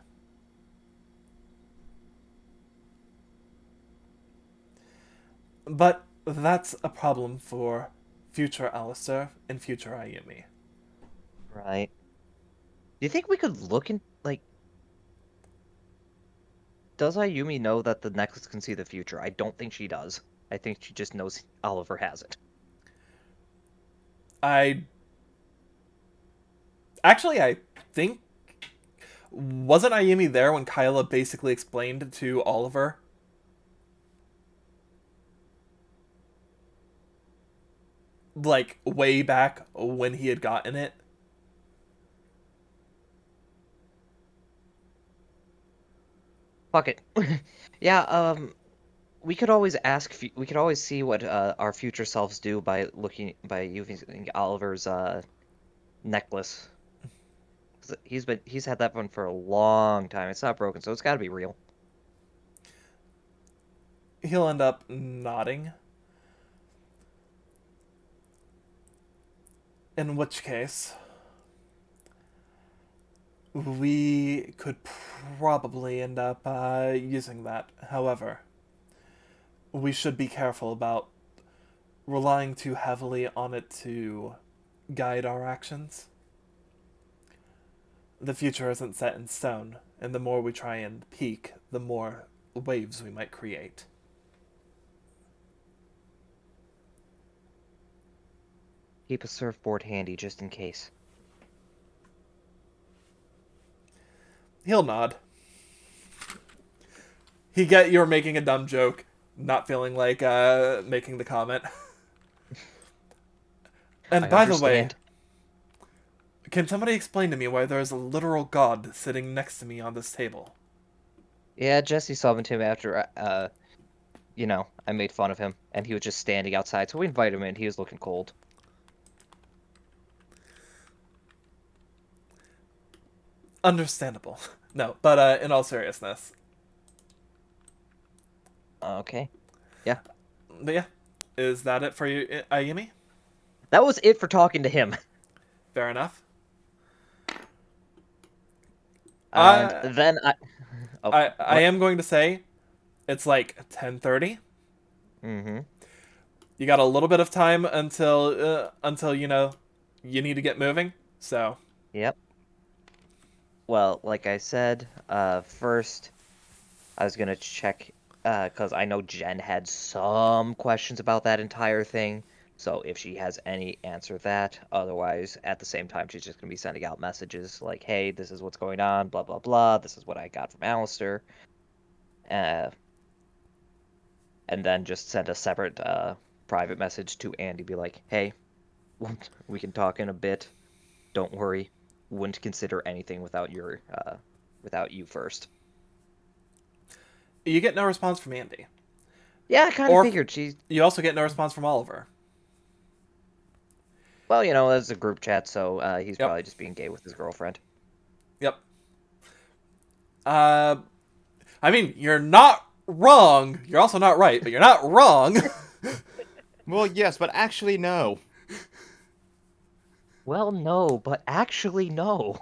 But that's a problem for future Alistair and future Ayumi. Right. Do you think we could look in, like, does Ayumi know that the necklace can see the future? I don't think she does. I think she just knows Oliver has it. I I think, wasn't Ayumi there when Kyla basically explained to Oliver? Like, way back when he had gotten it? Fuck it. Yeah, we could always we could always see what our future selves do by using Oliver's necklace. 'Cause he's had that one for a long time. It's not broken, so it's got to be real. He'll end up nodding. In which case, we could probably end up using that. However, we should be careful about relying too heavily on it to guide our actions. The future isn't set in stone, and the more we try and peek, the more waves we might create. Keep a surfboard handy just in case. He'll nod. He get you're making a dumb joke, not feeling like making the comment. And I by the way, understand. can somebody explain to me why there is a literal god sitting next to me on this table? Yeah, Jesse summoned him after I made fun of him, and he was just standing outside. So we invited him in. He was looking cold. Understandable. No, but in all seriousness. Okay. Yeah. But yeah, is that it for you, Ayumi? That was it for talking to him. Fair enough. And Uh, then oh, I what? am going to say it's like 10:30. Mm-hmm. You got a little bit of time until you know you need to get moving. So Yep. Well, like I said, first I was gonna check, because I know Jen had some questions about that entire thing. So if she has any, answer that. Otherwise, at the same time, she's just gonna be sending out messages like, "Hey, this is what's going on. Blah blah blah. This is what I got from Alistair." Uh, and then just send a separate private message to Andy, be like, "Hey, we can talk in a bit. Don't worry. Wouldn't consider anything without you first." you get no response from Andy, Yeah, I kind of or figured she. you also get no response from Oliver. Well, that's a group chat, so he's Yep. probably just being gay with his girlfriend. Yep. Uh, I mean, you're not wrong. You're also not right, but you're not wrong. Well, yes, but actually, no. Well, no, but actually, no.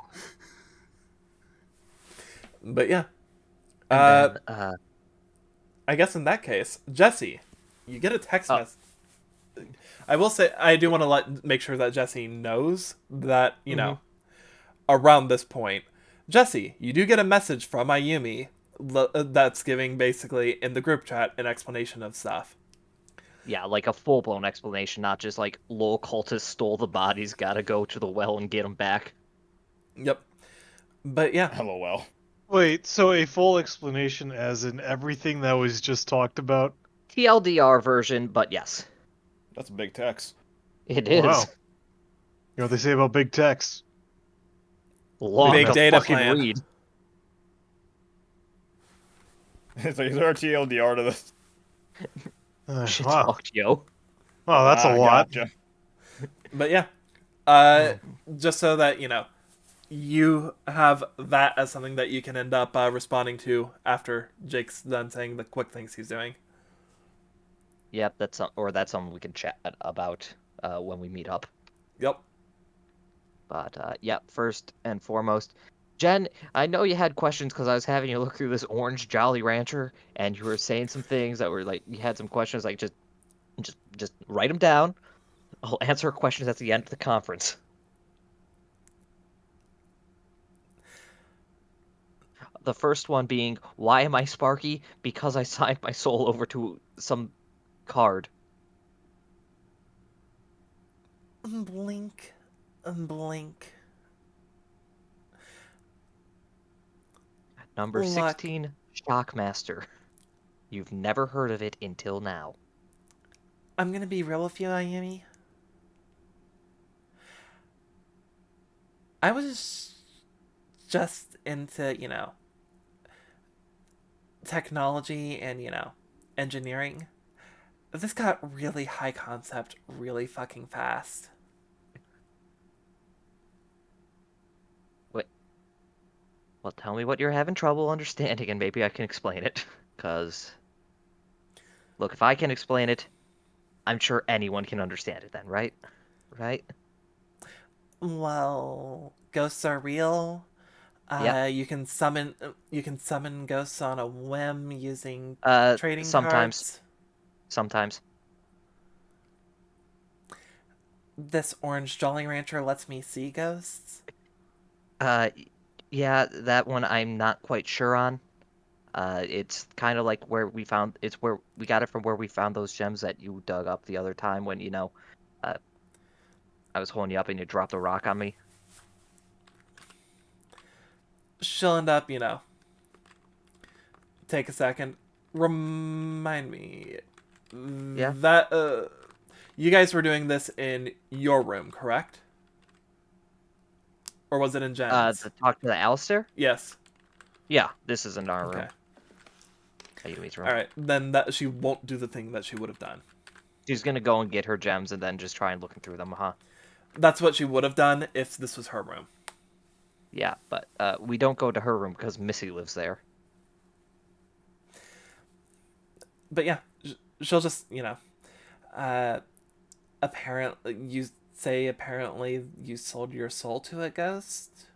But yeah. And I guess in that case, Jesse, you get a text Oh. message. I will say I do want to make sure that Jesse knows that know around this point, Jesse, you do get a message from Ayumi that's giving basically in the group chat an explanation of stuff. Yeah, like a full-blown explanation, not just like, lol, cultists stole the bodies, gotta go to the well and get them back. Yep. But yeah, LOL. Wait, so a full explanation as in everything that was just talked about? TLDR version, but yes, That's a big text. it is. Wow. You know what they say about big text? Long big to data fucking plan. read. It's like, is there a TLDR to this? Shit's Wow. fucked, yo. Wow, that's a lot. Gotcha. But yeah, Oh. just so that you have that as something that you can end up responding to after Jake's done saying the quick things he's doing. Yep, that's something we can chat about when we meet up. Yep. But yeah, first and foremost, Jen, I know you had questions because I was having you look through this orange Jolly Rancher, and you were saying some things that were like you had some questions like just write them down. I'll answer questions at the end of the conference. The first one being, why am I Sparky? Because I signed my soul over to some card. Blink. Blink. Number Luck. 16, Shockmaster. You've never heard of it until now. I'm gonna be real with you, Ayumi. I was just into, technology and, engineering. This got really high concept really fucking fast. Wait, well, tell me what you're having trouble understanding, and maybe I can explain it. Because, look, if I can explain it, I'm sure anyone can understand it then, right? Right? Well, ghosts are real. Yep. You can summon ghosts on a whim using trading Sometimes. cards. Sometimes. This orange Jolly Rancher lets me see ghosts. Uh, yeah, that one I'm not quite sure on. It's kind of like it's where we got it from where we found those gems that you dug up the other time when, uh, I was holding you up and you dropped a rock on me. She'll end up, take a second. Remind me Yeah. that you guys were doing this in your room, correct? Or was it in Jen's? To talk to the Alistair? Yes. Yeah, this is in our Okay. room. Ayumi's room. All right. Then that she won't do the thing that she would have done. She's gonna go and get her gems and then just try and looking through them, huh? That's what she would have done if this was her room. Yeah, but we don't go to her room because Missy lives there. But yeah, she'll just, apparently you sold your soul to a ghost.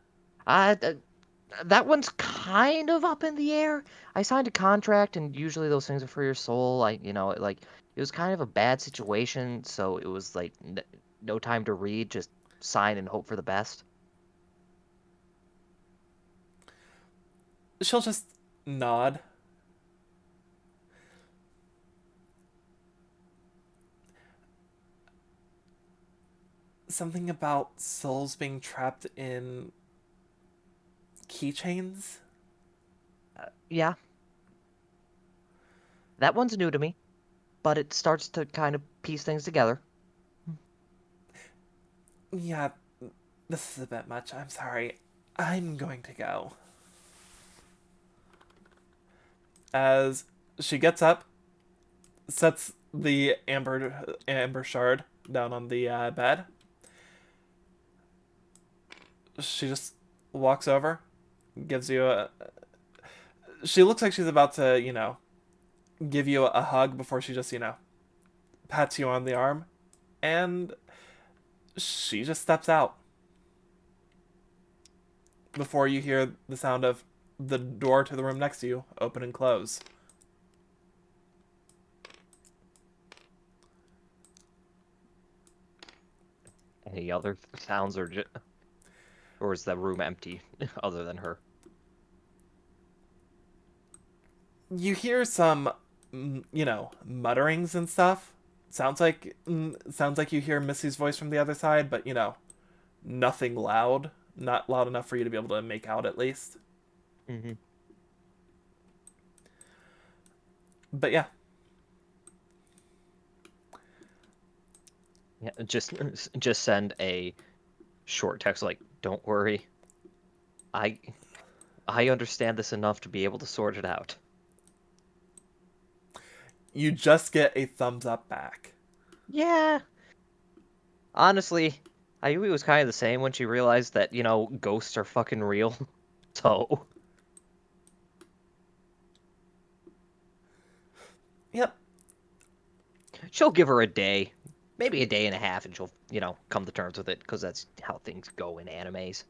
That one's kind of up in the air. I signed a contract, and usually those things are for your soul. It was kind of a bad situation, so it was like no time to read, just sign and hope for the best. She'll just nod. Something about souls being trapped in keychains. Yeah, that one's new to me, but it starts to kind of piece things together. Yeah, this is a bit much. I'm sorry. I'm going to go. As she gets up, sets the amber shard down on the bed. She just walks over, gives you a. She looks like she's about to, give you a hug before she just, pats you on the arm, and she just steps out before you hear the sound of the door to the room next to you open and close. Any other sounds, or is the room empty other than her? You hear some, mutterings and stuff, sounds like you hear Missy's voice from the other side, but nothing loud, not loud enough for you to be able to make out at least. Mm-hmm. But yeah, Yeah, just send a short text like, "Don't worry, I I understand this enough to be able to sort it out." you just get a thumbs up back. Yeah. Honestly, Ayumi was kind of the same when she realized that, ghosts are fucking real. So, Yep. she'll give her a day, maybe a day and a half, and she'll, come to terms with it, because that's how things go in animes.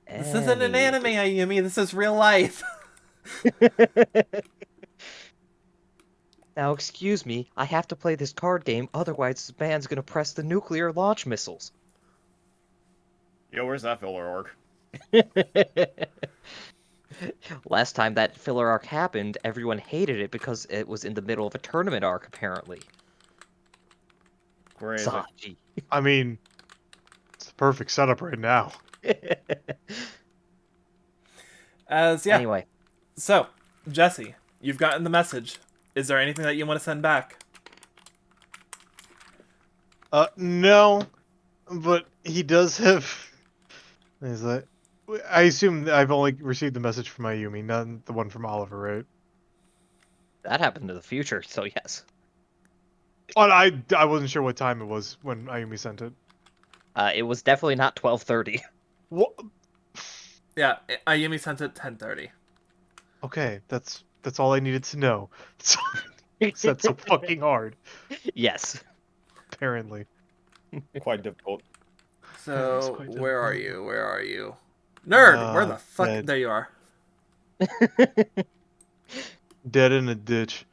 This isn't an anime, Ayumi. This is real life. Now, excuse me, I have to play this card game, otherwise this man's gonna press the nuclear launch missiles. Yo, where's that filler arc? Last time that filler arc happened, everyone hated it because it was in the middle of a tournament arc, apparently. Crazy. Sanji. I mean, it's the perfect setup right now. Yeah. Anyway, So, Jesse, you've gotten the message. Is there anything that you want to send back? No, but he does have. Is that? I assume that I've only received the message from Ayumi, not the one from Oliver, right? that happened in the future, so yes. Well, I wasn't sure what time it was when Ayumi sent it. It was definitely not 12:30. What? Yeah, Ayumi sent it 10:30. Okay, that's all I needed to know. That's so fucking hard, Yes. apparently. Quite difficult. It's So, quite where are difficult. you? Where are you? Nerd, where the fuck? Dead. There you are. Dead in a ditch.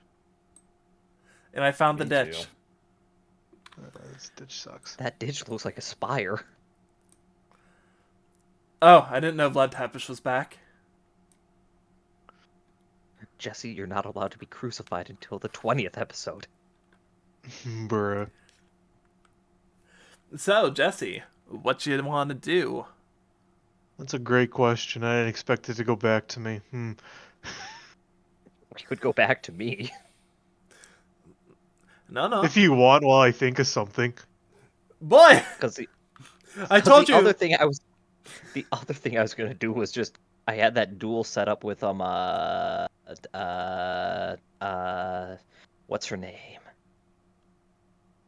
And I found the Me ditch. too. This ditch sucks. That ditch looks like a spire. Oh, I didn't know Blood Tepish was back. Jesse, you're not allowed to be crucified until the 20th episode. Bruh. So, Jesse, what you want to do? That's a great question. I didn't expect it to go back to me. He would go back to me. No. If you want, while I think of something. Boy! Because I told the you! other thing I was gonna do was just I had that duel set up with what's her name?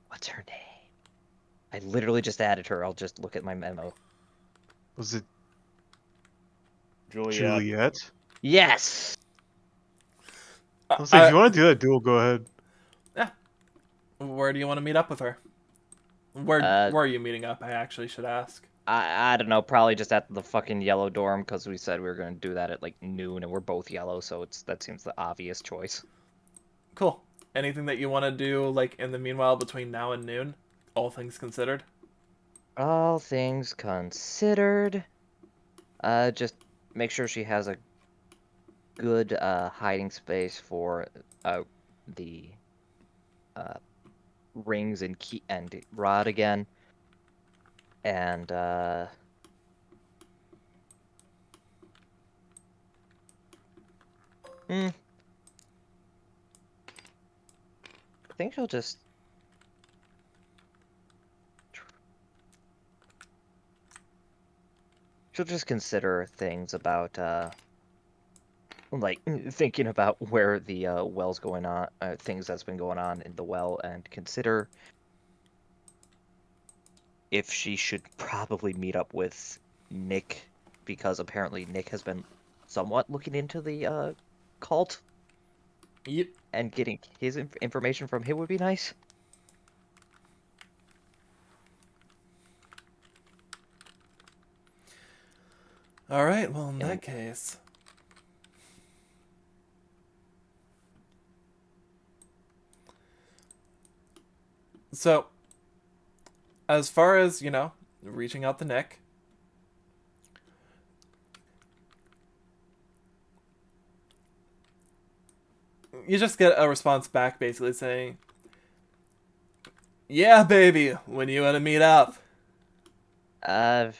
What's her name? I literally just added her. I'll just look at my memo. Was it Juliet. Juliet? Yes. I was like, if you want to do that duel, go ahead. Yeah. Where do you want to meet up with her? Where are you meeting up? I actually should ask. I don't know, probably just at the fucking yellow dorm because we said we were gonna do that at like noon and we're both yellow, so that seems the obvious choice. Cool. Anything that you want to do, like, in the meanwhile between now and noon? All things considered? All things considered, just make sure she has a good hiding space for the rings and key and rod again, and I think she'll just consider things about like thinking about where the well's going on, things that's been going on in the well, and consider if she should probably meet up with Nick, because apparently Nick has been somewhat looking into the cult, Yep. and getting his information from him would be nice. Alright, well, in that And- case. So, as far as, reaching out to Nick, You just get a response back basically saying, "Yeah, baby, when you want to meet up." Uh,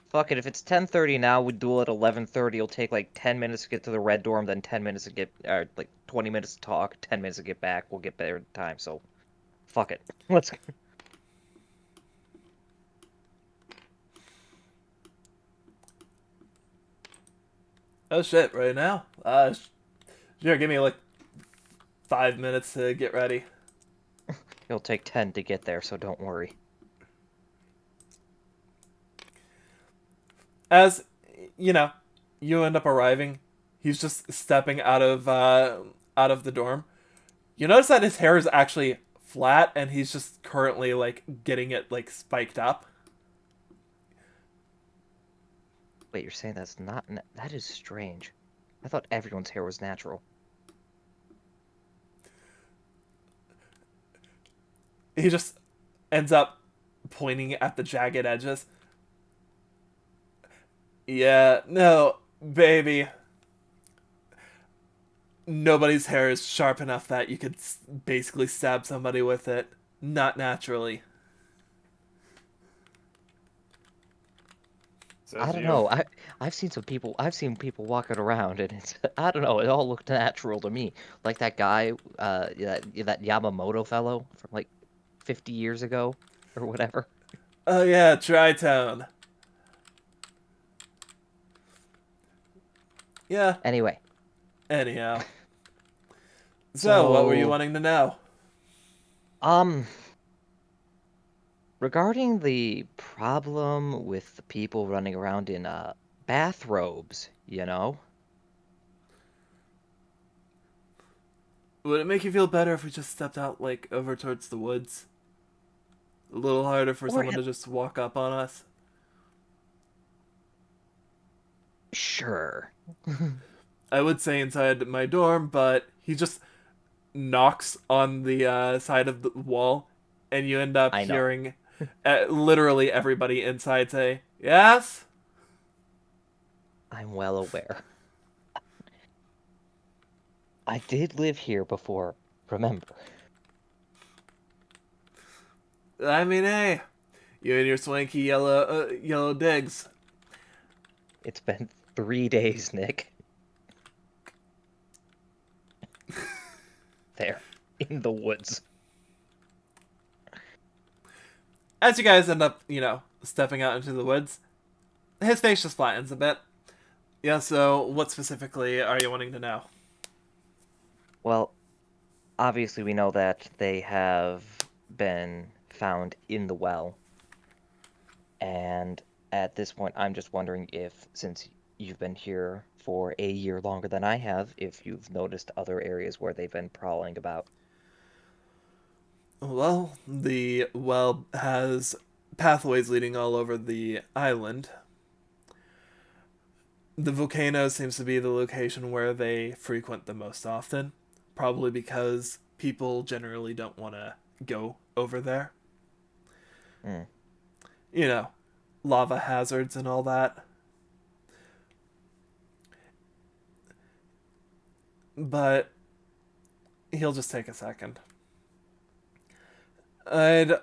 fuck it. If it's 10:30 now, we duel at 11:30. It'll take like 10 minutes to get to the red dorm, then 10 minutes to get, like 20 minutes to talk, 10 minutes to get back. We'll get there in time. So, fuck it. Let's. Oh shit! Right now? Sure. Give me like 5 minutes to get ready. It'll take 10 to get there, so don't worry. As you know, you end up arriving. He's just stepping out of the dorm. You notice that his hair is actually flat, and he's just currently like getting it like spiked up. Wait, you're saying that's not. That is strange. I thought everyone's hair was natural. He just ends up pointing at the jagged edges. Yeah, no, baby. Nobody's hair is sharp enough that you could basically stab somebody with it. Not naturally. I Says don't you. know. I've seen some people. I've seen people walking around, and it's. I don't know. It all looked natural to me. Like that guy, that Yamamoto fellow from like 50 years ago, or whatever. Oh yeah, tritone. Yeah. Anyway, Anyhow. So, what were you so wanting to know? um, regarding the problem with the people running around in bathrobes, you know. Would it make you feel better if we just stepped out, like, over towards the woods? A little harder for Or someone to just walk up on us? sure. I would say inside my dorm, but he just knocks on the side of the wall, and you end up I know. hearing literally everybody inside say, "Yes?" I'm well aware. I did live here before, remember. I mean, hey, you and your swanky yellow digs. It's been 3 days, Nick. There, in the woods. As you guys end up, stepping out into the woods, his face just flattens a bit. Yeah, so what specifically are you wanting to know? Well, obviously we know that they have been found in the well. And at this point, I'm just wondering if, since you've been here for a year longer than I have, if you've noticed other areas where they've been prowling about. Well, the well has pathways leading all over the island. The volcano seems to be the location where they frequent the most often, probably because people generally don't want to go over there. Hmm. You know, lava hazards and all that. But he'll just take a second. I'd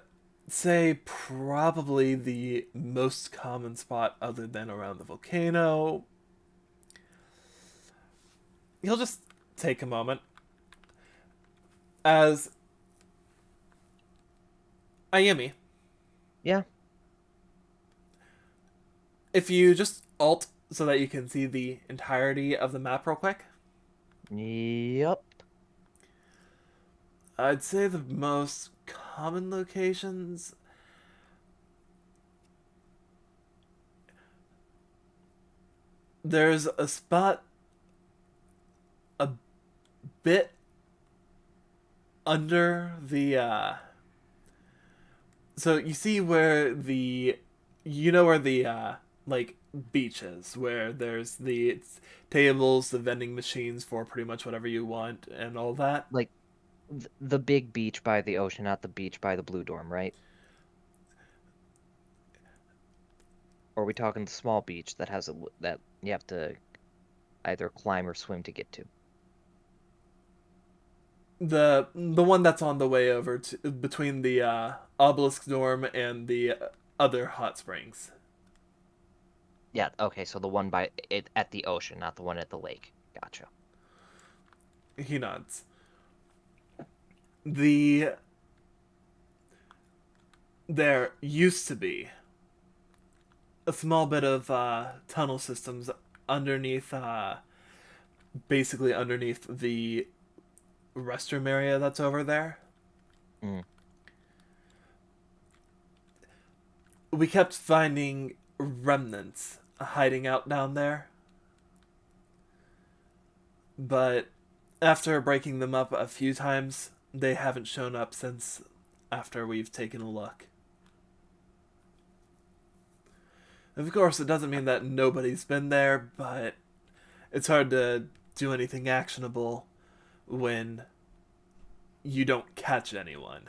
say probably the most common spot other than around the volcano. He'll just take a moment. As Ayumi, Yeah. if you just alt so that you can see the entirety of the map real quick, Yep. I'd say the most common locations. There's a spot a bit under the so you see where the where the like beach is, where there's the tables, the vending machines for pretty much whatever you want and all that. Like the big beach by the ocean, not the beach by the Blue Dorm, right? Or are we talking the small beach that has that you have to either climb or swim to get to? The one that's on the way over to between the obelisk dorm and the other hot springs. Yeah, okay, so the one by it at the ocean, not the one at the lake. Gotcha. He nods. The There used to be a small bit of tunnel systems underneath, basically underneath the restroom area that's over there. Mm. We kept finding remnants hiding out down there, but after breaking them up a few times, they haven't shown up since after we've taken a look. Of course, it doesn't mean that nobody's been there, but it's hard to do anything actionable when you don't catch anyone.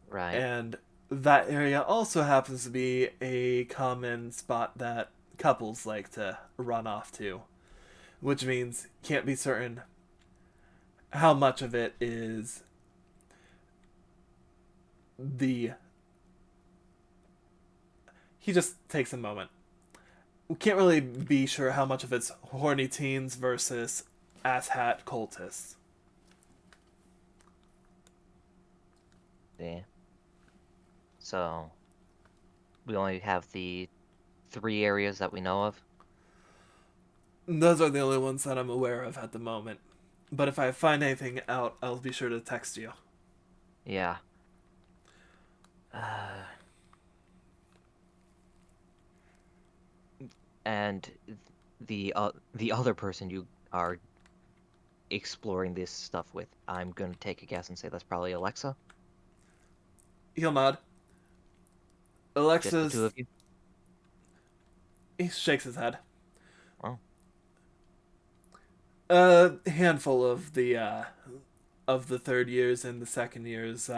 Right. And that area also happens to be a common spot that couples like to run off to, which means can't be certain how much of it is the. He just takes a moment. We can't really be sure how much of it's horny teens versus asshat cultists. Yeah. So, we only have the 3 areas that we know of. Those are the only ones that I'm aware of at the moment. But if I find anything out, I'll be sure to text you. Yeah. And the other person you are exploring this stuff with, I'm gonna take a guess and say that's probably Alexa. He'll nod. Just the 2 Alexa's. of you. He shakes his head. Oh, A handful of the third years and the second years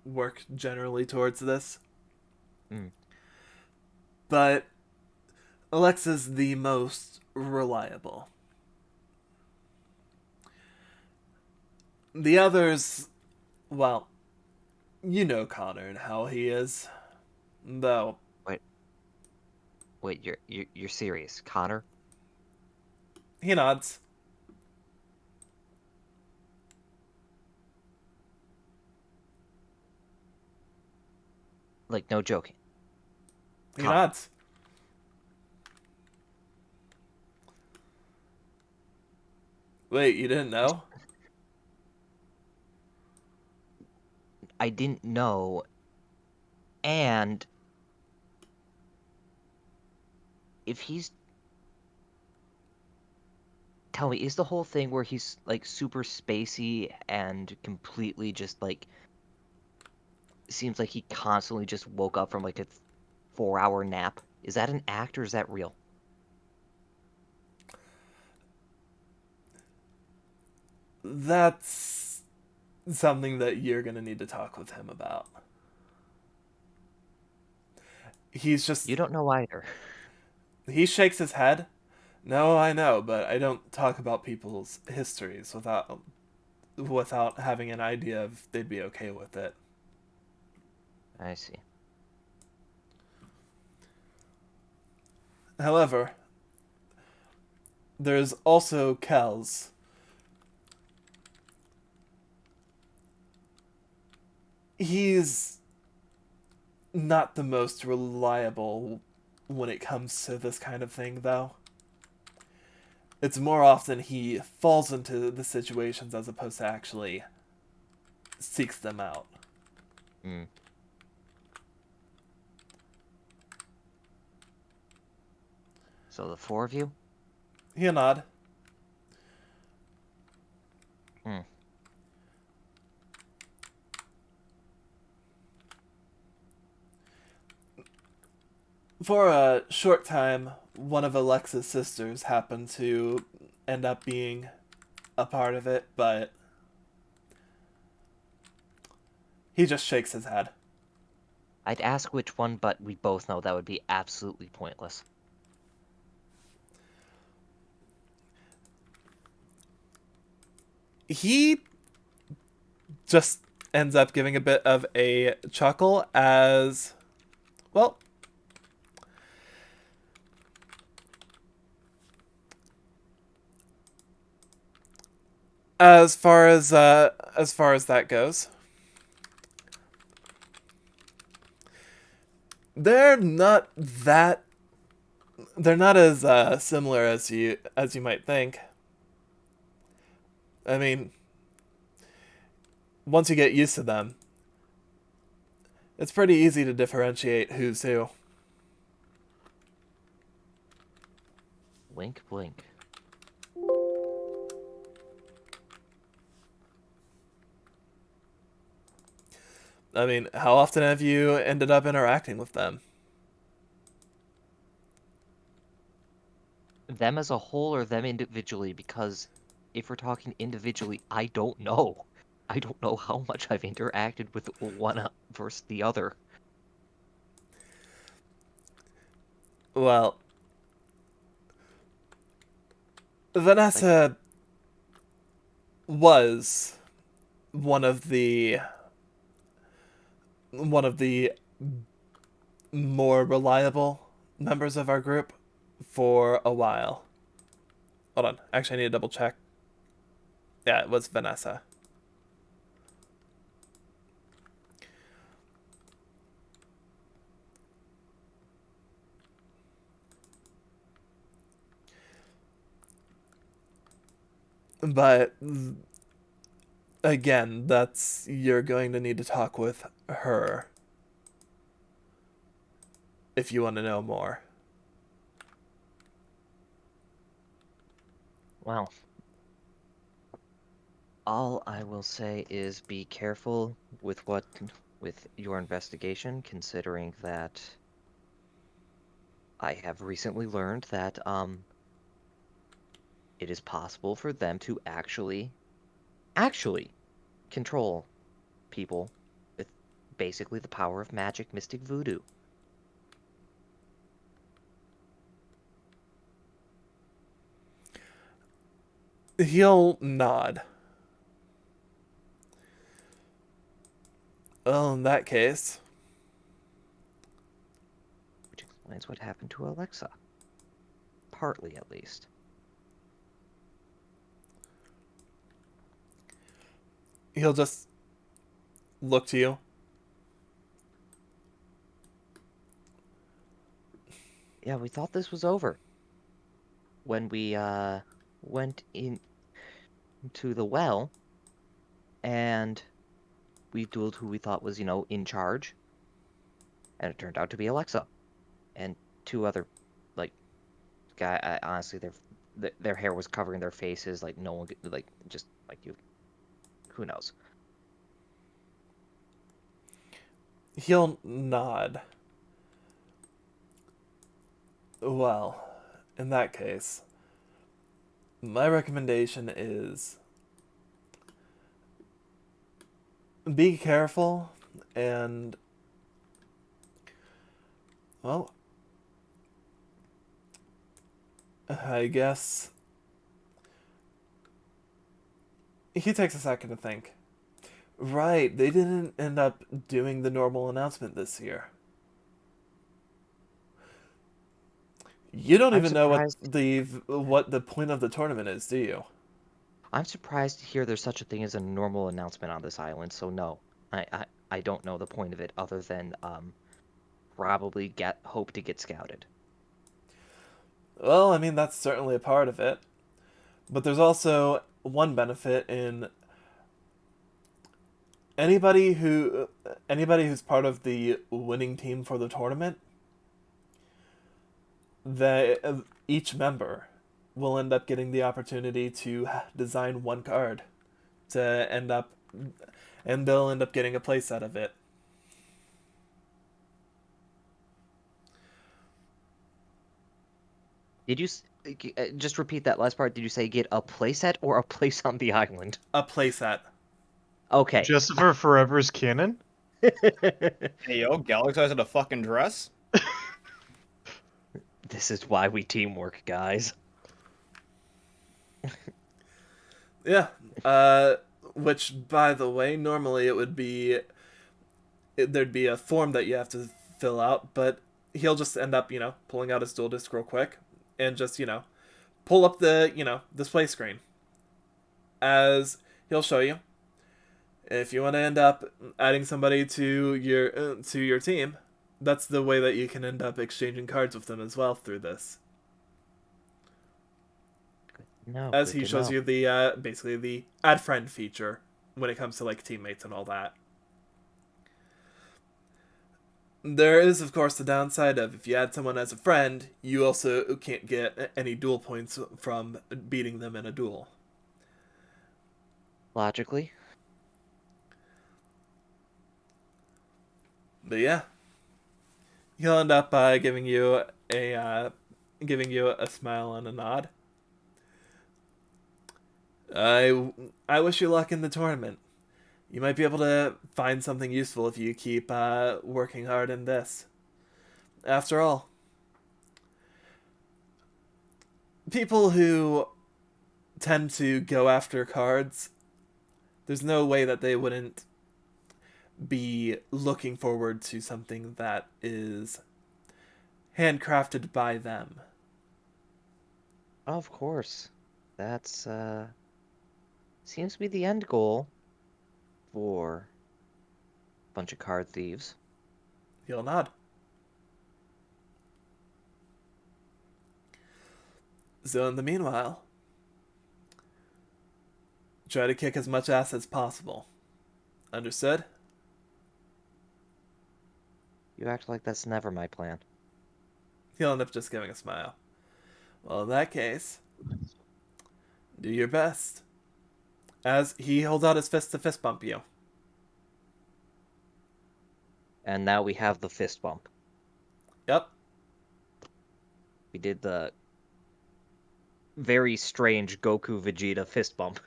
work generally towards this. mm, But Alexa's the most reliable. The others, well, you know Connor and how he is. Though, wait, wait, you're serious, Connor? he nods. Like, no joking. He Connor. nods. Wait, you didn't know? I didn't know, and if he's tell me, is the whole thing where he's like super spacey and completely just like seems like he constantly just woke up from like a 4-hour nap? Is that an act or is that real? That's something that you're gonna need to talk with him about. He's just. You don't know either. He shakes his head. No, I know, but I don't talk about people's histories without having an idea if they'd be okay with it. I see. However, there's also Kells. He's not the most reliable when it comes to this kind of thing, though. It's more often he falls into the situations as opposed to actually seeks them out. Mm. So the 4 of you? He'll nod. Hmm. For a short time, one of Alexa's sisters happened to end up being a part of it, but he just shakes his head. I'd ask which one, but we both know that would be absolutely pointless. he just ends up giving a bit of a chuckle as, well, as far as that goes, they're not that they're not as similar as you might think. I mean, once you get used to them, it's pretty easy to differentiate who's who. Wink, blink. I mean, how often have you ended up interacting with them? Them as a whole or them individually? Because if we're talking individually, I don't know. I don't know how much I've interacted with one versus the other. Well, Like, Vanessa was one of the one of the more reliable members of our group for a while. Hold on. Actually, I need to double check. Yeah, it was Vanessa. But again, you're going to need to talk with her if you want to know more. well, all I will say is be careful with your investigation, considering that I have recently learned that it is possible for them to actually control people with basically the power of magic, mystic voodoo. He'll nod. Well, in that case, Which explains what happened to Alexa. Partly, at least. he'll just look to you. Yeah, we thought this was over when we went into the well and we dueled who we thought was, in charge, and it turned out to be Alexa and two other, like, guy. Honestly, their hair was covering their faces, like no one, like just like you. Who knows? He'll nod. Well, in that case, my recommendation is be careful and, well, I guess he takes a second to think. Right, they didn't end up doing the normal announcement this year. You don't I'm even know surprised. what the point of the tournament is, do you? I'm surprised to hear there's such a thing as a normal announcement on this island. So no, I don't know the point of it other than probably hope to get scouted. Well, I mean that's certainly a part of it, but there's also one benefit in anybody who's part of the winning team for the tournament. Each member will end up getting the opportunity to design one card to end up, and they'll end up getting a place out of it. Did you just repeat that last part? Did you say get a playset or a place on the island? A playset. Okay. Justifier Forever's canon? Hey yo, Galaxy has a fucking dress. This is why we teamwork, guys. Yeah. Which, by the way, normally it would be there'd be a form that you have to fill out, but he'll just end up, pulling out his dual disc real quick and just, pull up the, display screen. As he'll show you, if you want to end up adding somebody to your team, that's the way that you can end up exchanging cards with them as well through this. No, As good he to shows know. you the basically the add friend feature when it comes to like teammates and all that. There is, of course, the downside of if you add someone as a friend, you also can't get any duel points from beating them in a duel. Logically. But yeah, he'll end up giving you a smile and a nod. I wish you luck in the tournament. You might be able to find something useful if you keep working hard in this. After all, people who tend to go after cards, there's no way that they wouldn't be looking forward to something that is handcrafted by them. Of course. That's seems to be the end goal for a bunch of card thieves. He'll nod. So in the meanwhile, try to kick as much ass as possible. Understood? You act like that's never my plan. He'll end up just giving a smile. Well, in that case, do your best. As he holds out his fist to fist bump you. And now we have the fist bump. Yep. We did the very strange Goku Vegeta fist bump.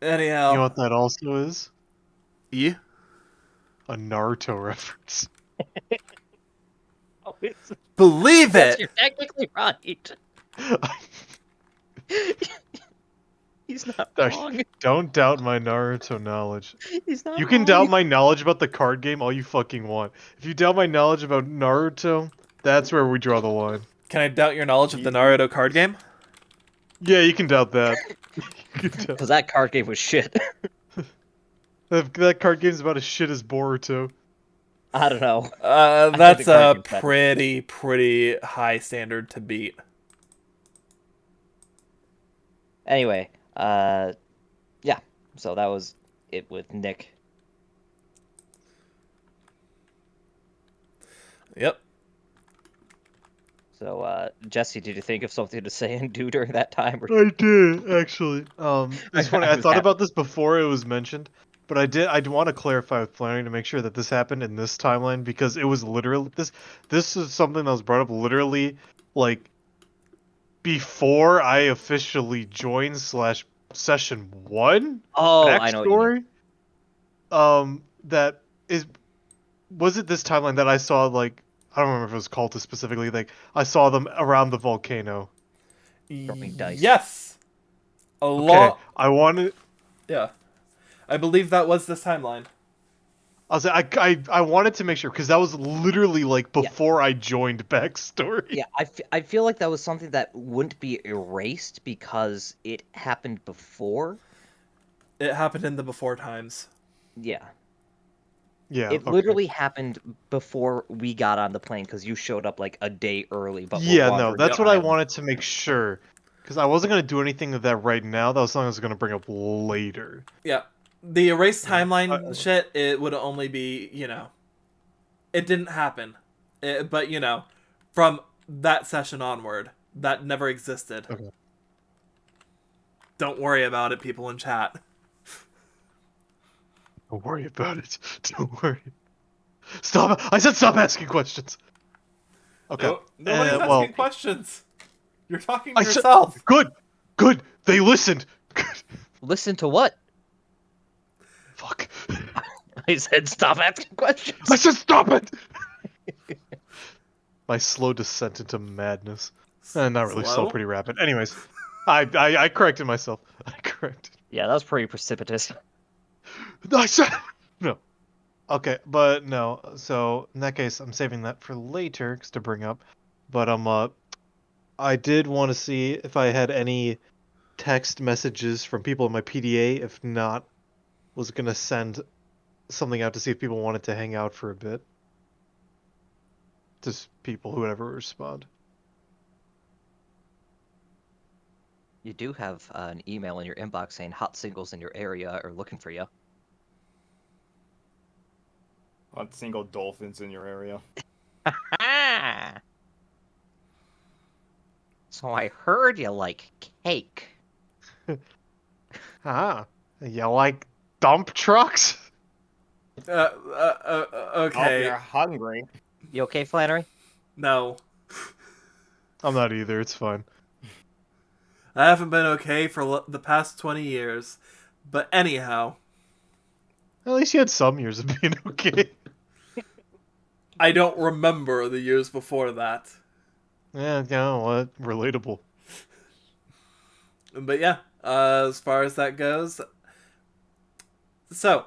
Anyhow. You know what that also is? Yeah? A Naruto reference. Oh, it's... Believe Yes, it! you're technically right. He's not wrong. Don't doubt my Naruto knowledge. He's not You can wrong. doubt my knowledge about the card game all you fucking want. If you doubt my knowledge about Naruto, that's where we draw the line. Can I doubt your knowledge of the Naruto card game? Yeah, you can doubt that. Because that card game was shit. That card game's about as shit as Boruto. I don't know. That's the card a game's better. pretty high standard to beat. Anyway, yeah. So that was it with Nick. Yep. So, Jesse, did you think of something to say and do during that time? Or... I did, actually. It's funny, I was thought happy. about this before it was mentioned, but I'd want to clarify with Flannery to make sure that this happened in this timeline, because it was literally, this is something that was brought up literally, like, before I officially joined / session 1 Oh, I know what you mean. backstory. That is, was it this timeline that I saw, like, I don't remember if it was Cultist specifically, like, I saw them around the volcano. Throwing dice. Yes. Okay, I wanted. Yeah. I believe that was this timeline. I wanted to make sure, because that was literally like before I joined backstory. Yeah, I feel like that was something that wouldn't be erased because it happened before. It happened in the before times. Yeah. Yeah. It okay. literally happened before we got on the plane because you showed up like a day early. But Yeah, we're no, that's wandering what I around. wanted to make sure, because I wasn't gonna do anything of that right now. That was something I was gonna bring up later. Yeah. The erased timeline Uh, shit, it would only be, it didn't happen. But, from that session onward, that never existed. Okay. Don't worry about it, people in chat. Don't worry about it. Don't worry. Stop! I said stop asking questions. Okay. No, nobody's asking well, questions. You're talking to I said yourself. good. They listened. Good. Listen to what? Fuck. I said stop asking questions. I said stop it. My slow descent into madness. Not really slow, Slow? pretty rapid. Anyways, I corrected myself. I corrected. Yeah, that was pretty precipitous. I said no. Okay, but no. So in that case, I'm saving that for later 'cause to bring up. But I did want to see if I had any text messages from people in my PDA. If not, was gonna send something out to see if people wanted to hang out for a bit. Just people who would ever respond. You do have an email in your inbox saying hot singles in your area are looking for you. Not single dolphins in your area. So I heard you like cake. Ah, you like dump trucks? Oh, Okay. you're hungry. You okay, Flannery? No. I'm not either. It's fine. I haven't been okay for the past 20 years. But anyhow, At least you had some years of being okay. I don't remember the years before that. Yeah, you know what? Relatable. But yeah, as far as that goes, so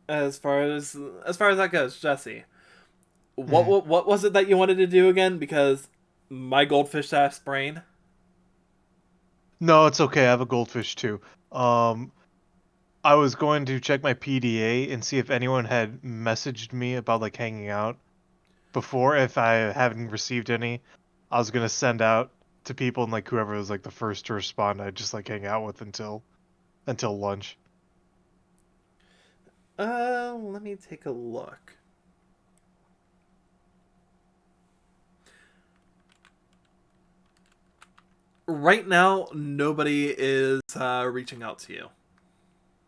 as far as that goes, Jesse, what was it that you wanted to do again? Because my goldfish ass brain. No, it's okay. I have a goldfish too. I was going to check my PDA and see if anyone had messaged me about like hanging out before. If I haven't received any, I was gonna send out to people and like whoever was like the first to respond, I'd just like hang out with until lunch. Let me take a look. Right now, nobody is reaching out to you.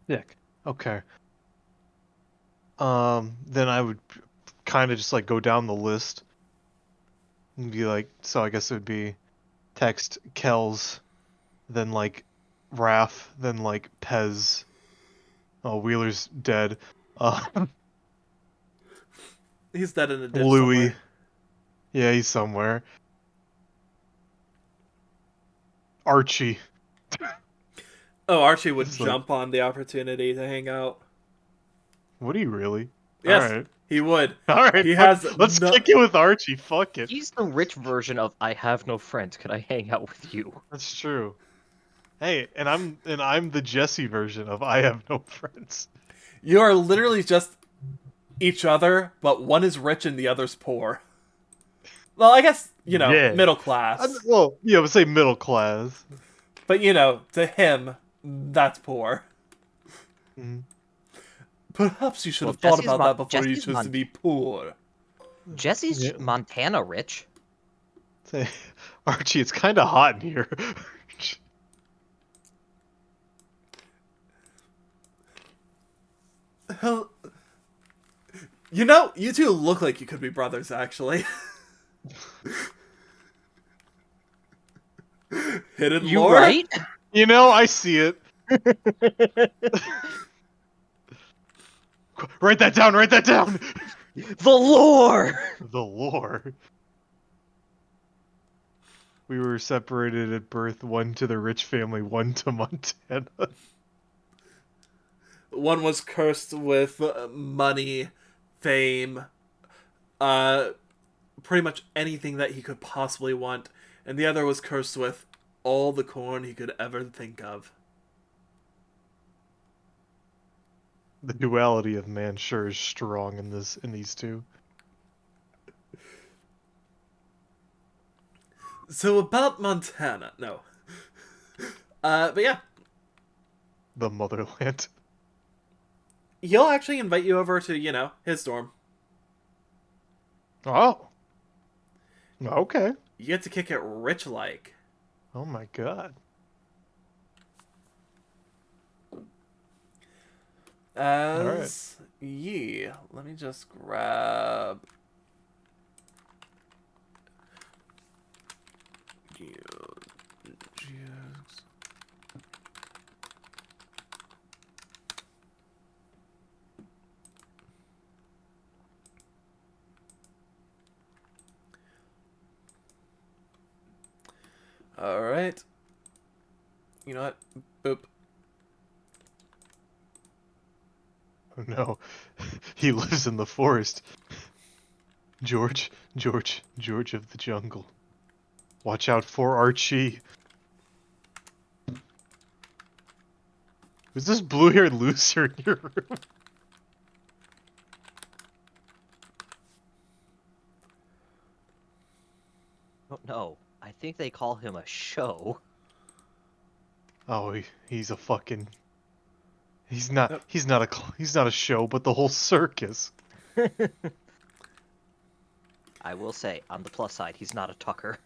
Dick. Okay. Then I would kind of just like go down the list and be like, so I guess it would be text Kells, then like Raph, then like Pez. Oh, Wheeler's dead. Uh, He's dead in a ditch Louis. somewhere. Yeah, he's somewhere. Archie. Oh, Archie would It's like, jump on the opportunity to hang out. would he really? Yes, Alright. he would. Alright, He has let's no. kick it with Archie. Fuck it. He's the rich version of I have no friends. Could I hang out with you? That's true. Hey, and I'm the Jesse version of I have no friends. You are literally just each other, but one is rich and the other's poor. Well, I guess, Yeah. middle class. Well, yeah, I would say middle class. But, to him, that's poor. Mhm. Perhaps you should Well, have thought Jesse's about Mon- that before you Jesse's chose Mon- to be poor. Jesse's Yeah. Montana rich. Say, Archie, it's kind of hot in here. Hell, you two look like you could be brothers, actually. Hidden You lore? right? I see it. Write that down. Write that down. The lore. The lore. We were separated at birth, one to the rich family, one to Montana. One was cursed with money, fame, uh, pretty much anything that he could possibly want, and the other was cursed with all the corn he could ever think of. The duality of man sure is strong in these two. So about Montana, no. But yeah, The motherland. he'll actually invite you over to, his dorm. Oh. Okay. You get to kick it rich-like. Oh my god. As ye, let me just grab. All right. You know what? Boop. Oh no. He lives in the forest. George of the jungle. Watch out for Archie. Is this blue-haired loser in your room? Oh, no, I think they call him a show. Oh, he's a fucking... Yep. He's not a show, but the whole circus. I will say, on the plus side, he's not a Tucker.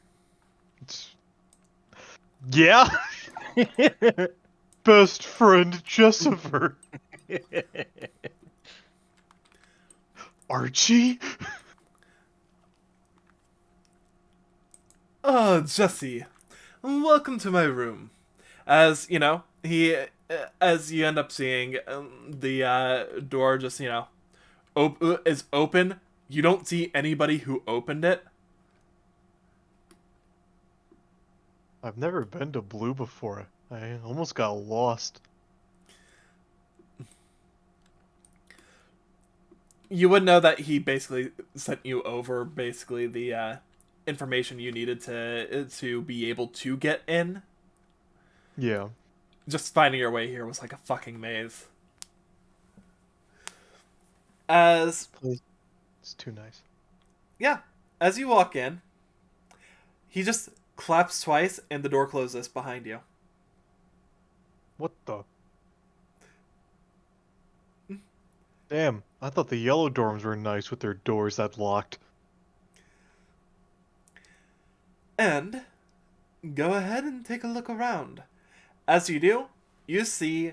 Yeah? Best friend Jessifer. Archie? Oh, Jesse, welcome to my room. As you know, as you end up seeing, the door just is open. You don't see anybody who opened it. I've never been to Blue before. I almost got lost. You would know that he basically sent you over basically the information you needed to be able to get in. Yeah. Just finding your way here was like a fucking maze. As It's too nice. yeah, as you walk in, he just claps twice and the door closes behind you. What the? Damn, I thought the yellow dorms were nice with their doors that locked. And go ahead and take a look around. As you do, you see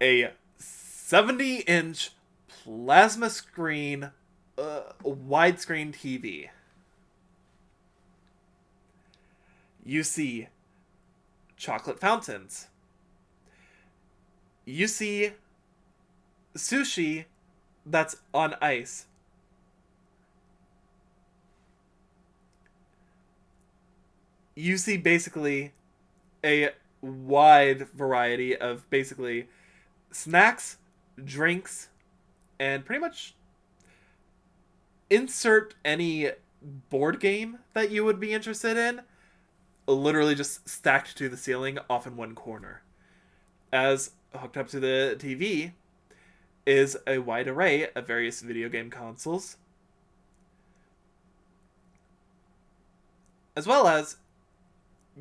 a 70-inch plasma screen, widescreen TV. You see chocolate fountains. You see sushi that's on ice. You see basically a wide variety of basically snacks, drinks, and pretty much insert any board game that you would be interested in, literally just stacked to the ceiling off in one corner. As hooked up to the TV is a wide array of various video game consoles, as well as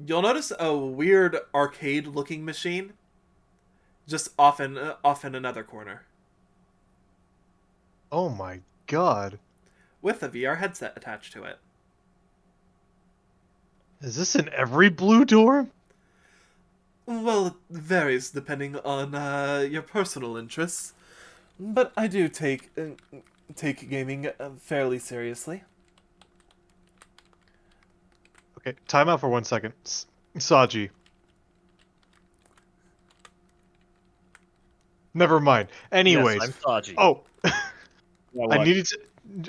you'll notice a weird arcade looking machine just off in another corner Oh my god. with a VR headset attached to it. Is this in every Blue dorm? Well, it varies depending on your personal interests, but I do take gaming fairly seriously. Okay, time out for 1 second. Saji. Never mind. Anyways. Yes, I'm Saji. Oh, Yeah, I what? needed to.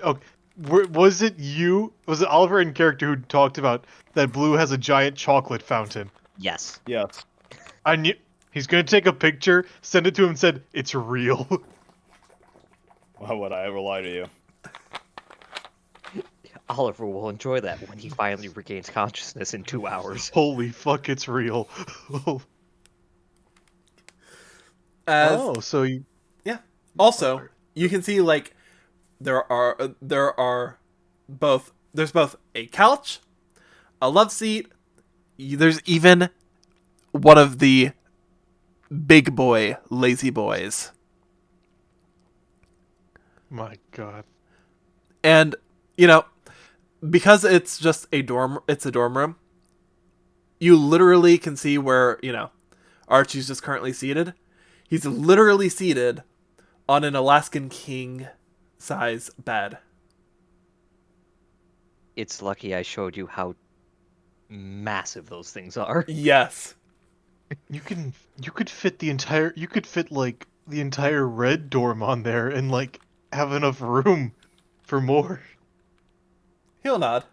Okay, was it you? Was it Oliver in character who talked about that Blue has a giant chocolate fountain? Yes. Yes. I knew he's gonna take a picture, send it to him, and said it's real. Why would I ever lie to you? Oliver will enjoy that when he finally regains consciousness in 2 hours. Holy fuck, it's real. As Oh, so you. yeah. Also, you can see like there's both a couch, a love seat. There's even one of the big boy lazy boys. My god. And you know, because it's a dorm room, you literally can see where, Archie's just currently seated. He's literally seated on an Alaskan king size bed. It's lucky I showed you how massive those things are. Yes. You could fit like the entire red dorm on there and like have enough room for more. He'll nod.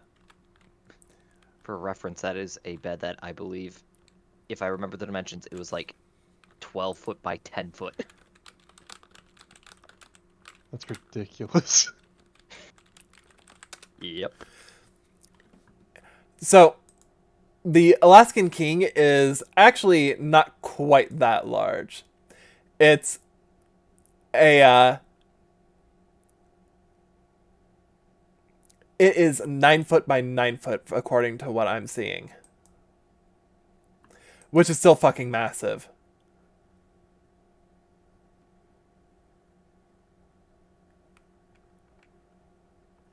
For reference, that is a bed that I believe, if I remember the dimensions, it was like 12 foot by 10 foot. That's ridiculous. Yep. So, the Alaskan king is actually not quite that large. It's a it is 9 foot by 9 foot according to what I'm seeing, which is still fucking massive.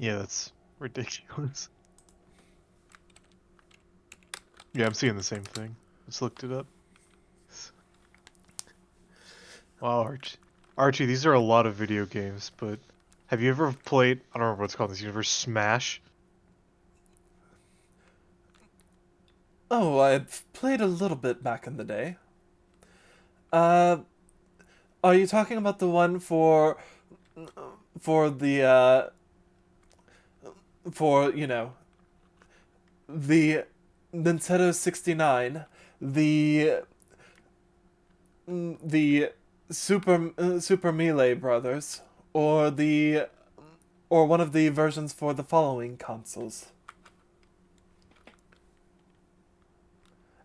Yeah, that's ridiculous. Yeah, I'm seeing the same thing. Just looked it up. Wow, Archie, these are a lot of video games, but have you ever played, I don't remember what's called in this universe, Smash? Oh, I've played a little bit back in the day. Uh, are you talking about the one for the for the Nintendo 69, the the Super Melee Brothers, or the or one of the versions for the following consoles?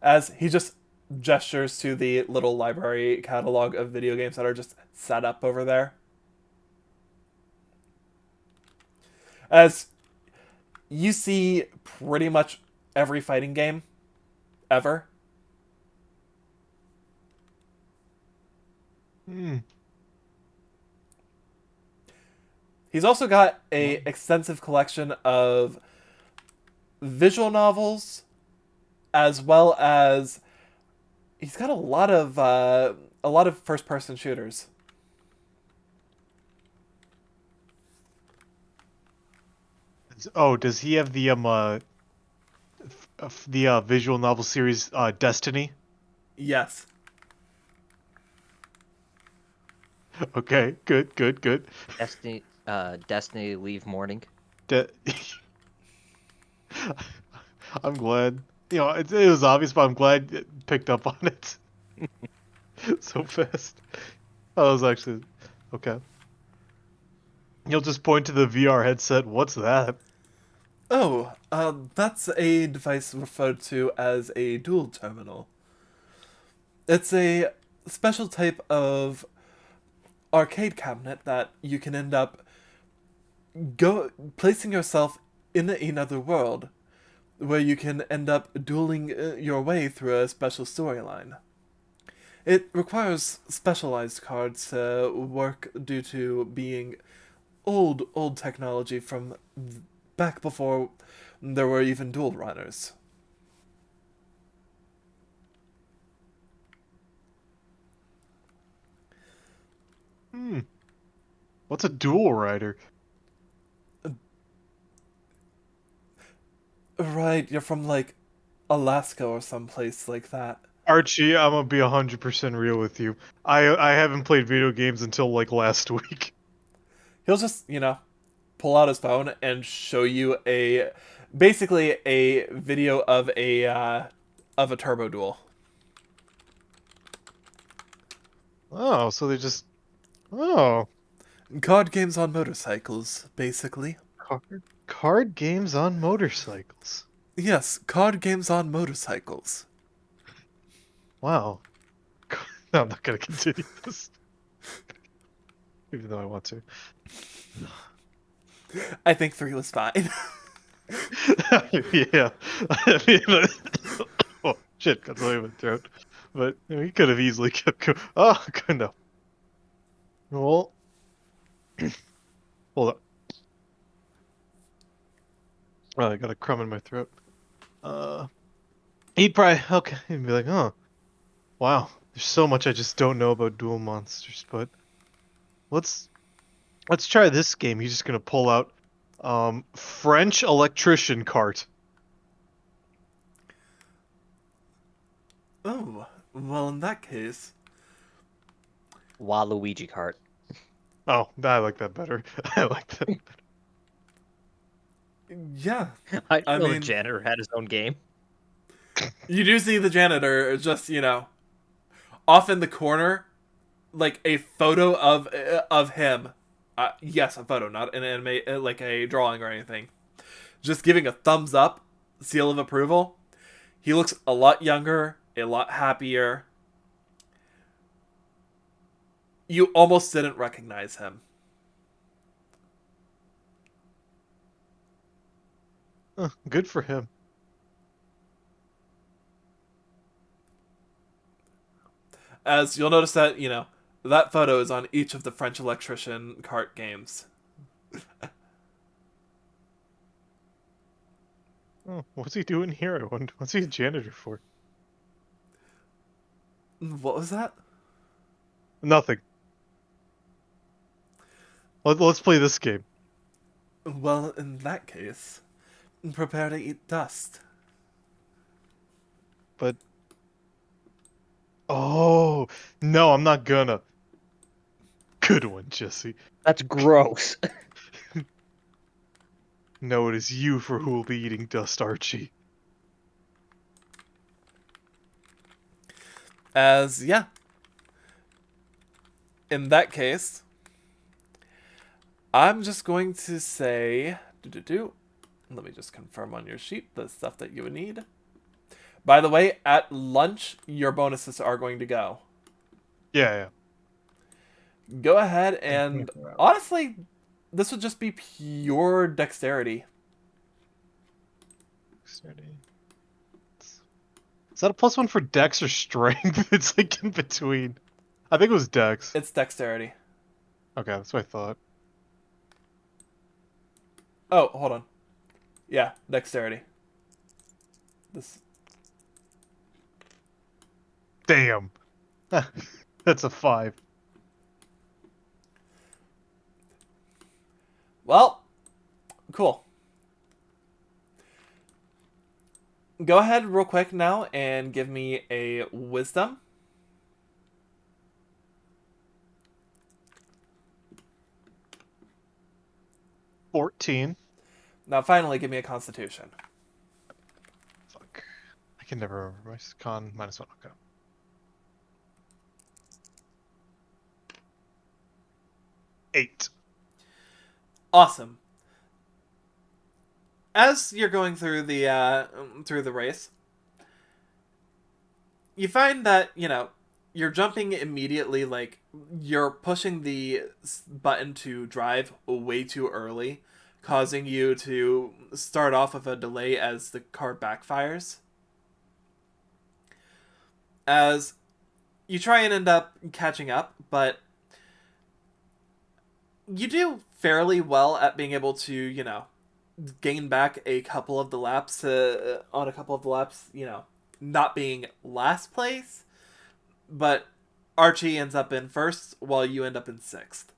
As he just gestures to the little library catalog of video games that are just set up over there. As you see pretty much every fighting game ever. Hmm. He's also got a extensive collection of visual novels, as well as he's got a lot of first person shooters. Oh, does he have the visual novel series Destiny? Yes. Okay, good, good, good. Destiny Leave Morning. De- I'm glad. It was obvious, but I'm glad it picked up on it so fast. I was actually okay. You'll just point to the VR headset. What's that? Oh, that's a device referred to as a dual terminal. It's a special type of arcade cabinet that you can end up go placing yourself in another world, where you can end up dueling your way through a special storyline. It requires specialized cards to work due to being old technology from back before there were even dual runners. Hmm. What's a dual rider? Right, you're from like Alaska or someplace like that. Archie, I'm gonna be 100% real with you. I haven't played video games until like last week. He'll just, pull out his phone and show you basically a video of a turbo duel. Oh, so they just oh Card games on motorcycles, basically. card games on motorcycles. Yes, card games on motorcycles. Wow. No, I'm not gonna continue this, even though I want to. I think 3 was fine. Yeah. I mean, oh shit, got something in my throat. But he could have easily kept going. Oh, good no. Well, hold on. Oh, I got a crumb in my throat. Uh, he'd probably okay. He'd be like, "Oh, wow, there's so much I just don't know about duel monsters." But let's let's try this game. He's just gonna pull out French electrician cart. Oh, well, in that case, Waluigi cart. Oh, I like that better. I like that. Yeah, I didn't I know the mean, janitor had his own game. you do see the janitor just, off in the corner, like a photo of him. Yes, a photo, not an anime, like a drawing or anything. Just giving a thumbs up, seal of approval. He looks a lot younger, a lot happier. You almost didn't recognize him. Good for him. As you'll notice that, that photo is on each of the French electrician cart games. Oh, what's he doing here? I wonder. What's he a janitor for? What was that? Nothing. Let's play this game. Well, in that case, prepare to eat dust. But oh no, I'm not gonna. Good one, Jesse. That's gross. No, it is you for who will be eating dust, Archie. As, yeah. In that case, I'm just going to say... Let me just confirm on your sheet the stuff that you would need. By the way, at lunch, your bonuses are going to go. Yeah. Go ahead and... Honestly, this would just be pure dexterity. Dexterity. Is that a +1 for Dex or Strength? It's like in between. I think it was Dex. It's dexterity. Okay, that's what I thought. Oh, hold on. Yeah, dexterity. This... Damn. That's a 5. Well, cool. Go ahead real quick now and give me a wisdom. $14. Now finally give me a constitution. Fuck. I can never remember my con -1. Okay. Eight. Awesome. As you're going through the race, you find that, you're jumping immediately, like, you're pushing the button to drive way too early, causing you to start off with a delay as the car backfires. As you try and end up catching up, but you do fairly well at being able to, gain back a couple of the laps, on a couple of the laps, not being last place, but Archie ends up in first while you end up in sixth.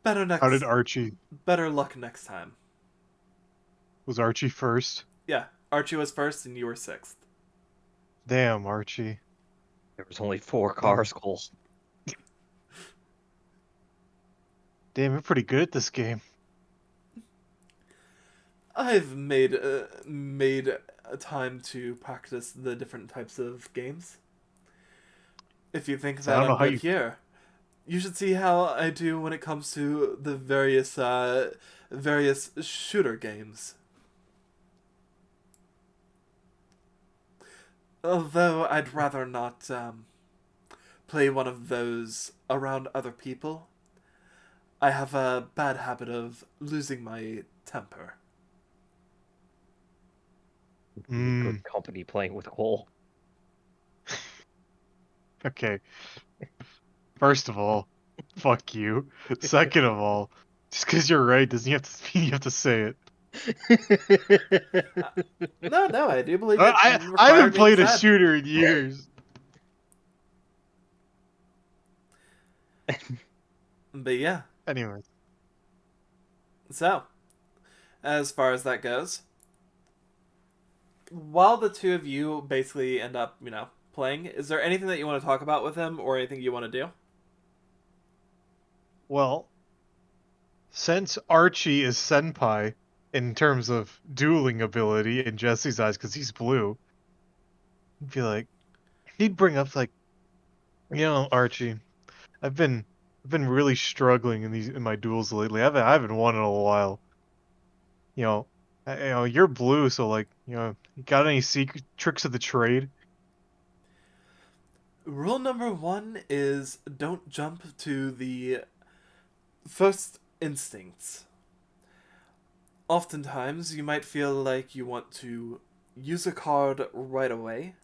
How did Archie... Better luck next time. Was Archie first? Yeah, Archie was first and you were sixth. Damn, Archie. There was only 4 cars, Cole. Damn, you're pretty good at this game. I've made a time to practice the different types of games. If you think So I that don't know I'm how good you... here, you should see how I do when it comes to the various shooter games. Although I'd rather not play one of those around other people. I have a bad habit of losing my temper. Good company playing with Cole. Okay. First of all, fuck you. Second of all, just because you're right doesn't have to mean you have to say it. No, I do believe it I required haven't being played a said. shooter in years. But yeah, Anyways, so as far as that goes, while the two of you basically end up, playing, is there anything that you want to talk about with him or anything you want to do? Well, since Archie is senpai in terms of dueling ability in Jesse's eyes, because he's blue, he'd be like, he'd bring up like, Archie, I've been really struggling in my duels lately. I haven't won in a while. You know, you're blue, so like, you got any secret tricks of the trade? Rule number one is don't jump to the first instincts. Oftentimes, you might feel like you want to use a card right away,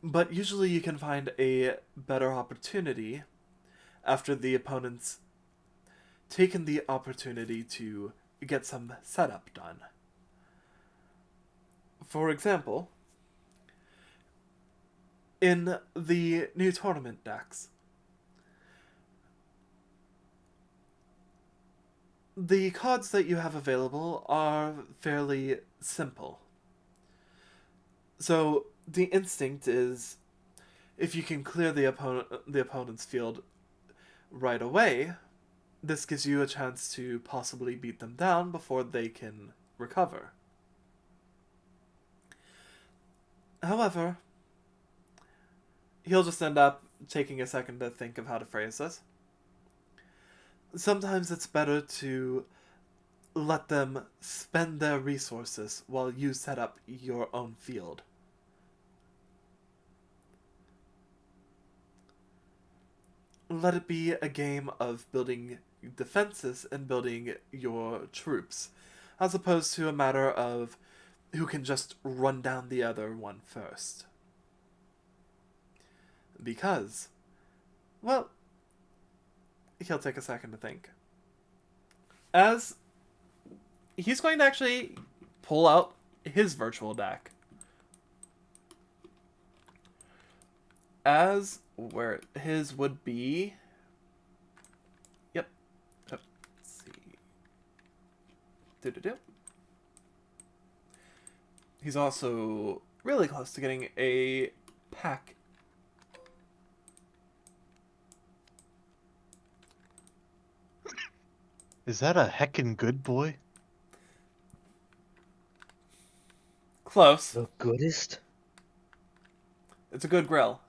but usually you can find a better opportunity after the opponent's taken the opportunity to get some setup done. For example, in the new tournament decks, the cards that you have available are fairly simple. So the instinct is if you can clear the opponent's field right away, this gives you a chance to possibly beat them down before they can recover. However, he'll just end up taking a second to think of how to phrase this. Sometimes it's better to let them spend their resources while you set up your own field. Let it be a game of building defenses and building your troops, as opposed to a matter of who can just run down the other one first. Because, well, he'll take a second to think. As he's going to actually pull out his virtual deck. As where his would be. Yep. Oh, let's see. Do. He's also really close to getting a pack. Is that a heckin' good boy? Close. The goodest? It's a good grill.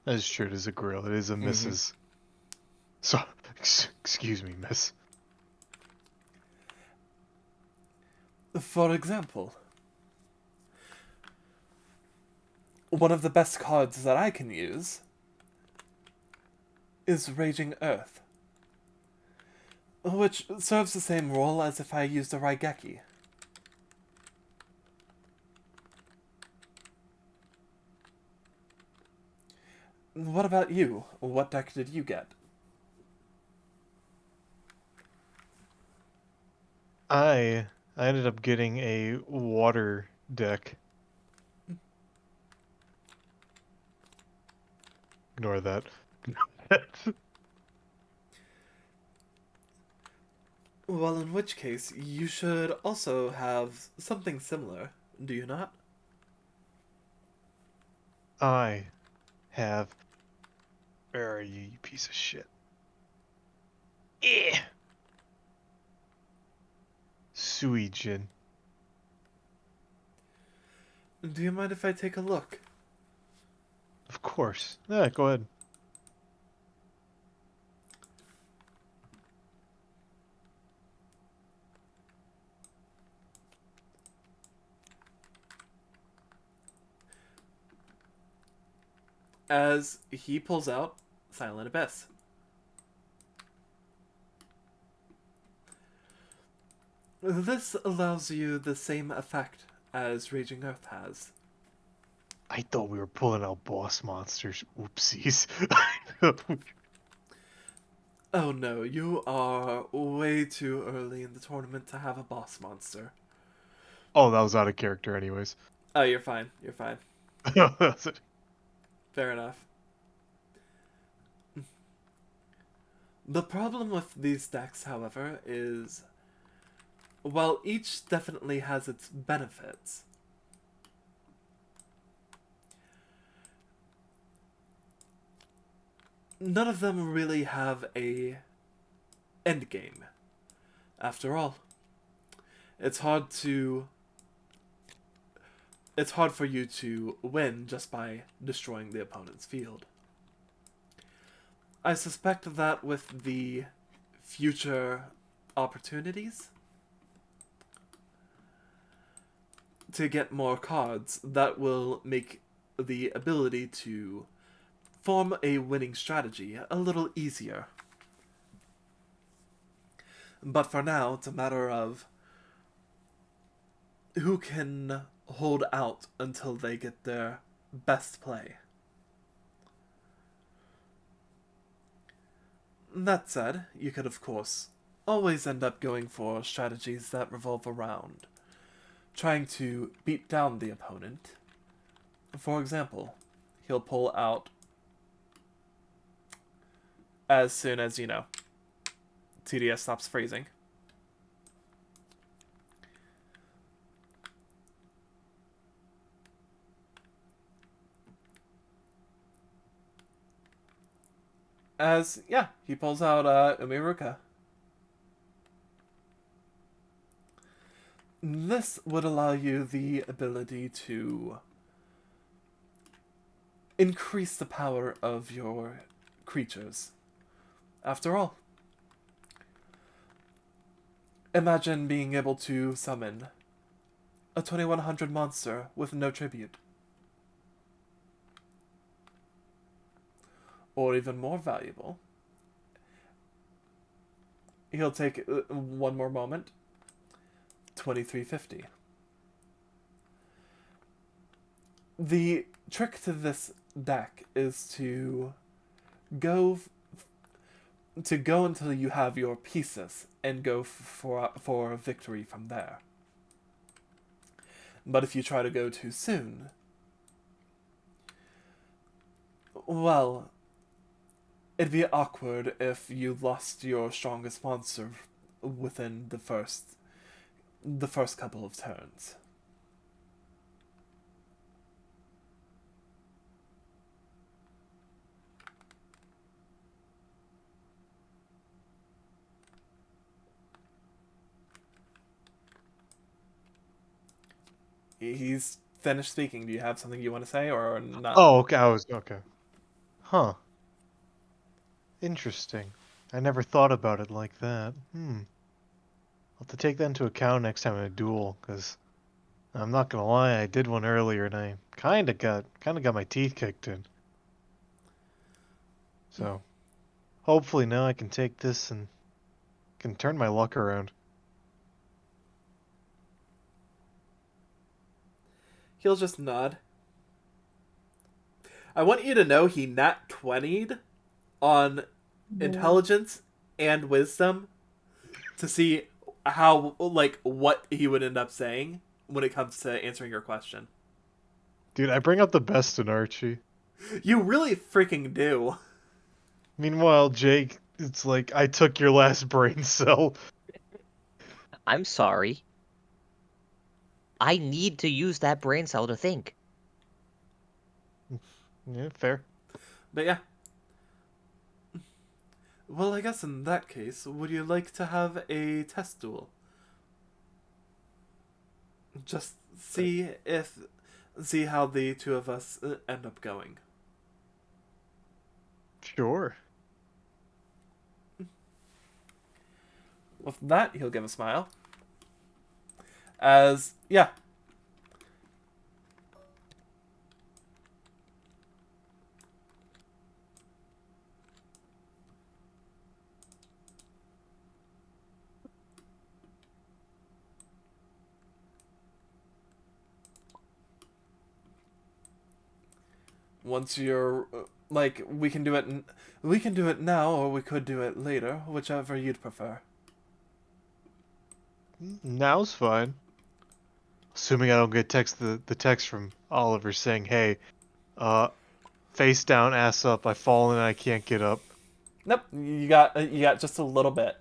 That is true. It is a grill. It is a missus. So, excuse me, miss. For example, one of the best cards that I can use is Raging Earth, which serves the same role as if I used a Raigeki. What about you? What deck did you get? I ended up getting a water deck. Ignore that. Well, in which case, you should also have something similar, do you not? I have. Where are you, you piece of shit? Eh. Suijin. Do you mind if I take a look? Of course. Yeah, go ahead. As he pulls out Silent Abyss. This allows you the same effect as Raging Earth has. I thought we were pulling out boss monsters. Oopsies. Oh no, you are way too early in the tournament to have a boss monster. Oh, that was out of character anyways. Oh, you're fine. You're fine. That's it. Fair enough. The problem with these decks, however, is while each definitely has its benefits, none of them really have a end game. After all, it's hard for you to win just by destroying the opponent's field. I suspect that with the future opportunities to get more cards, that will make the ability to form a winning strategy a little easier. But for now, it's a matter of who can hold out until they get their best play. That said, you could of course always end up going for strategies that revolve around trying to beat down the opponent. For example, he'll pull out as soon as, TDS stops freezing. He pulls out Umiruka. This would allow you the ability to increase the power of your creatures. After all, imagine being able to summon a 2100 monster with no tribute. Or even more valuable, he'll take one more moment. 2350. The trick to this deck is to go until you have your pieces and go for a victory from there. But if you try to go too soon, well, it'd be awkward if you lost your strongest monster within the first couple of turns. He's finished speaking. Do you have something you want to say or not? Oh, okay. Okay. Huh. Interesting. I never thought about it like that. I'll have to take that into account next time in a duel, because I'm not gonna lie, I did one earlier and I kind of got my teeth kicked in. So, hopefully now I can take this and can turn my luck around. He'll just nod. I want you to know he nat 20'd on intelligence and wisdom to see how, what he would end up saying when it comes to answering your question. Dude, I bring up the best in Archie. You really freaking do. Meanwhile, Jake, it's like, I took your last brain cell. I'm sorry. I need to use that brain cell to think. Yeah, fair. But yeah. Well, I guess in that case, would you like to have a test duel? Just see how the two of us end up going. Sure. With that, he'll give a smile. Once you're we can do it now, or we could do it later, whichever you'd prefer. Now's fine. Assuming I don't get the text from Oliver saying, "Hey, face down, ass up. I've fallen and I can't get up." Nope, you got just a little bit.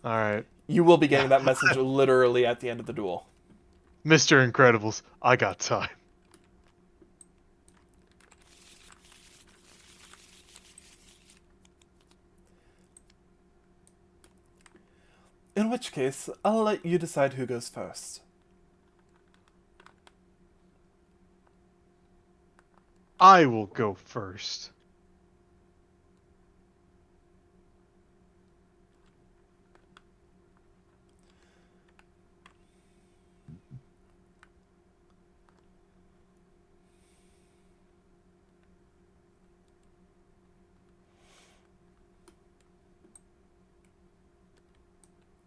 All right. You will be getting that message literally at the end of the duel. Mr. Incredibles, I got time. In which case, I'll let you decide who goes first. I will go first.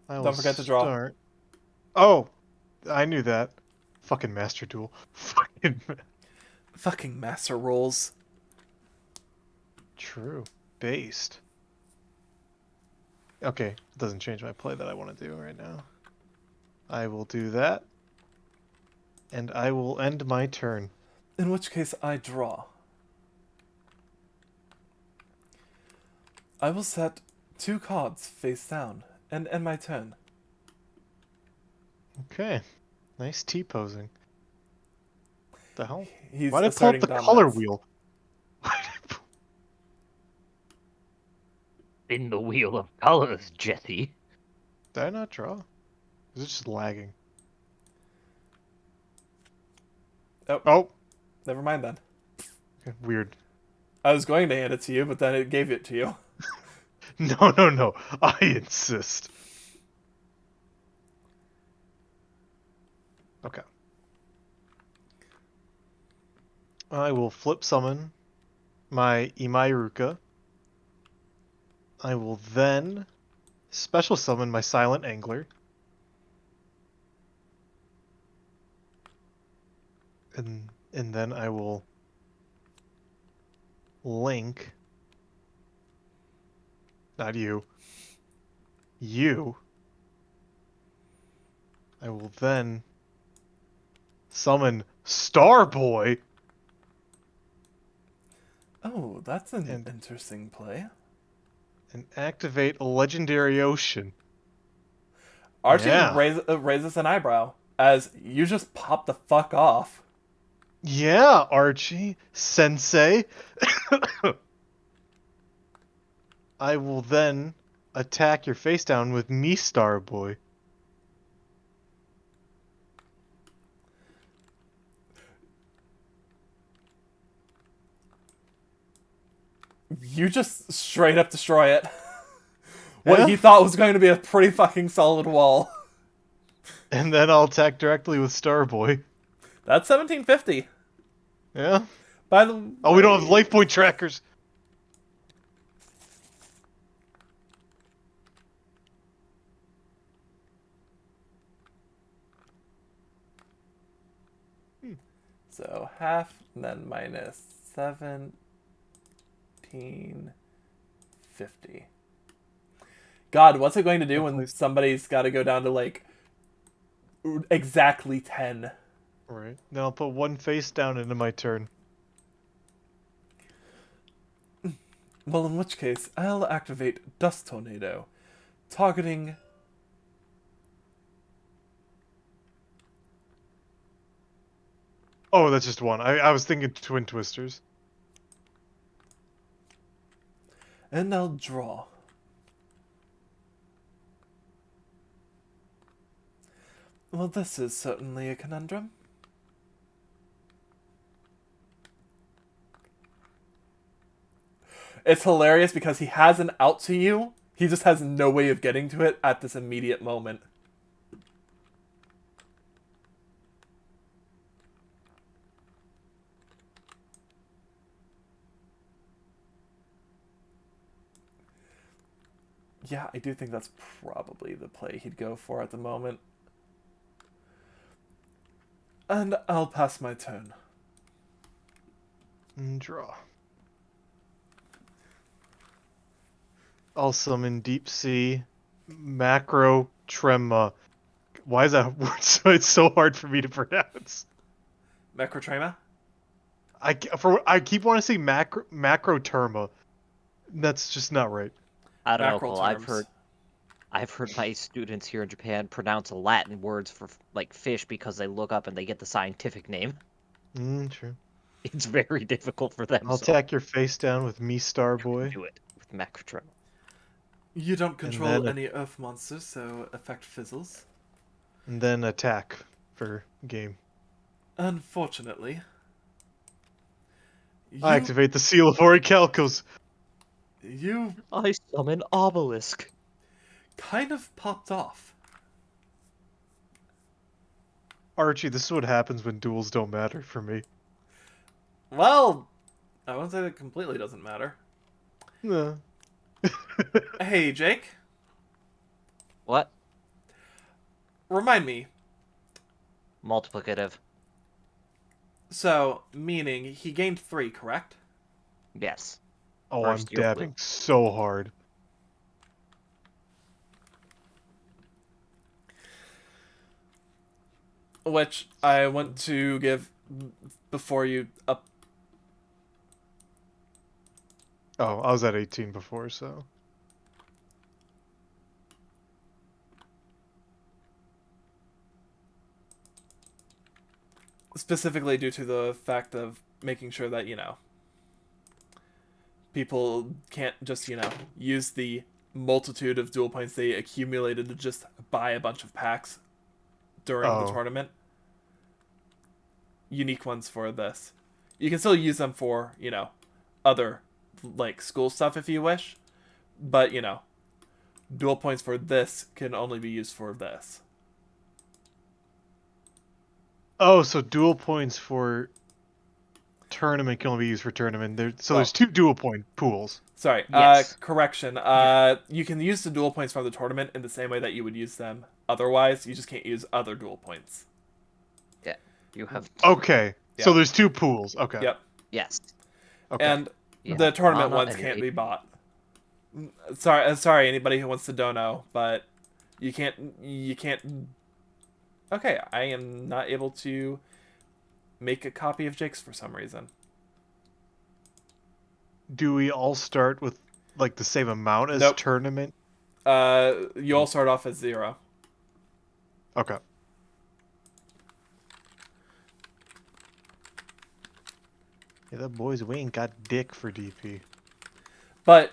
I will Don't forget to draw. start. Oh, I knew that. Fucking Master Duel. Fucking Fucking master rolls. true. Based. Okay, doesn't change my play that I want to do right now. I will do that. And I will end my turn. In which case, I draw. I will set 2 cards face down and end my turn. Okay. Nice T-posing. The hell? He's Why'd I pull up asserting the color dominance. wheel? In the wheel of colors, Jesse. Did I not draw? Is it just lagging? Oh, Oh! never mind then. Okay, weird. I was going to hand it to you, but then it gave it to you. No, no, no. I insist. Okay. I will flip summon my Imairuka. I will then special summon my Silent Angler. And then I will link. Not you. You. I will then summon Starboy. Oh, that's an And- interesting play. And activate a legendary ocean. Archie Yeah. raises an eyebrow as you just pop the fuck off. Yeah, Archie. Sensei. I will then attack your face down with me, Starboy. You just straight up destroy it. What Yeah? he thought was going to be a pretty fucking solid wall. And then I'll attack directly with Starboy. That's 1750. Yeah? By the way, Oh, we don't have life point trackers. So half, and then minus 1750. God, what's it going to do when Please. somebody's got to go down to like exactly 10? Right. Then I'll put one face down into my turn. Well, in which case, I'll activate Dust Tornado, targeting... Oh, that's just one. I was thinking Twin Twisters. and I'll draw. Well, this is certainly a conundrum. It's hilarious because he has an out to you. He just has no way of getting to it at this immediate moment. Yeah, I do think that's probably the play he'd go for at the moment. And I'll pass my turn. And draw. I'll summon Deep Sea Macro Trema. Why is that word it's so hard for me to pronounce? Macrotrema? I keep wanting to say macroterma. That's just not right. I don't know, Mackerel Cole. terms. I've heard my students here in Japan pronounce Latin words for like fish because they look up and they get the scientific name. True. It's very difficult for them. I'll so tack your face down with me, Starboy. do it with Macrotron. You don't And control then any earth monsters, so effect fizzles. and then attack for game. Unfortunately, I you activate the seal of Orichalcos. you I summon Obelisk. kind of popped off. Archie, this is what happens when duels don't matter for me. Well, I won't say that completely doesn't matter. No. Hey, Jake, What? remind me. Multiplicative. So, meaning he gained 3, correct? Yes. Oh, I'm First, you're blue. dabbing so hard. Which I want to give before you up. Oh, I was at 18 before, so. Specifically due to the fact of making sure that, people can't just, use the multitude of dual points they accumulated to just buy a bunch of packs during the Oh. tournament. Unique ones for this. You can still use them for, other, like, school stuff if you wish. But, dual points for this can only be used for this. Oh, so dual points for tournament can only be used for tournament. So Well, there's 2 dual point pools. Sorry, Yes. correction. You can use the dual points from the tournament in the same way that you would use them otherwise. You just can't use other dual points. Yeah. You have. Okay. So Yeah. there's 2 pools. Okay. Yep. Yes. Okay. And You the have tournament mana ones and can't eight. be bought. Sorry, anybody who wants to dono, but you can't. Okay, I am not able to make a copy of Jake's for some reason. Do we all start with like the same amount as Nope. tournament? You all start off as 0. Okay. Yeah, that boys we ain't got dick for DP. But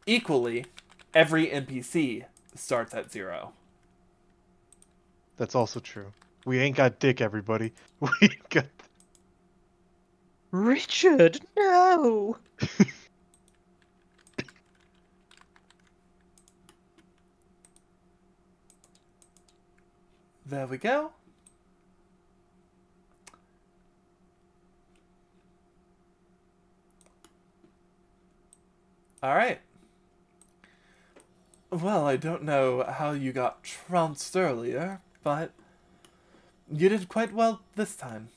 equally, every NPC starts at 0. That's also true. We ain't got dick, everybody. We ain't got. Richard, no. There we go. Alright. Well, I don't know how you got trounced earlier, but you did quite well this time.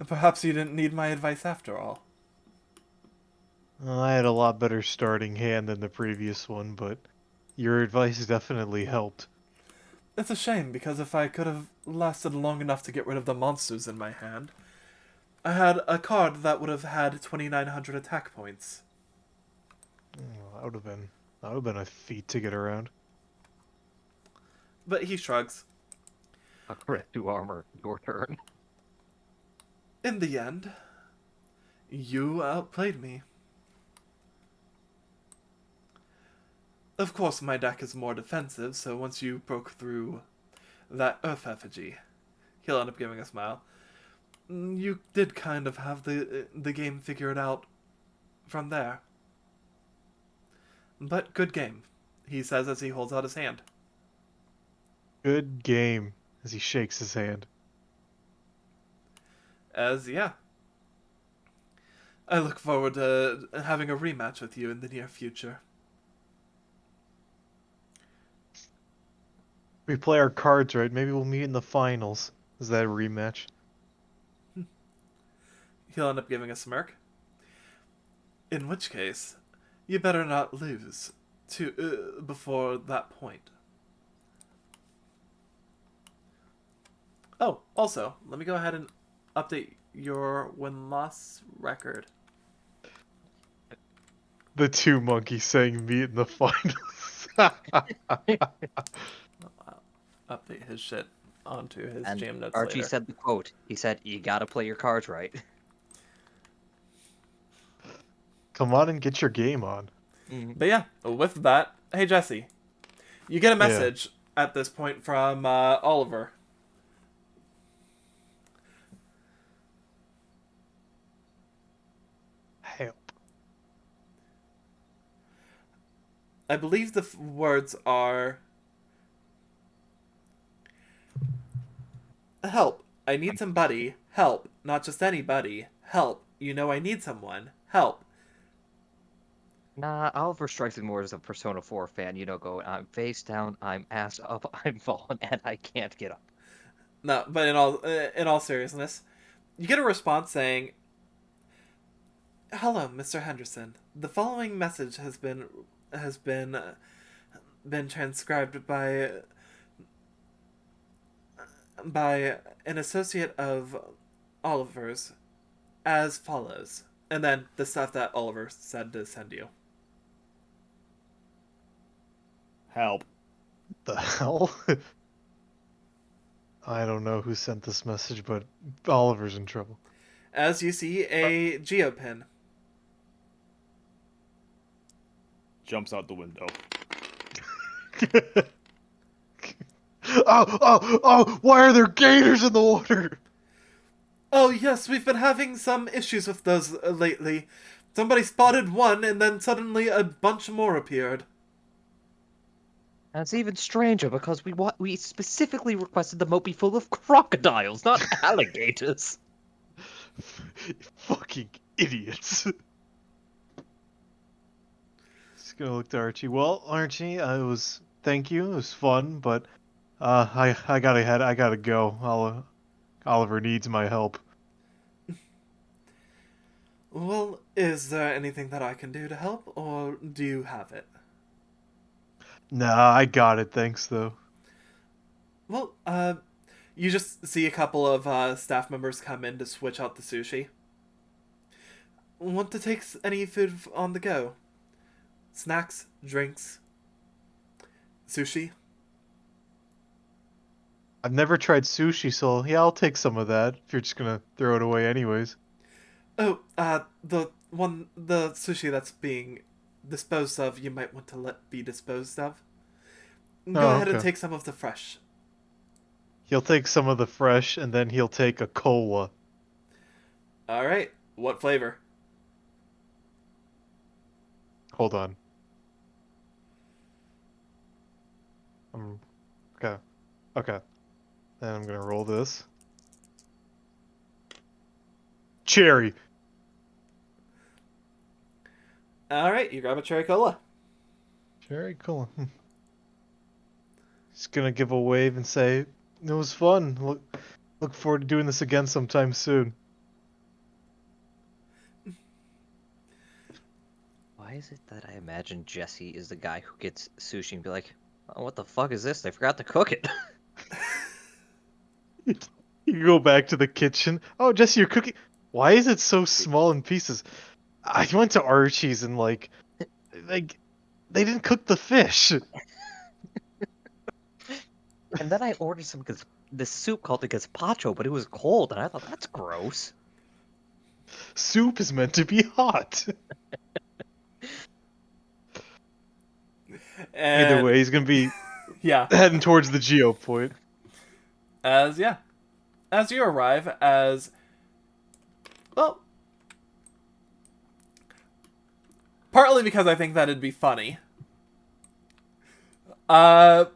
Perhaps you didn't need my advice after all. Well, I had a lot better starting hand than the previous one, but your advice definitely helped. It's a shame, because if I could have lasted long enough to get rid of the monsters in my hand, I had a card that would have had 2,900 attack points. Oh, that would have been a feat to get around. But he shrugs. A crit to armor. Your turn. In the end, you outplayed me. Of course, my deck is more defensive, so once you broke through that Earth Effigy, he'll end up giving a smile. You did kind of have the game figured out from there. But good game, he says as he holds out his hand. Good game, as he shakes his hand. Yeah. I look forward to having a rematch with you in the near future. We play our cards right, maybe we'll meet in the finals. Is that a rematch? He'll end up giving a smirk. In which case, you better not lose before that point. Oh, also, let me go ahead and update your win-loss record. The 2 monkeys saying meet in the finals. I'll update his shit onto his And jam notes Archie later. said the quote. He said, "You gotta play your cards right." Come on and get your game on. But yeah, with that, hey Jesse, you get a Yeah. message at this point from Oliver. Help. I believe the words are, "Help! I need somebody. Help! Not just anybody. Help! You know I need someone. Help!" Nah, Oliver strikes me more as a Persona 4 fan, going, I'm face down, I'm ass up, I'm fallen, and I can't get up. No, but in all seriousness, you get a response saying, "Hello, Mr. Henderson. The following message has been transcribed by an associate of Oliver's as follows." And then the stuff that Oliver said to send you. Help. The hell? I don't know who sent this message, but Oliver's in trouble. As you see a geopin. Jumps out the window. Oh! Why are there gators in the water? "Oh yes, we've been having some issues with those lately. Somebody spotted one, and then suddenly a bunch more appeared." And it's even stranger because we specifically requested the moat be full of crocodiles, not alligators. Fucking idiots. Just gonna look to Archie. Well, Archie, thank you. It was fun, but I gotta go. Oliver needs my help. "Well, is there anything that I can do to help, or do you have it?" Nah, I got it. Thanks though. Well, you just see a couple of staff members come in to switch out the sushi. "Want to take any food on the go? Snacks, drinks, sushi?" I've never tried sushi, so yeah, I'll take some of that. If you're just gonna throw it away anyways. "Oh, the sushi that's being disposed of, you might want to let be disposed of. Go Oh, ahead and okay. take some of the fresh." He'll take some of the fresh, and then he'll take a cola. "All right, what flavor?" Hold on. Okay. Okay. Then I'm gonna roll this. Cherry. All right, you grab a cherry cola. Cherry cola. Just gonna give a wave and say, "It was fun. Look forward to doing this again sometime soon." Why is it that I imagine Jesse is the guy who gets sushi and be like, oh, what the fuck is this? They forgot to cook it. You go back to the kitchen. Oh, Jesse, you're cooking. Why is it so small in pieces? I went to Archie's and like they didn't cook the fish. And then I ordered this soup called the gazpacho, but it was cold, and I thought that's gross. Soup is meant to be hot. Either And way, he's gonna be yeah, heading towards the geo point. as you arrive, as well, partly because I think that'd be funny. No,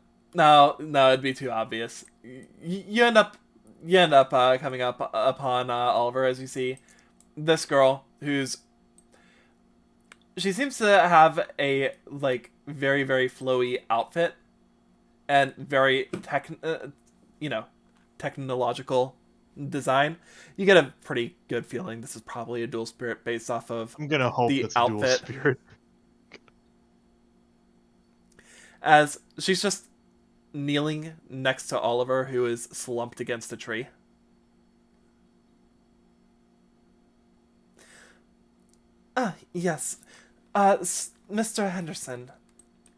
it'd be too obvious. You end up coming up upon Oliver as you see this girl she seems to have a very very flowy outfit and very technological design. You get a pretty good feeling this is probably a dual spirit based off of I'm gonna hope the that's a dual outfit, spirit. as she's just kneeling next to Oliver, who is slumped against a tree. "Ah, yes. Mr. Henderson,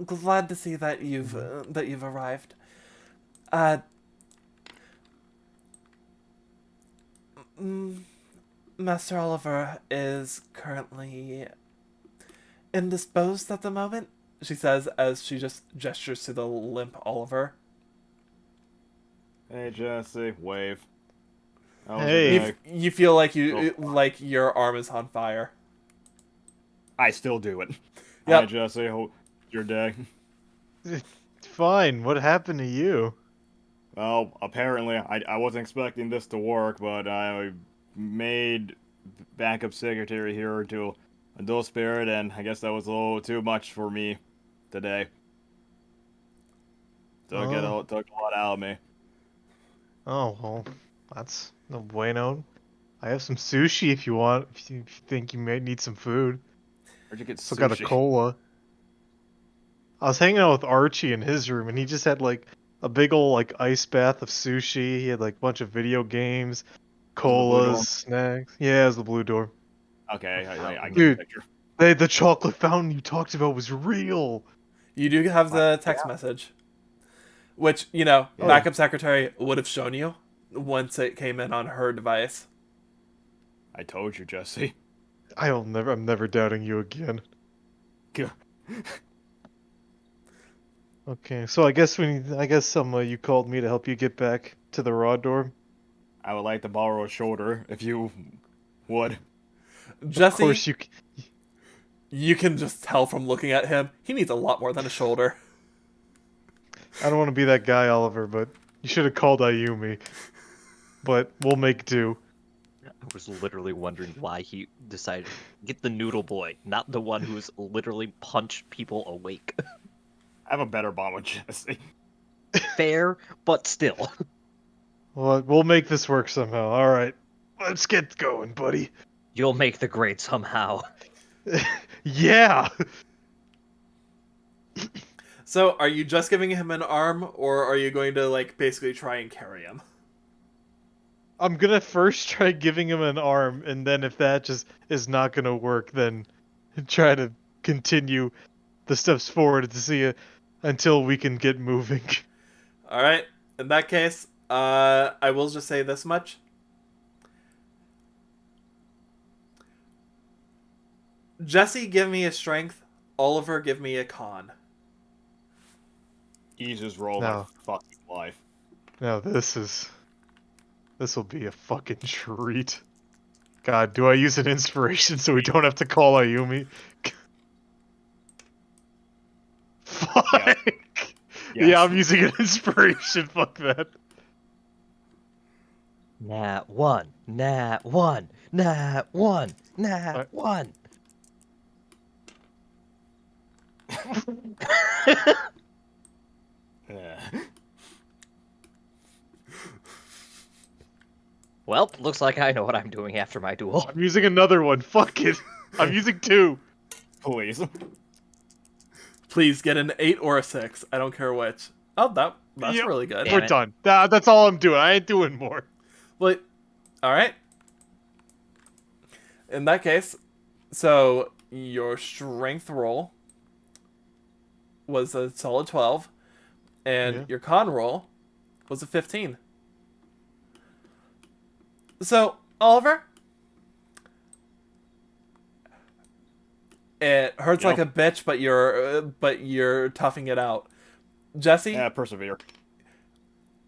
glad to see that you've arrived. Uh, Master Oliver is currently indisposed at the moment, she says as she just gestures to the limp Oliver. Hey, Jesse, wave. How was your Hey. You, day? you feel like Oh. like your arm is on fire. I still do it. Hi, Yep. Jesse. How your day? Fine. What happened to you? Well, apparently, I wasn't expecting this to work, but I made backup secretary here into a dual spirit, and I guess that was a little too much for me today. Oh. Took a lot out of me. Oh, well, that's no bueno. I have some sushi if you want. If you think you may need some food. Where'd you get Still got a sushi? cola. I was hanging out with Archie in his room, and he just had like a big old like ice bath of sushi. He had like a bunch of video games, Was it the blue dorm? colas, snacks. Yeah, it was the blue door. Okay, I get the Dude, picture. the chocolate fountain you talked about was real. You do have the text message, which, you know, Oh, backup secretary would have shown you once it came in on her device. I told you, Jesse. I'm never doubting you again. Okay, so I guess you called me to help you get back to the raw dorm. I would like to borrow a shoulder, if you would. Of Jesse, course you. you can just tell from looking at him, he needs a lot more than a shoulder. I don't want to be that guy, Oliver, but you should have called Ayumi. But we'll make do. I was literally wondering why he decided to get the noodle boy, not the one who's literally punched people awake. I have a better bond with Jesse. Fair, but still. Well, we'll make this work somehow. All right, let's get going, buddy. You'll make the grade somehow. Yeah. So, are you just giving him an arm, or are you going to, like, basically try and carry him? I'm gonna first try giving him an arm, and then if that just is not gonna work, then try to continue the steps forward to see it until we can get moving. Alright, in that case, I will just say this much. Jesse, give me a strength. Oliver, give me a con. Easiest role of my No. fucking life. Now this will be a fucking treat. God, do I use an inspiration so we don't have to call Ayumi? Fuck. Yes. Yeah, I'm using an inspiration. Fuck that. Nat 1, Nat 1, Nat 1, Nat What? 1. Well, looks like I know what I'm doing after my duel. I'm using another one. Fuck it. I'm using two. Please. Please get an 8 or a 6. I don't care which. Oh, that's Yep. really good. Damn We're it. done. That's all I'm doing. I ain't doing more. Well, alright. In that case, so your strength roll was a solid 12, and Yeah. your con roll was a 15. So, Oliver, it hurts like a bitch, but you're toughing it out. Jesse, Yeah, persevere.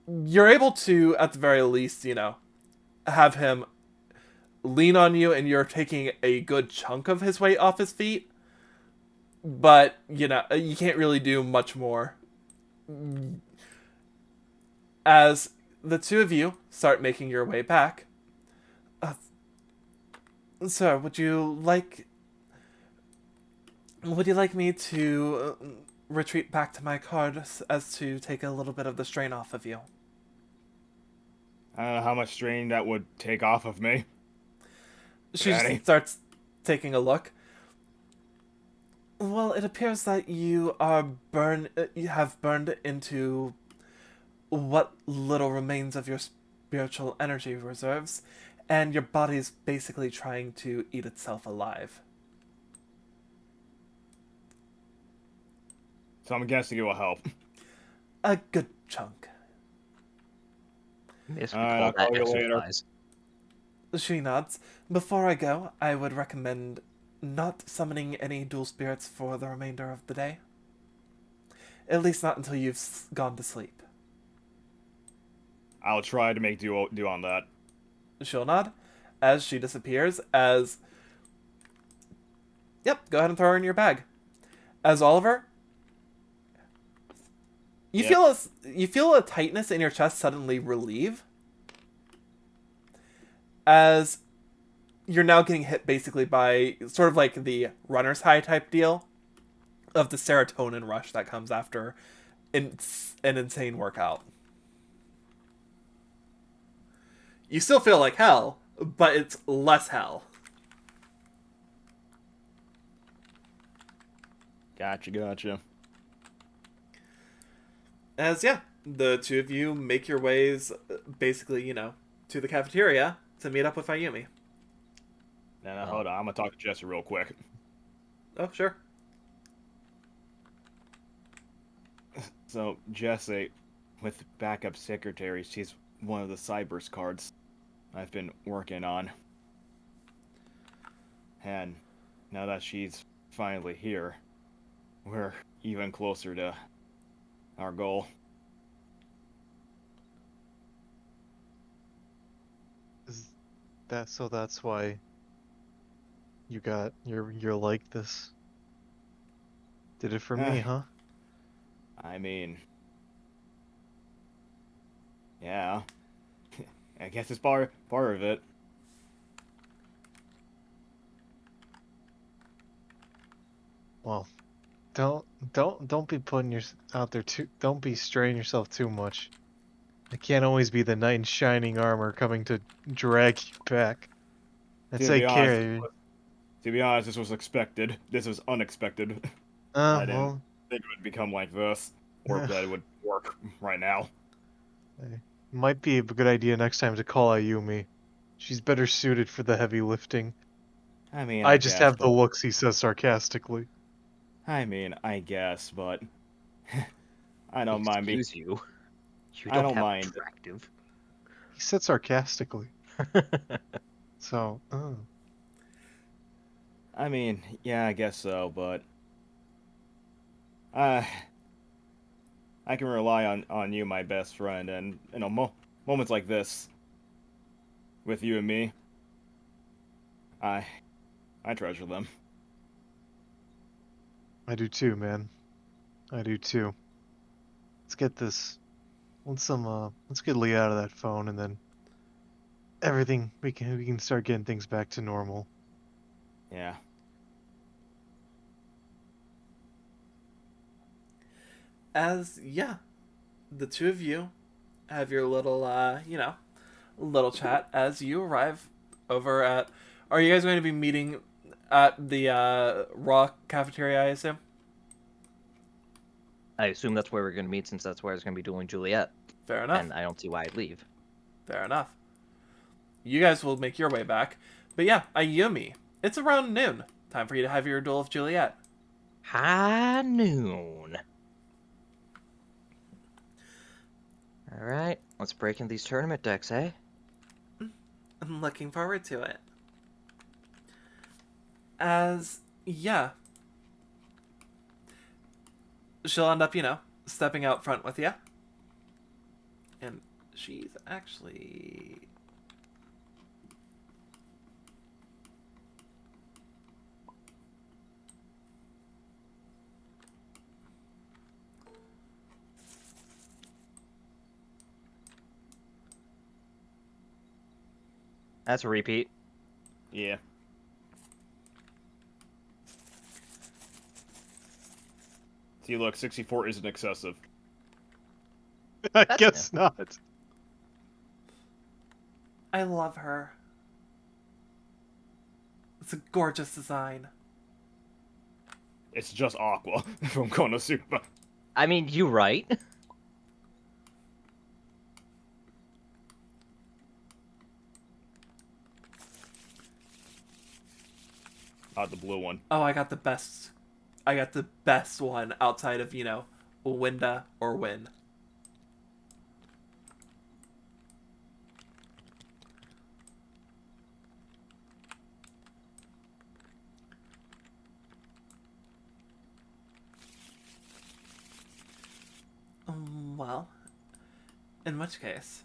you're able to, at the very least, you know, have him lean on you, and you're taking a good chunk of his weight off his feet. But, you know, you can't really do much more. As the two of you start making your way back, sir, would you like me to retreat back to my card as to take a little bit of the strain off of you? I don't know how much strain that would take off of me. She Daddy. just starts taking a look. Well, it appears that you have burned into what little remains of your spiritual energy reserves, and your body's basically trying to eat itself alive. So I'm guessing it will help. A good chunk. Yes, we I'll call that call you later. exercise. She nods. Before I go, I would recommend not summoning any dual spirits for the remainder of the day. At least not until you've gone to sleep. I'll try to make do on that. She'll nod as she disappears as... Yep, go ahead and throw her in your bag. As Oliver, you Yep. you feel a tightness in your chest suddenly relieve as you're now getting hit basically by sort of like the runner's high type deal of the serotonin rush that comes after an insane workout. You still feel like hell, but it's less hell. Gotcha. As, yeah, the two of you make your ways, basically, to the cafeteria to meet up with Ayumi. Now, hold on. I'm gonna talk to Jesse real quick. Oh, sure. So, Jesse, with backup secretary, she's one of the Cybers cards I've been working on. And now that she's finally here, we're even closer to our goal. Is that so? That's why you're like this. Did it for me, huh? I mean, yeah. I guess it's part of it. Well, don't be putting your out there too. Don't be straining yourself too much. I can't always be the knight in shining armor coming to drag you back. That's To be like honest, care. this was expected. This was unexpected. I didn't Well, think it would become like this, or that it would work right now. might be a good idea next time to call Ayumi. She's better suited for the heavy lifting. I mean, I I just guess, have the but looks, he says sarcastically. I guess, but I don't mind me. Excuse you. You I don't don't have mind. attractive. He said sarcastically. So, I mean, yeah, I guess so, but uh, I can rely on you, my best friend, and moments like this with you and me, I I treasure them. I do too, man. I do too. Let's get this. Let's get Lee out of that phone, and then everything we can start getting things back to normal. Yeah. As, yeah, the two of you have your little, little chat as you arrive over at... Are you guys going to be meeting at the Raw cafeteria, I assume? I assume that's where we're going to meet, since that's where I was going to be doing Juliet. Fair enough. And I don't see why I'd leave. Fair enough. You guys will make your way back. But yeah, Ayumi, it's around noon. Time for you to have your duel of Juliet. High noon. Alright, let's break into these tournament decks, eh? I'm looking forward to it. As, yeah. She'll end up, stepping out front with you. And she's actually... That's a repeat. Yeah. See, look, 64 isn't excessive. I That's guess not. I love her. It's a gorgeous design. It's just Aqua from Konosuba. I mean, you right. Not the blue one. Oh, I got the best. I got the best one outside of, Winda or Win. In which case,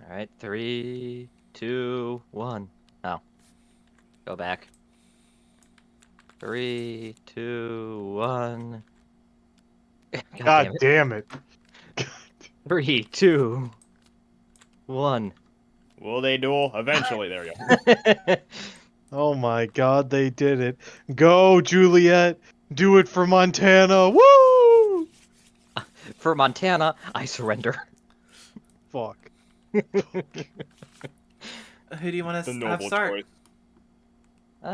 All right, 3, 2, 1. Oh, go back. 3, 2, 1. God damn it. damn it. 3, 2, 1. Will they duel? Eventually, there you go. Oh my god, they did it. Go, Juliet! Do it for Montana! Woo! For Montana, I surrender. Fuck. who do you want The to have noble start? choice. Uh,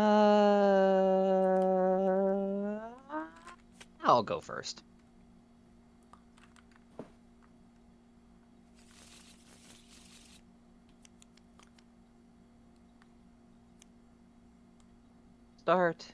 I'll go first. Start.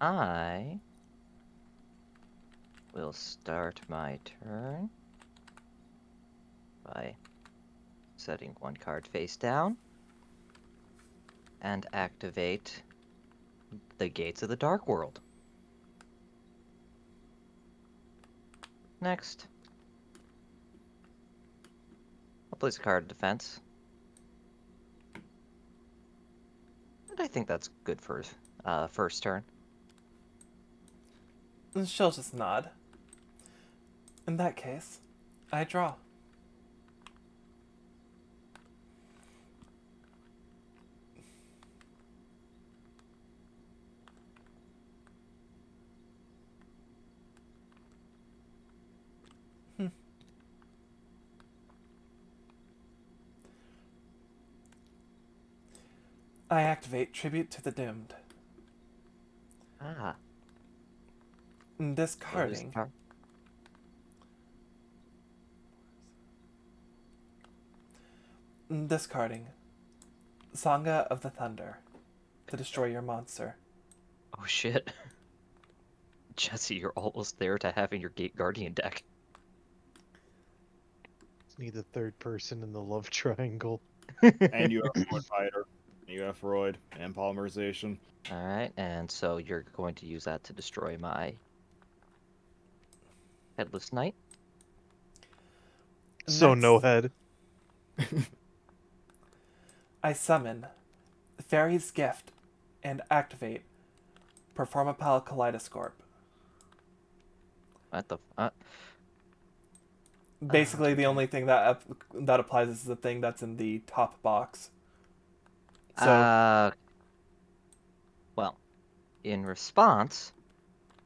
I will start my turn by setting one card face down and activate the Gates of the Dark World. Next, I'll place a card of defense. And I think that's good for first turn. She'll just nod. In that case, I draw. I activate Tribute to the Doomed. Ah, it was Discarding. Discarding. Sangha of the Thunder. To destroy your monster. Oh shit. Jesse, you're almost there to having your Gate Guardian deck. Need the third person in the love triangle. And you have Freud Fighter. You have Freud and polymerization. Alright, and so you're going to use that to destroy my Headless Knight. So Next, no head. I summon Fairy's Gift and activate Performapal Kaleidoscope. What the Basically, the okay. only thing that applies is the thing that's in the top box. So, Well, in response,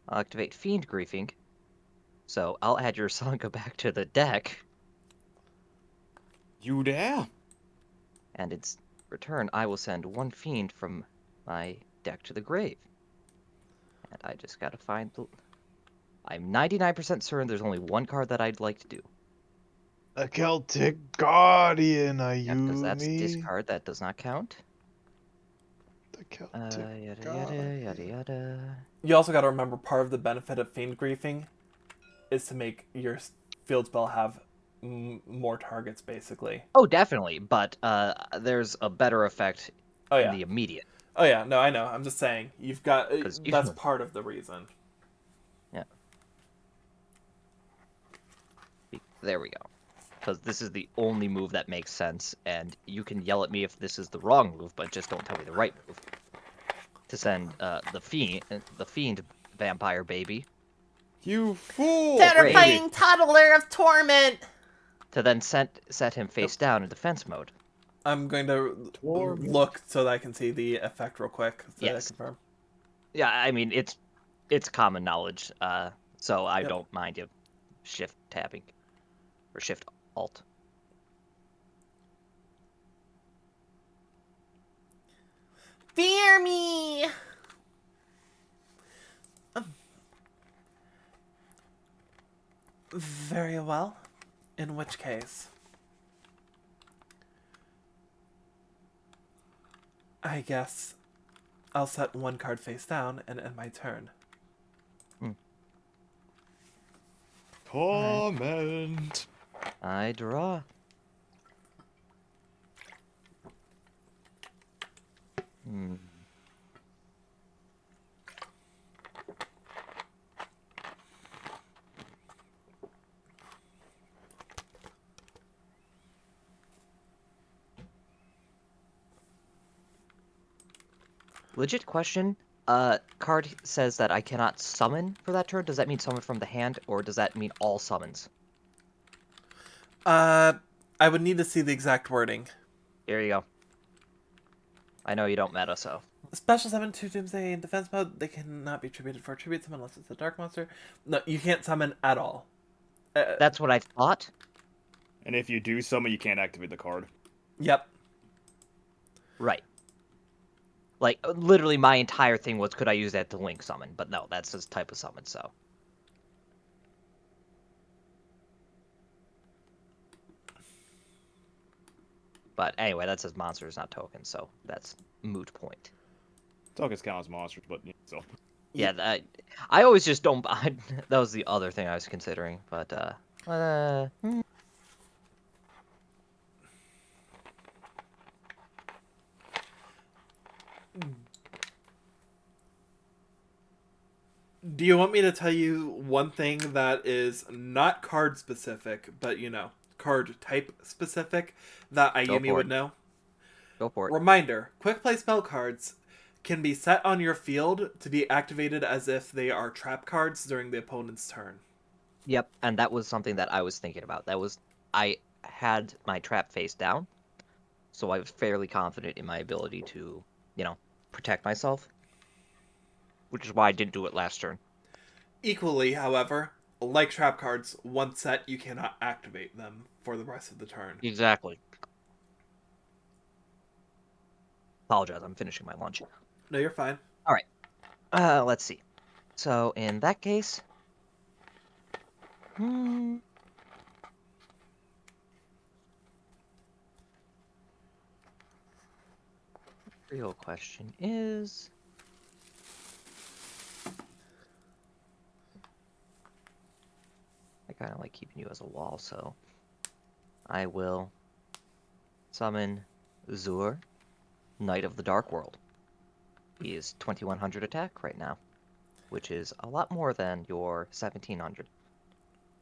I'll activate Fiend Griefing. So I'll add your Sangha back to the deck, You dare? and in return, I will send one Fiend from my deck to the grave. And I just gotta find the... I'm 99% certain there's only one card that I'd like to do. A Celtic Guardian, Yep, because that's Ayumi. discard, that does not count. The Celtic Yada Guardian. yada yada. you also got to remember part of the benefit of Fiend Griefing is to make your field spell have more targets, basically. Oh, definitely, but there's a better effect Oh, in yeah. the immediate. Oh, yeah. No, I know. I'm just saying. You've got... 'Cause you- that's part of the reason. Yeah. There we go. Because this is the only move that makes sense, and you can yell at me if this is the wrong move, but just don't tell me the right move. To send the fiend vampire baby, You fool! Terrifying toddler of torment! to then set him face down in defense mode. I'm going to Torment. look so that I can see the effect real quick. So Yes. I confirm. Yeah, I mean it's common knowledge, so I Yep. don't mind you shift tapping or shift alt. Fear me! Very well. In which case, I guess I'll set one card face down and end my turn. Comment. I draw. Hmm. Legit question. Card says that I cannot summon for that turn. Does that mean summon from the hand, or does that mean all summons? I would need to see the exact wording. Here you go. I know you don't meta, so. Special summon 2 Doomsday in defense mode. They cannot be attributed for a tribute summon unless it's a dark monster. No, you can't summon at all. That's what I thought. And if you do summon, you can't activate the card. Yep. Right. Like, literally my entire thing was, could I use that to link summon? But no, that's his type of summon, so. But anyway, that says monsters, not tokens, so that's moot point. Tokens count as monsters, but so. Yeah, I always just don't. That was the other thing I was considering, but Do you want me to tell you one thing that is not card specific, but card type specific that Ayumi would know? Go for it. Reminder, quick play spell cards can be set on your field to be activated as if they are trap cards during the opponent's turn. Yep, and that was something that I was thinking about. I had my trap face down, so I was fairly confident in my ability to, protect myself. Which is why I didn't do it last turn. Equally, however, like trap cards, once set, you cannot activate them for the rest of the turn. Exactly. Apologize, I'm finishing my lunch. No, you're fine. All right. Let's see. So in that case, real question is, I kind of like keeping you as a wall, so I will summon Zur, Knight of the Dark World. He is 2100 attack right now, which is a lot more than your 1700.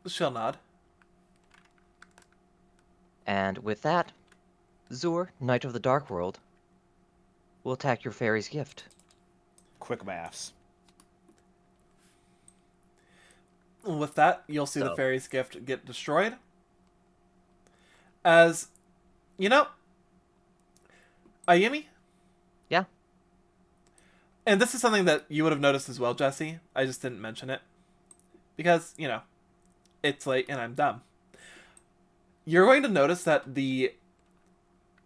She'll nod. And with that, Zur, Knight of the Dark World, will attack your fairy's gift. Quick maths. With that, you'll see the So- fairy's gift get destroyed. As, Ayumi? Yeah. And this is something that you would have noticed as well, Jesse. I just didn't mention it. Because, it's late and I'm dumb. You're going to notice that the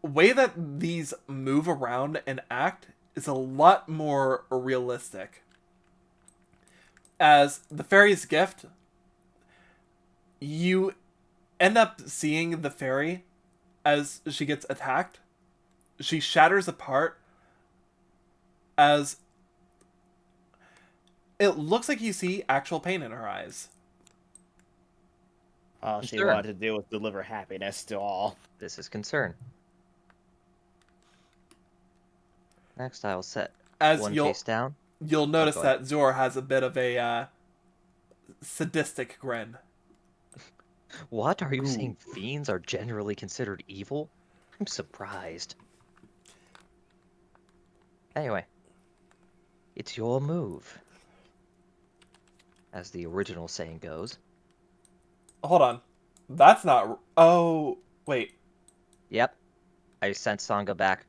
way that these move around and act is a lot more realistic. As the fairy's gift, you end up seeing the fairy as she gets attacked. She shatters apart as it looks like you see actual pain in her eyes. All she Sure. wanted to do was deliver happiness to all. This is concern. Next, I'll set As one you'll face down. notice go ahead. that Zor has a bit of a sadistic grin. What? Are you Ooh. saying fiends are generally considered evil? I'm surprised. Anyway, it's your move. As the original saying goes. Hold on. That's not... Oh, wait. Yep. I sent Sangha back.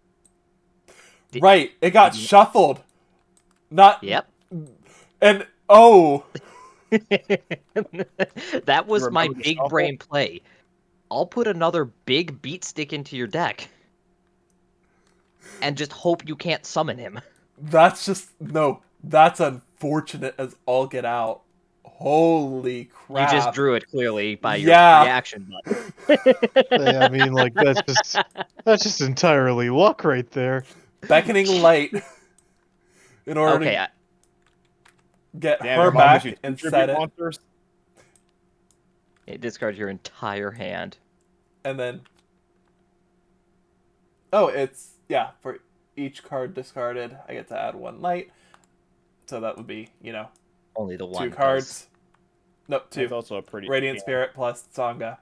Right, it got shuffled. Not... Yep. And, oh... That was You my remember the big shuffle? brain play. I'll put another big beat stick into your deck. And just hope you can't summon him. That's just... No, that's unfortunate as all get out. Holy crap. You just drew it clearly by your Yeah. reaction button. I mean, like that's just entirely luck right there. beckoning light in order Okay, to get Damn, her your mom gives you back two and tribute set it, monsters? discard your entire hand. and then. Oh, it's yeah. For each card discarded, I get to add 1 light. So that would be Only the 2 one does. cards. No, 2. That's also a pretty... Radiant yeah. Spirit plus Tsonga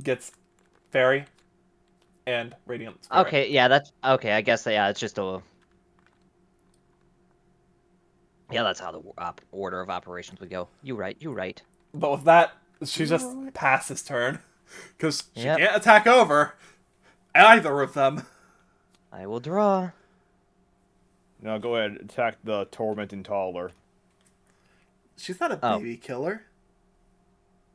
gets Fairy and Radiant Spirit. Okay, yeah, that's okay. I guess yeah, it's just a yeah. That's how the order of operations would go. You right. You right. But with that, she just passes turn because she Yep. can't attack over either of them. I will draw. No, go ahead. Attack the tormenting toddler. She's not a Oh. baby killer.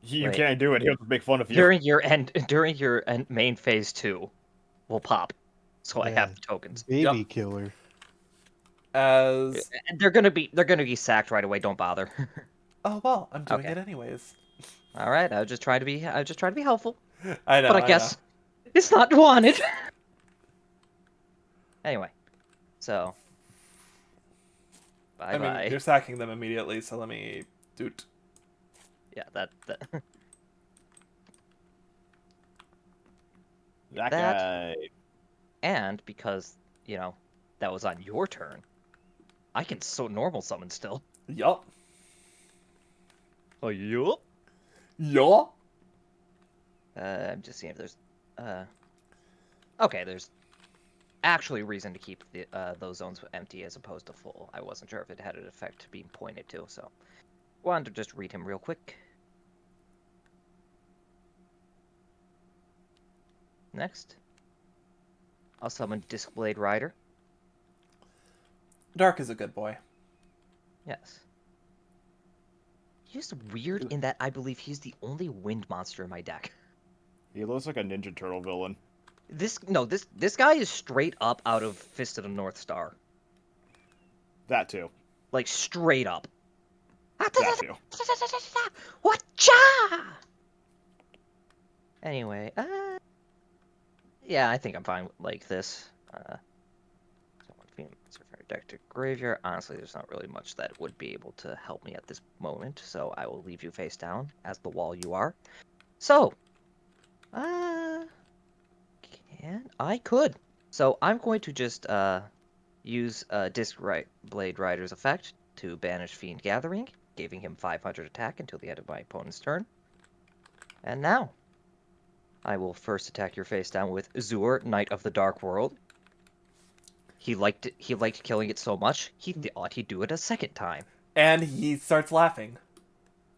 You Wait. can't do it. He'll make fun of you. During your main phase 2, will pop. So I have Yeah. the tokens. Baby killer. As And they're gonna be sacked right away. Don't bother. oh well, I'm doing Okay. it anyways. All right. I was just trying to be helpful. I know. But I guess it's not wanted. Anyway, so bye I bye. mean, you're sacking them immediately, so let me doot. Yeah, that That that- guy. and because that was on your turn, I can normal summon still. Yup. Oh yup. Yup. I'm just seeing if there's okay, there's actually reason to keep those zones empty as opposed to full. I wasn't sure if it had an effect being pointed to, so wanted to just read him real quick. Next, I'll summon Discblade Rider. Dark is a good boy. Yes. He's weird in that I believe he's the only wind monster in my deck. He looks like a Ninja Turtle villain. This guy is straight up out of Fist of the North Star. That too. Like straight up. That too. Whatcha? Anyway, yeah, I think I'm fine like this. Deck to graveyard. Honestly, there's not really much that would be able to help me at this moment, so I will leave you face down as the wall you are. So, I could. So I'm going to just use Blade Rider's effect to banish Fiend Gathering, giving him 500 attack until the end of my opponent's turn. And now, I will first attack your face down with Zur, Knight of the Dark World. He liked killing it so much, he thought he'd do it a second time. And he starts laughing.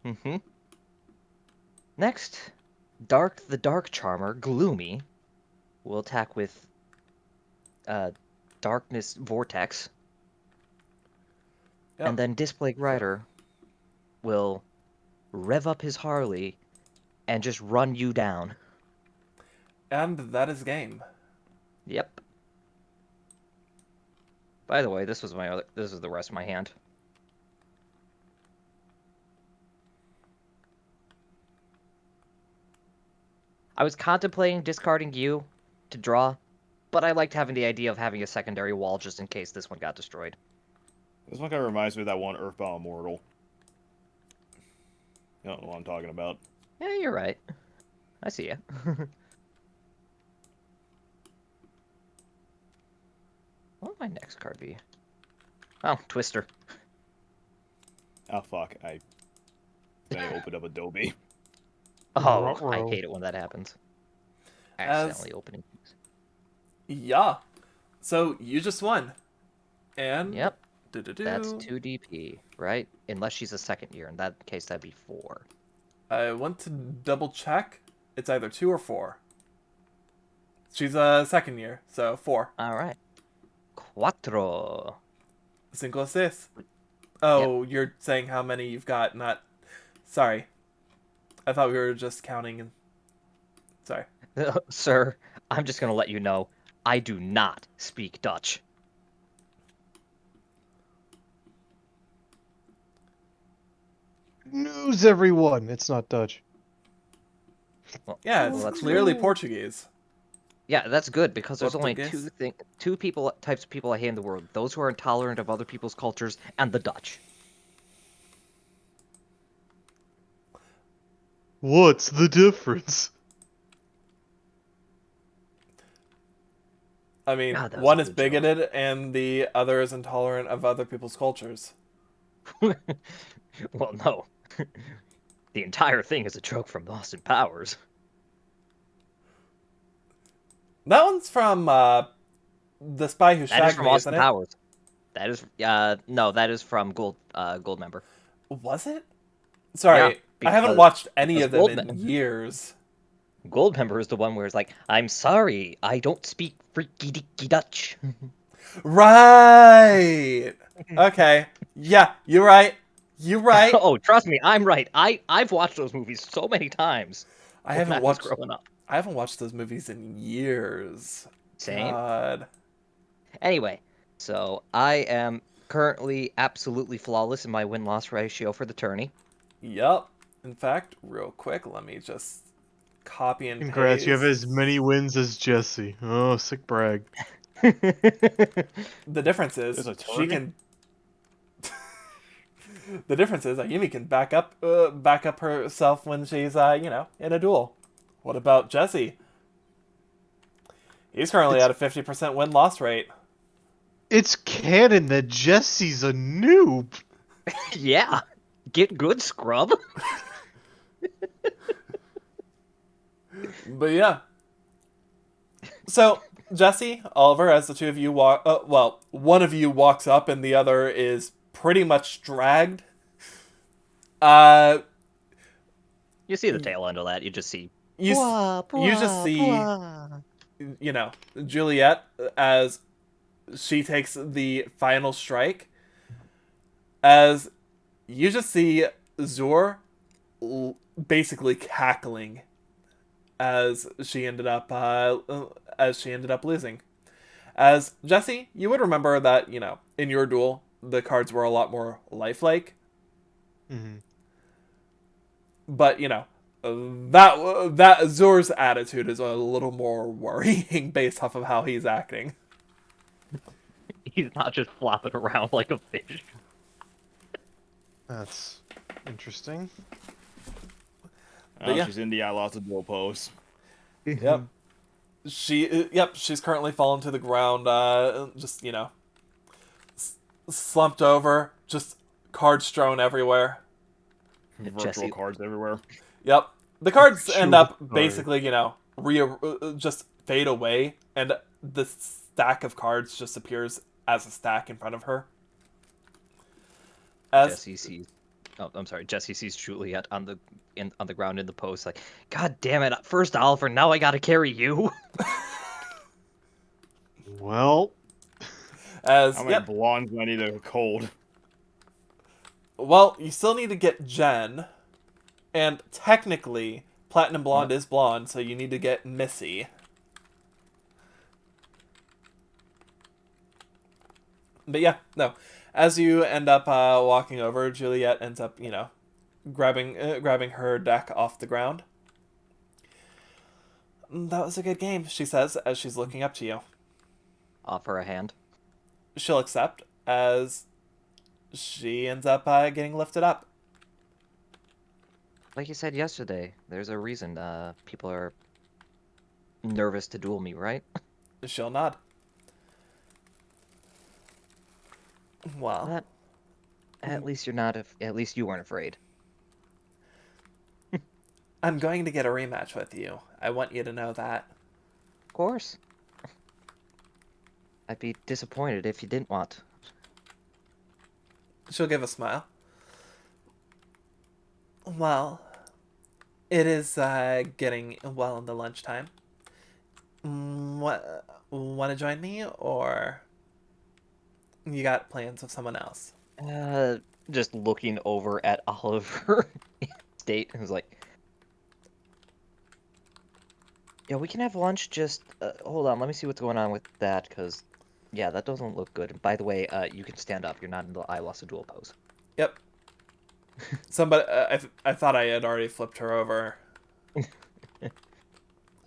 Mm-hmm. Next, the Dark Charmer, Gloomy, will attack with Darkness Vortex. Yep. And then Displague Rider will rev up his Harley and just run you down. And that is game. Yep. By the way, this is the rest of my hand. I was contemplating discarding you to draw, but I liked having the idea of having a secondary wall just in case this one got destroyed. This one kind of reminds me of that one Earthbound Immortal. You don't know what I'm talking about. Yeah, you're right. I see ya. What would my next card be? Oh, Twister. Oh fuck, I opened up Adobe. Oh, I Ruh-roh. hate it when that happens. As- Accidentally opening things. Yeah. So you just won. And Yep, do-do-do. that's 2 DP, right? Unless she's a second year. In that case, that'd be 4. I want to double check. It's either 2 or 4. She's a second year, so 4. All right. Cuatro. Cinco seis. Oh, You're saying how many you've got, not... Sorry. I thought we were just counting and... Sorry. Sir, I'm just gonna let you know, I do not speak Dutch. News, everyone! It's not Dutch. Well, Yeah, well, it's that's clearly rude. Portuguese. Yeah, that's good because there's only Portuguese? two types of people I hate in the world: those who are intolerant of other people's cultures and the Dutch. What's the difference? I mean, God, that was a one is good joke. bigoted and the other is intolerant of other people's cultures. Well, no. The entire thing is a joke from Austin Powers. That one's from The Spy Who That is Shagged from Me, isn't Austin it? Powers. That is no, that is from Goldmember. Was it? Yeah, Sorry, I haven't watched any of them in Goldmember years. Goldmember is the one where it's like, I'm sorry, I don't speak freaky dicky Dutch. Right. Okay. Yeah, you're right. You're right. Oh, trust me, I'm right. I've watched those movies so many times I when haven't I was watched growing up. I haven't watched those movies in years. Same. God. Anyway, so I am currently absolutely flawless in my win-loss ratio for the tourney. Yup. In fact, real quick, let me just copy and Congrats, you have paste. as many wins as Jesse. Oh, sick brag. The difference There's is a she tourney? can. The difference is Ayumi can back up herself when she's in a duel. What about Jesse? He's currently It's at a 50% win loss rate. it's canon that Jesse's a noob. Yeah, get good, scrub. But yeah. So Jesse, Oliver, as the two of you walk, well, one of you walks up and the other is pretty much dragged. Uh, You see the tail end of that. You just see. you you just see Juliet as she takes the final strike. As you just see Zor basically cackling as she ended up losing. As Jesse, you would remember that in your duel the cards were a lot more lifelike, Mm-hmm. but that Zor's attitude is a little more worrying based off of how he's acting. He's not just flopping around like a fish. That's interesting. But yeah, She's in the I lost a duel pose. yep. She's currently fallen to the ground, just slumped over, just cards strewn everywhere. Virtual Jesse, cards everywhere. Yep. The cards end Actual up cards. basically, just fade away, and the stack of cards just appears as a stack in front of her. As Jesse sees. Oh, I'm sorry. Jesse sees Juliet on the ground in the post. Like, God damn it! First Oliver, now I gotta carry you. Well, as How many yep. blondes do I need a cold? Well, you still need to get Jen, and technically, Platinum Blonde is blonde, so you need to get Missy. But yeah, no. As you end up walking over, Juliet ends up, grabbing her deck off the ground. That was a good game, she says, as she's looking up to you. Offer a hand. She'll accept as she ends up getting lifted up. Like you said yesterday, there's a reason people are nervous to duel me, right? She'll nod. Well, But at least you're not. At least you weren't afraid. I'm going to get a rematch with you. I want you to know that. Of course. I'd be disappointed if you didn't want. She'll give a smile. Well, it is getting well into lunchtime. What, want to join me, or you got plans with someone else? Just looking over at Oliver State, who's like, yeah, we can have lunch. Just hold on, let me see what's going on with that, because yeah, that doesn't look good. And by the way, you can stand up. You're not in the I lost a duel pose. Yep. Somebody, I thought I had already flipped her over.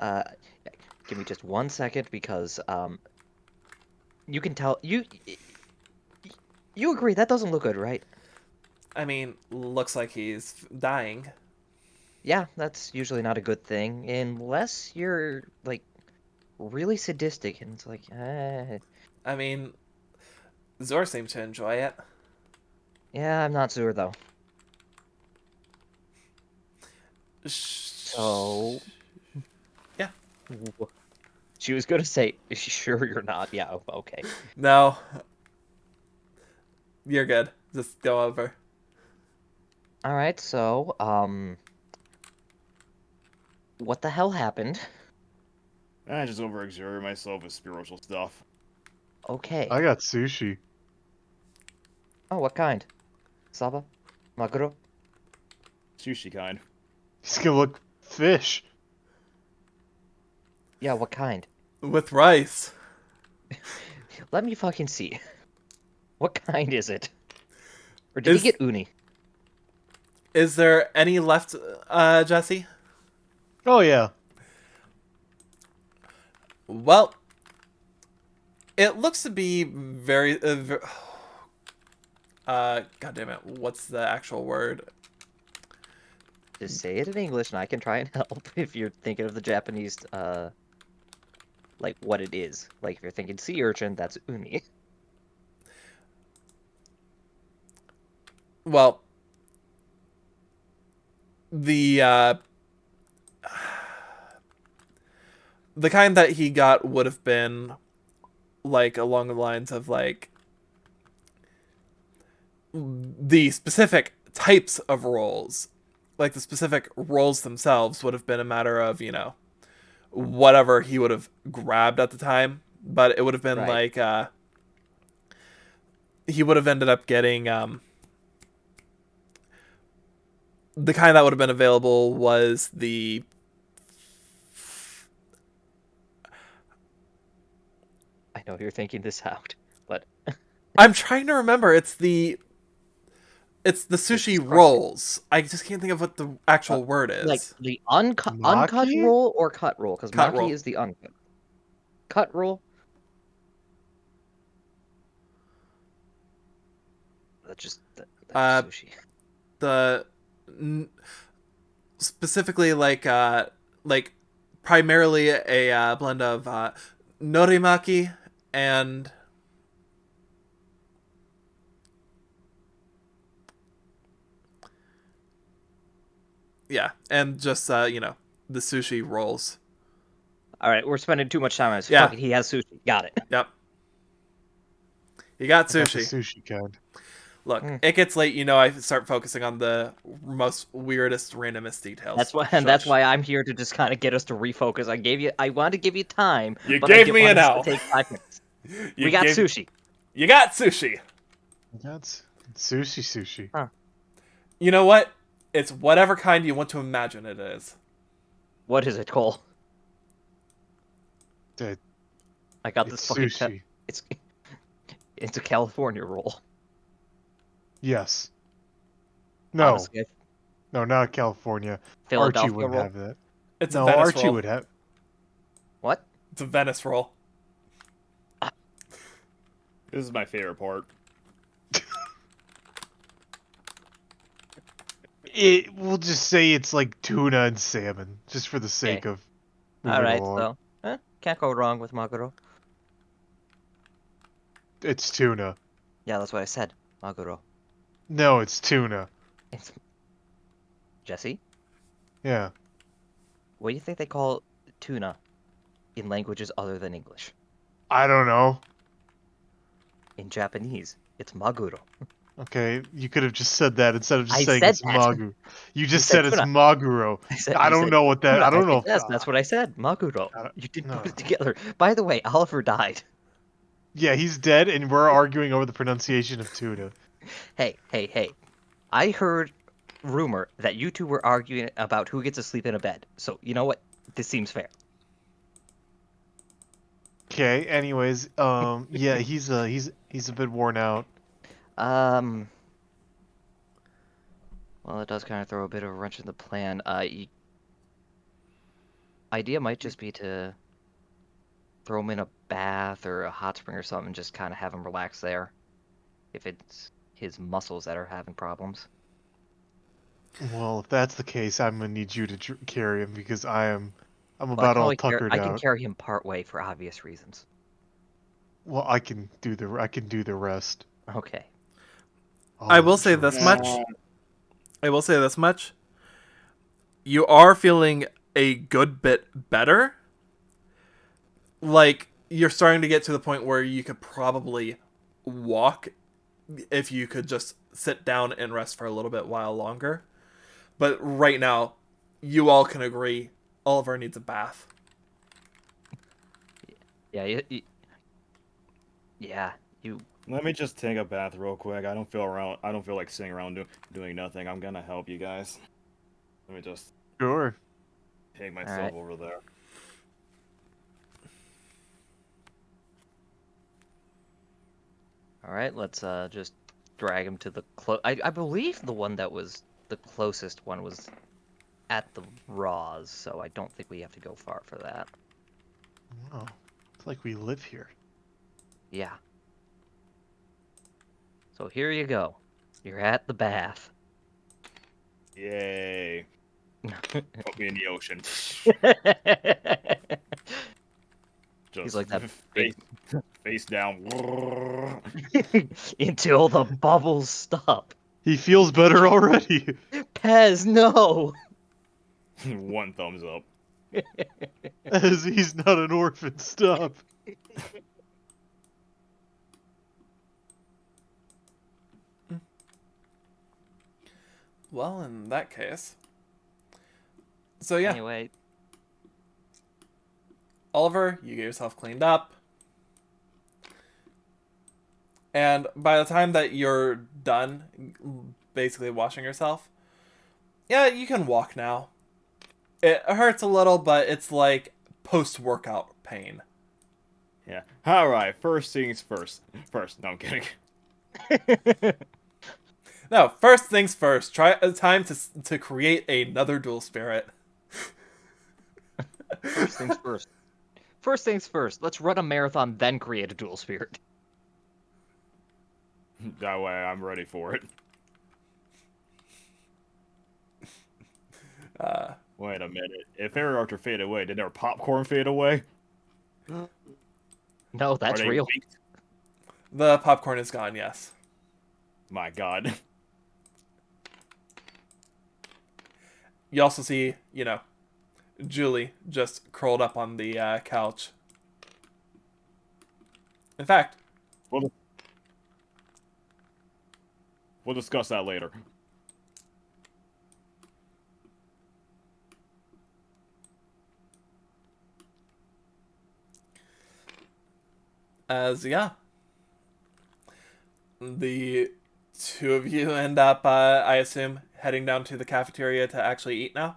Uh, Give me just 1 second because you can tell you agree that doesn't look good, right? I mean, looks like he's dying. Yeah, that's usually not a good thing unless you're like really sadistic and it's like, I mean, Zor seemed to enjoy it. yeah, I'm not sure though. Sh- So, Yeah. she was gonna say, "Is she sure you're not?" Yeah, okay. No, you're good. Just go over. All right, so, what the hell happened? I just overexerted myself with spiritual stuff. Okay. I got sushi. Oh, what kind? Saba? Maguro? Sushi kind. He's gonna look fish. Yeah, what kind? With rice. Let me fucking see. What kind is it? Or did he Is get uni? is there any left, Jesse? Oh yeah. Well, it looks to be very. God damn it! What's the actual word? Just say it in English and I can try and help if you're thinking of the Japanese, like what it is. Like if you're thinking sea urchin, that's uni. Well, the the kind that he got would have been like along the lines of like the specific types of roles, like the specific roles themselves would have been a matter of, whatever he would have grabbed at the time, but it would have been Right. like he would have ended up getting the kind that would have been available was the I know you're thinking this out, but I'm trying to remember. It's the sushi Jesus Christ. rolls. I just can't think of what the actual word Like is. the uncut Maki? roll or cut roll? Because Cut maki roll. is the uncut. Cut roll. That's Uh, just sushi. the specifically like primarily a blend of norimaki and yeah, and just the sushi rolls. All right, we're spending too much time on this. Yeah. Fuck it, he has sushi. Got it. Yep. You got I got the sushi. sushi kind. Look, Mm. it gets late. I start focusing on the most weirdest, randomest details. And that's Shush. why I'm here to just kind of get us to refocus. I wanted to give you time, You but I gave didn't me want an this to L. take 5 minutes. You We got gave- sushi. You got sushi. That's sushi. Huh. You know what? It's whatever kind you want to imagine it is. What is it, Cole? Dude, I got this it's fucking sushi. it's a California roll. Yes. No. Honestly, No, not California. Archie Philadelphia wouldn't roll. have that. It's No, a Venice Archie roll. would have. What? It's a Venice roll. This is my favorite part. We'll just say it's like tuna and salmon, just for the sake of All moving right, along. so can't go wrong with maguro. It's tuna. Yeah, that's what I said. Maguro. No, it's tuna. It's Jesse. Yeah. What do you think they call tuna in languages other than English? I don't know. In Japanese, it's maguro. Okay, you could have just said that instead of just I saying said it's that. magu. You just said said it's tuna. maguro. I You don't said know what that. tuna. I don't know. Yes, that's what I said. Maguro. I don't- You didn't no. put it together. By the way, Oliver died. Yeah, he's dead, and we're arguing over the pronunciation of tuna. Hey. I heard rumor that you two were arguing about who gets to sleep in a bed. So, you know what? This seems fair. Okay. Anyways, yeah, he's a bit worn out. Um, well, it does kind of throw a bit of a wrench in the plan. Idea might just be to throw him in a bath or a hot spring or something, and just kind of have him relax there. If it's his muscles that are having problems. Well, if that's the case, I'm gonna need you to carry him because I'm Well, about all tuckered I can out. carry him part way for obvious reasons. Well, I can do the rest. Okay. I Oh, will say this Jerusalem. much. I will say this much. You are feeling a good bit better. Like, you're starting to get to the point where you could probably walk if you could just sit down and rest for a little bit while longer. But right now, you all can agree Oliver needs a bath. Yeah, yeah, you. Let me just take a bath real quick. I don't feel like sitting around doing nothing. I'm gonna help you guys. Let me just Sure. take myself Alright. over there. All right, let's just drag him to the I believe the one that was the closest one was at the Raws, so I don't think we have to go far for that. Wow. It's like we live here. Yeah. So here you go. You're at the bath. Yay! Put me in the ocean. He's Just like that big face down. until the bubbles stop. He feels better already. Pez, no. One thumbs up. As he's not an orphan. Stop. Well, in that case. So yeah, Anyway, Oliver, you get yourself cleaned up. And by the time that you're done basically washing yourself, yeah, you can walk now. It hurts a little, but it's like post-workout pain. Yeah. All right. First things first. First. No, I'm kidding. No, first things first. Try time to create another dual spirit. first things first. First things first. Let's run a marathon, then create a dual spirit. That way, I'm ready for it. Wait a minute. If Fairy Archer faded away, did their popcorn fade away? No, that's Are they real. baked? The popcorn is gone, yes. My God. You also see, Julie just curled up on the couch. In fact, We'll discuss that later. yeah, the two of you end up, I assume, heading down to the cafeteria to actually eat now.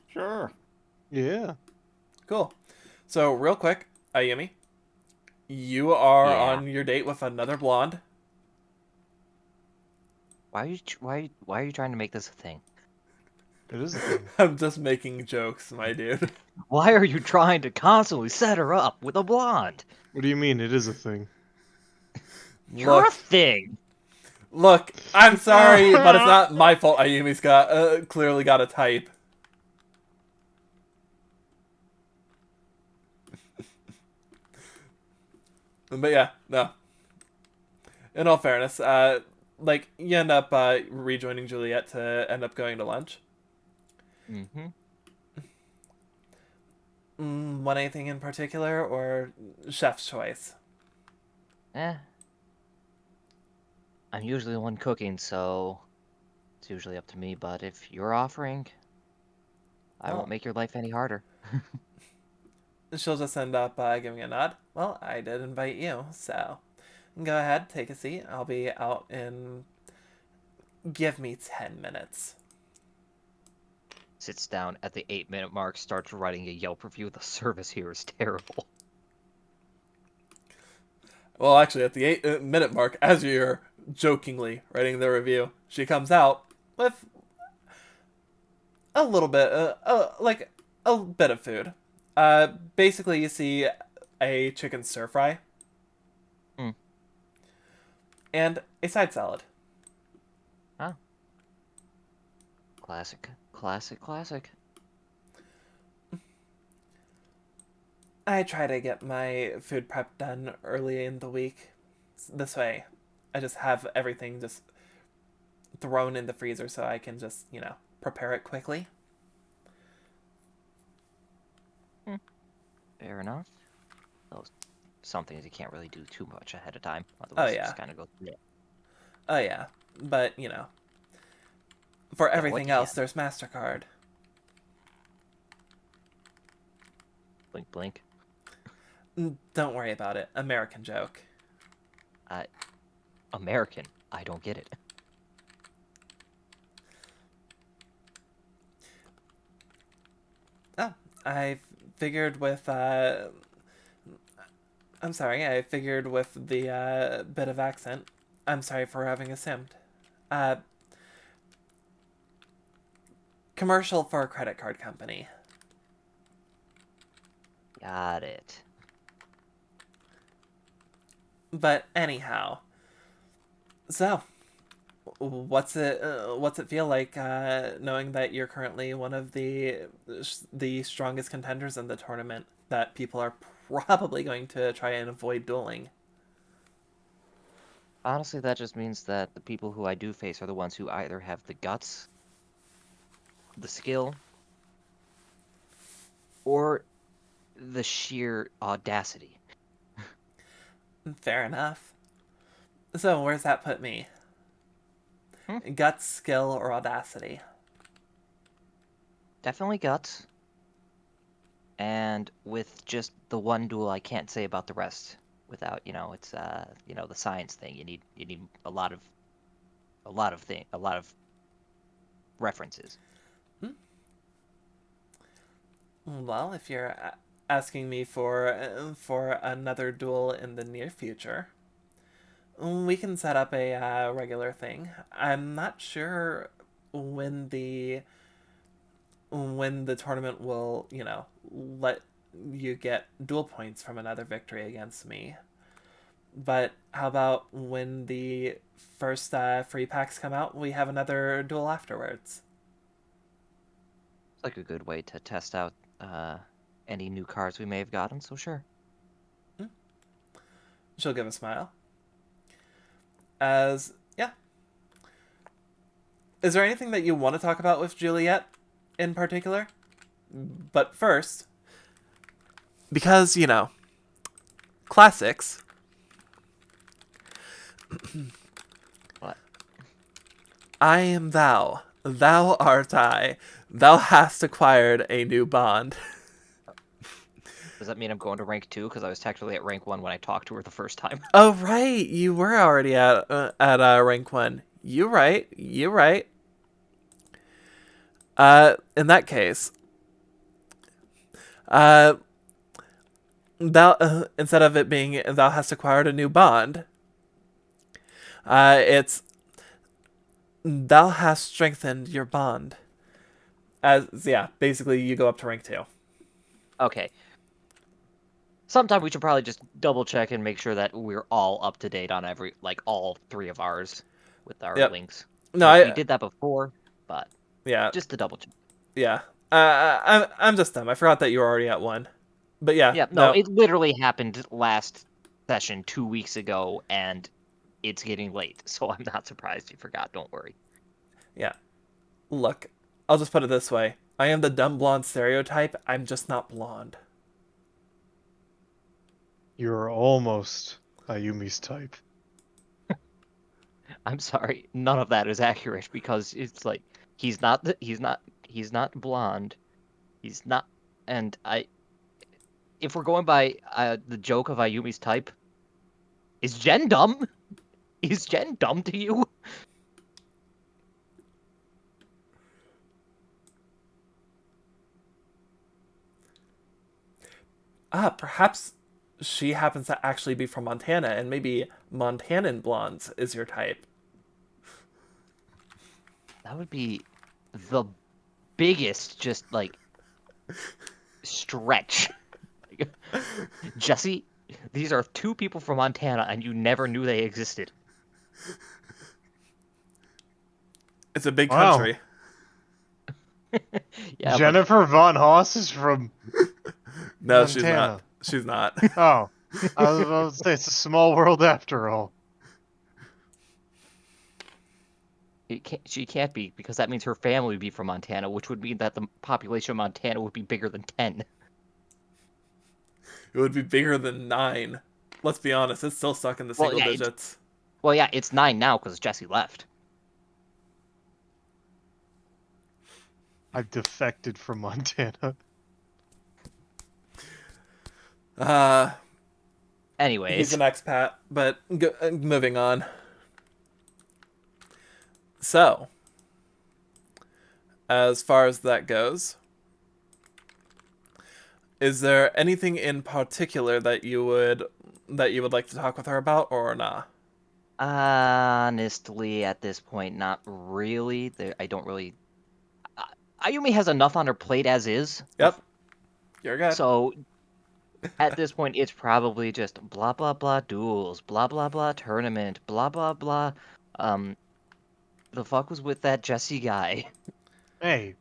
Sure. Yeah. Cool. So, real quick, Ayumi, you are Yeah. on your date with another blonde. Why are you trying to make this a thing? It is a thing. I'm just making jokes, my dude. Why are you trying to constantly set her up with a blonde? What do you mean? It is a thing. You're a Look, thing. look, I'm sorry, but it's not my fault Ayumi's clearly got a type. But yeah, no. In all fairness, you end up rejoining Juliet to end up going to lunch. Mm-hmm. Want anything in particular, or chef's choice? I'm usually the one cooking, so it's usually up to me, but if you're offering, I Oh. won't make your life any harder. She'll just end up giving a nod. Well, I did invite you, so go ahead, take a seat. I'll be out in... Give me 10 minutes. Sits down at the 8-minute mark, starts writing a Yelp review. The service here is terrible. Well, actually, at the 8-minute mark, as you're jokingly writing the review, she comes out with a little bit, a bit of food. Basically, you see a chicken stir fry Hmm. and a side salad. Oh, classic, classic, classic. I try to get my food prep done early in the week. This way, I just have everything just thrown in the freezer so I can just, prepare it quickly. Hmm. Fair enough. Those some things you can't really do too much ahead of time, Oh, otherwise it yeah. just kind of goes. Yeah. Oh, yeah. But, for Yeah. What everything else, can? there's MasterCard. Blink, blink. Don't worry about it. American joke. Uh, American. I don't get it. Oh, I figured with, I'm sorry, I figured with the bit of accent. I'm sorry for having assumed. Uh, Commercial for a credit card company. Got it. But anyhow, so what's it feel like knowing that you're currently one of the strongest contenders in the tournament that people are probably going to try and avoid dueling? Honestly, that just means that the people who I do face are the ones who either have the guts, the skill, or the sheer audacity. Fair enough. So where's that put me? Hmm? Guts, skill, or audacity? Definitely guts, and with just the one duel I can't say about the rest without, it's the science thing. You need a lot of references. Well, if you're asking me for another duel in the near future, we can set up a regular thing. I'm not sure when the tournament will, let you get duel points from another victory against me. But how about when the first free packs come out, we have another duel afterwards? It's like a good way to test out any new cards we may have gotten, so sure. She'll give a smile. As, yeah. Is there anything that you want to talk about with Juliet in particular? But first, because, classics, What? I am thou, thou art I, thou hast acquired a new bond. Does that mean I'm going to rank 2? Because I was technically at rank 1 when I talked to her the first time. Oh, right, you were already at rank 1. You right, you right. In that case, uh, thou instead of it being thou hast acquired a new bond, it's thou hast strengthened your bond. As yeah, basically you go up to rank 2. Okay. Sometime we should probably just double check and make sure that we're all up to date on all 3 of ours with our Yep. links. No, We did that before, but yeah, just to double check. yeah. I'm just dumb. I forgot that you were already at 1. But yeah, Yeah, no, no, it literally happened last session 2 weeks ago, and it's getting late, so I'm not surprised you forgot. Don't worry. yeah. Look, I'll just put it this way. I am the dumb blonde stereotype. I'm just not blonde. You're almost Ayumi's type. I'm sorry, none of that is accurate because it's like he's not blonde. He's not, and if we're going by the joke of Ayumi's type, is Jen dumb? Is Jen dumb to you? Perhaps she happens to actually be from Montana, and maybe Montanan blondes is your type. That would be the biggest, just like stretch. Jesse, these are two people from Montana, and you never knew they existed. It's a big Wow. country. Yeah, but Jennifer Von Haas is from No, she's not. Montana. She's not. Oh, I was about to say it's a small world after all. she can't be, because that means her family would be from Montana, which would mean that the population of Montana would be bigger than 10. It would be bigger than 9. Let's be honest, it's still stuck in the Well, single yeah, digits. Well, yeah, it's 9 now because Jesse left. I've defected from Montana. He's Anyways, an expat, but moving on. So, as far as that goes, is there anything in particular that you would like to talk with her about, or nah? honestly, at this point, not really. I don't really. Ayumi has enough on her plate as is. Yep, you're good. So at this point, it's probably just blah blah blah duels, blah blah blah tournament, blah blah blah. Um, the fuck was with that Jesse guy? Hey.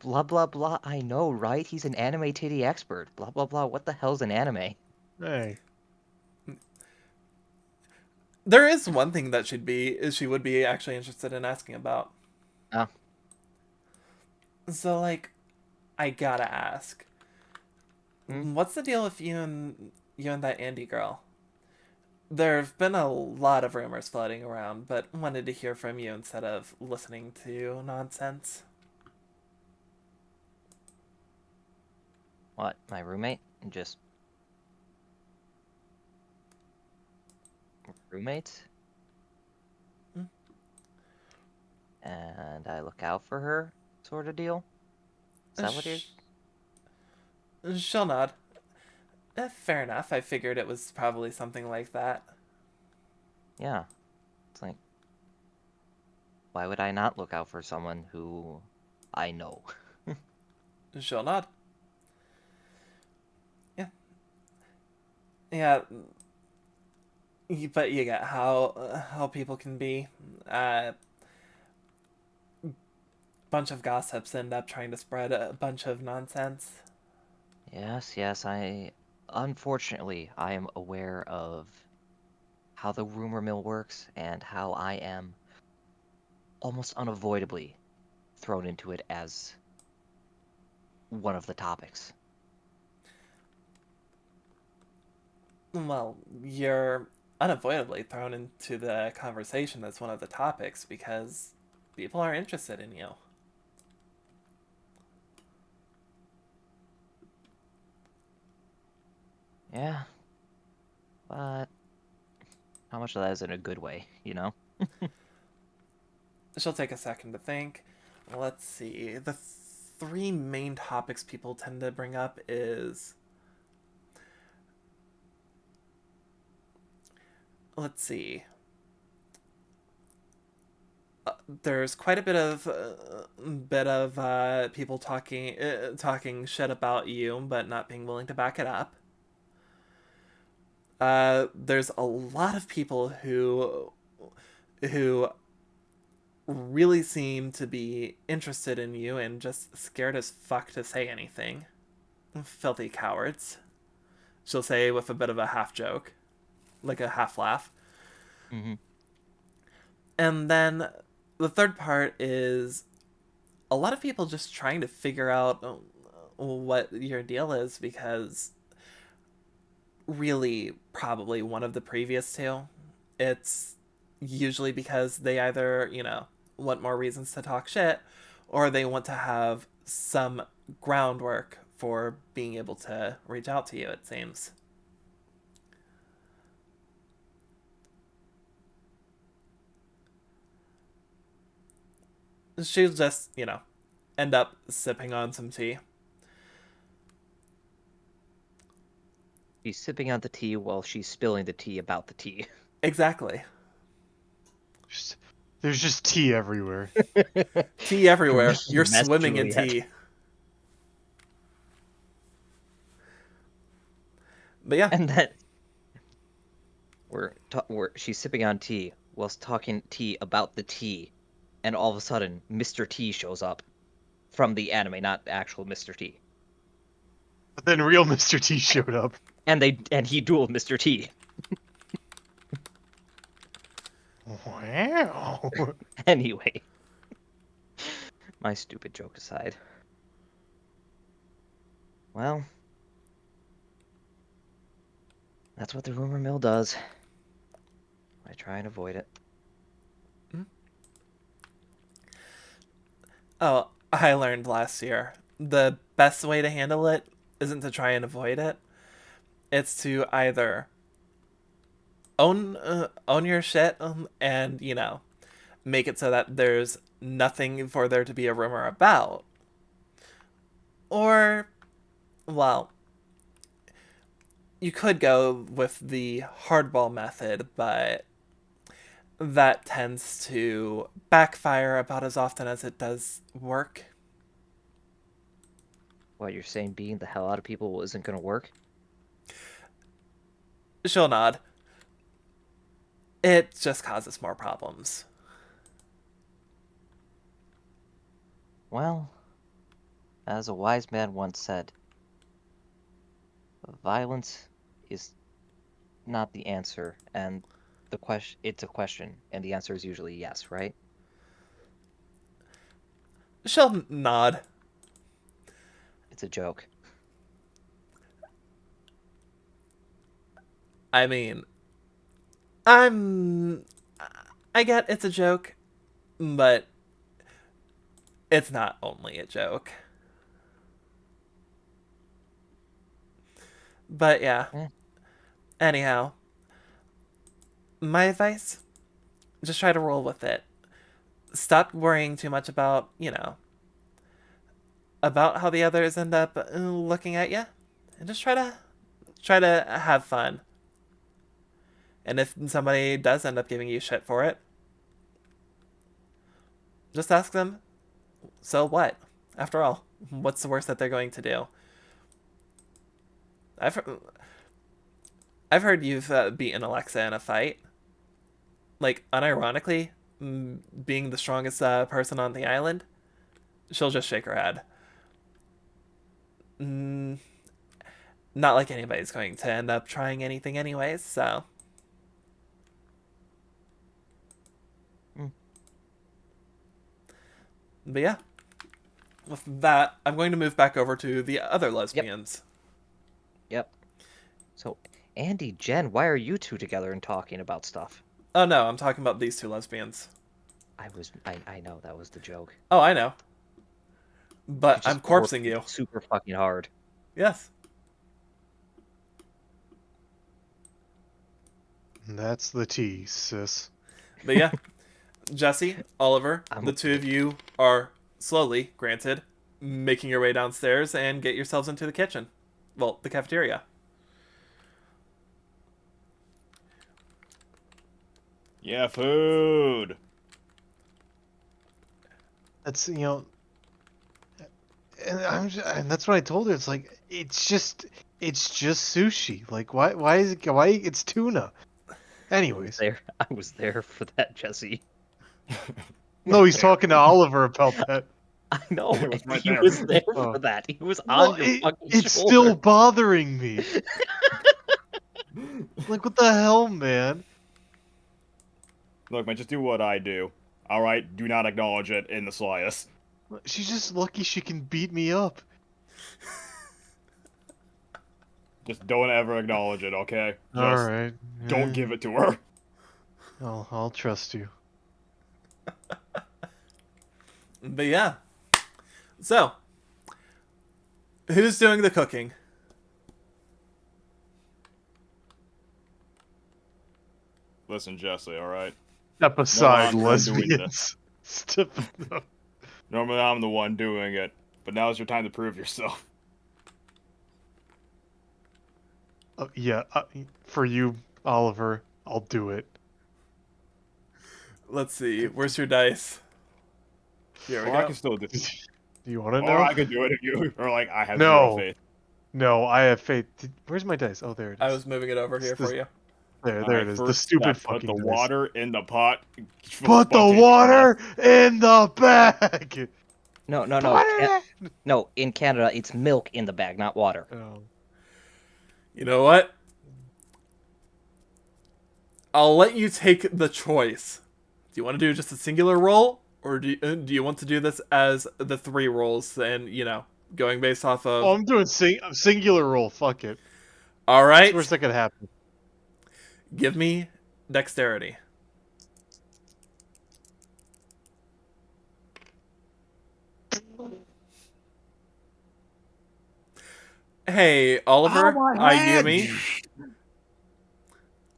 Blah blah blah. I know, right? He's an anime titty expert. Blah blah blah. What the hell's an anime? Hey. There is one thing that she would be actually interested in asking about. Oh, So, like, I gotta ask, Hmm? what's the deal with you and that Andy girl? There've been a lot of rumors floating around, but wanted to hear from you instead of listening to nonsense. What? My roommate? Just roommate? Hmm. And I look out for her, sort of deal. Is that what it is? She'll nod. Fair enough. I figured it was probably something like that. Yeah. It's like, why would I not look out for someone who I know? She'll nod. Yeah. Yeah. But you get how people can be. Bunch of gossips end up trying to spread a bunch of nonsense. Yes, unfortunately, I am aware of how the rumor mill works and how I am almost unavoidably thrown into it as one of the topics. Well, you're unavoidably thrown into the conversation as one of the topics because people are interested in you. Yeah, but how much of that is in a good way, you know? She'll take a second to think. Let's see. The three main topics people tend to bring up is, let's see. There's quite a bit of people talking shit about you, but not being willing to back it up. There's a lot of people who really seem to be interested in you and just scared as fuck to say anything. Filthy cowards. She'll say with a bit of a half joke, like a half laugh. Mm-hmm. And then the third part is a lot of people just trying to figure out what your deal is because really probably one of the previous two. It's usually because they either, want more reasons to talk shit or they want to have some groundwork for being able to reach out to you, it seems. She'll just, end up sipping on some tea. She's sipping on the tea while she's spilling the tea about the tea. Exactly. There's just tea everywhere. Tea everywhere. You're Mess swimming in Juliet. tea. But yeah, And then she's sipping on tea whilst talking tea about the tea, and all of a sudden, Mr. T shows up from the anime, not actual Mr. T, But then real Mr. T showed up. and he dueled Mr. T. Wow. Anyway, my stupid joke aside. Well, that's what the rumor mill does. I try and avoid it. oh, I learned last year the best way to handle it isn't to try and avoid it. It's to either own your shit, and make it so that there's nothing for there to be a rumor about, or well, you could go with the hardball method, but that tends to backfire about as often as it does work. What, you're saying beating the hell out of people isn't gonna work? She'll nod. It just causes more problems. Well, as a wise man once said, violence is not the answer, and it's a question, and the answer is usually yes, right? She'll nod. It's a joke. I mean, I'm. I get it's a joke, but it's not only a joke. But yeah. Eh. Anyhow, my advice, just try to roll with it. Stop worrying too much about, about how the others end up looking at you, and just try to have fun. And if somebody does end up giving you shit for it, just ask them, so what? After all, what's the worst that they're going to do? I've heard you've beaten Alexa in a fight. Like, unironically, being the strongest person on the island, she'll just shake her head. Mm, not like anybody's going to end up trying anything anyways, so. Mm. But yeah. With that, I'm going to move back over to the other lesbians. Yep. So, Andy, Jen, why are you two together and talking about stuff? Oh no, I'm talking about these two lesbians. I know that was the joke. Oh, I know. You But just I'm corpsing worked you. super fucking hard. Yes. That's the tea, sis. But yeah, Jesse, Oliver, I'm the two of you are slowly, granted, making your way downstairs and get yourselves into the kitchen. Well, the cafeteria. Yeah, food. That's and and that's what I told her. It's like it's just sushi. Like why is it why it's tuna? Anyways, I was there for that, Jesse. no, he's talking to Oliver about that. I know, It was right he there. was there Oh. for that. He was Well, on your fucking it's shoulder. still bothering me. Like what the hell, man? Look, man, just do what I do. Alright? Do not acknowledge it in the slightest. She's just lucky she can beat me up. Just don't ever acknowledge it, okay? Just All right. don't give it to her. I'll trust you. But yeah. So, who's doing the cooking? Listen, Jesse, alright? Step aside, I'm doing lesbians. Step. Normally I'm the one doing it, but now's your time to prove yourself. Yeah, for you, Oliver, I'll do it. Let's see. Where's your dice? Here we Or I go. can still do Do you want to Or know? I can do it if you are like, I have No. zero faith. No, I have faith. Where's my dice? Oh, there it is. I was moving it over here It's for you. There All it right, is. The first stupid step, put fucking the dice. water in the pot. Put the water in the bag. No, no, Put no. it in. No, in Canada, it's milk in the bag, not water. Oh. You know what? I'll let you take the choice. Do you want to do just a singular roll, or do you want to do this as the 3 rolls and, going based off Oh, of... I'm doing singular roll. Fuck it. All What's the right, worst that could happen? give me dexterity. Hey, Oliver, Ayumi.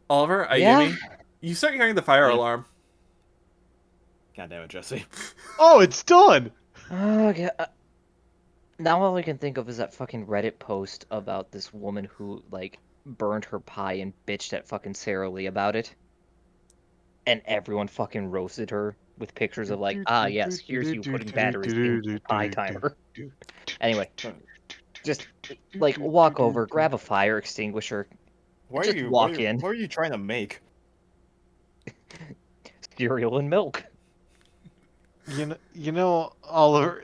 Oliver, Yeah? Ayumi. You start hearing the fire Yeah. alarm. God damn it, Jesse. Oh, it's done. Okay. Now all I can think of is that fucking Reddit post about this woman who, like, burned her pie and bitched at fucking Sarah Lee about it. And everyone fucking roasted her with pictures of, like, yes, here's you putting batteries in the pie timer. Anyway, just, like, walk over, grab a fire extinguisher, just walk in. What are you trying to make? Cereal and milk. You know, Oliver.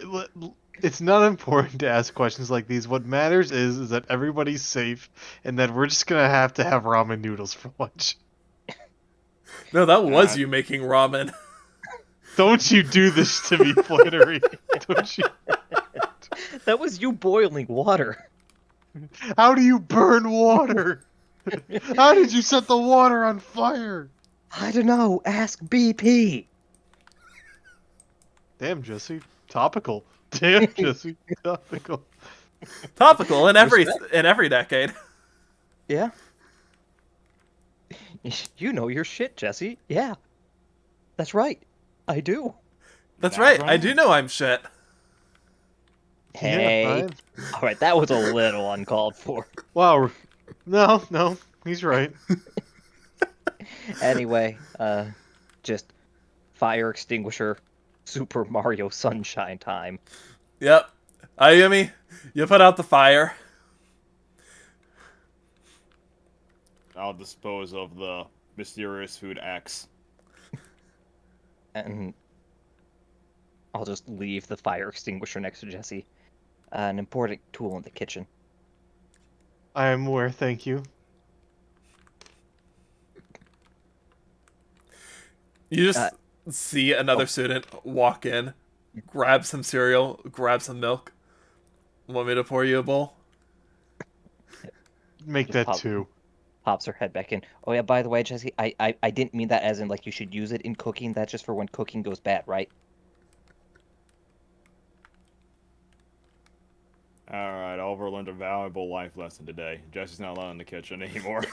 It's not important to ask questions like these. What matters is that everybody's safe, and that we're just gonna have to have ramen noodles for lunch. No, that was you making ramen. Don't you do this to me, Flannery? Don't you? That was you boiling water. How do you burn water? How did you set the water on fire? I don't know, ask BP. Damn, Jesse. Topical. Damn, Jesse. Topical. Topical in every Respect. decade. Yeah. You know your shit, Jesse. Yeah. That's right. I do. That's That's right. I right. do know I'm shit. Hey. Alright, that was a little uncalled for. Wow. No, he's right. Anyway, just fire extinguisher, Super Mario Sunshine time. Yep. Ayumi, you put out the fire. I'll dispose of the mysterious food X. And I'll just leave the fire extinguisher next to Jesse. An important tool in the kitchen. I am aware, thank you. You just see another student walk in, grab some cereal, grab some milk. Want me to pour you a bowl? Make Just that pop- two. Pops her head back in. Oh yeah, by the way, Jesse, I didn't mean that as in like you should use it in cooking. That's just for when cooking goes bad, right? Alright, Oliver learned a valuable life lesson today. Jesse's not allowed in the kitchen anymore.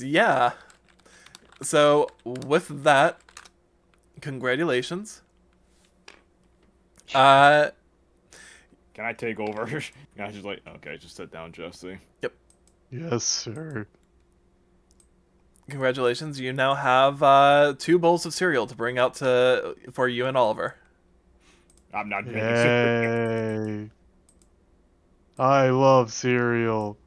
Yeah. So, with that, congratulations. Can I take over? I just like, okay, just sit down, Jesse. Yes, sir. Congratulations. You now have 2 bowls of cereal to bring out for you and Oliver. I'm not making cereal. Yay. I love cereal.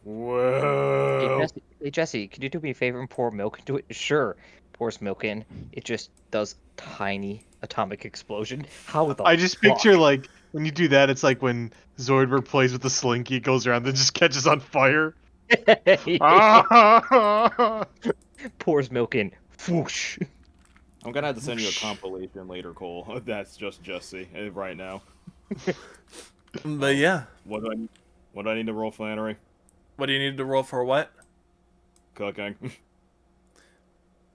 Whoa. Hey Jesse, can you do me a favor and pour milk into it? Sure. Pours milk in. It just does tiny atomic explosion. How the I just fuck? picture, like, when you do that, it's like when Zoidberg plays with the slinky, it goes around and just catches on fire. Ah! Pours milk in. Whoosh. I'm gonna have to send you a compilation later, Cole. That's just Jesse right now. But yeah. What do I need to roll, Flannery? What do you need to roll for what? Cooking.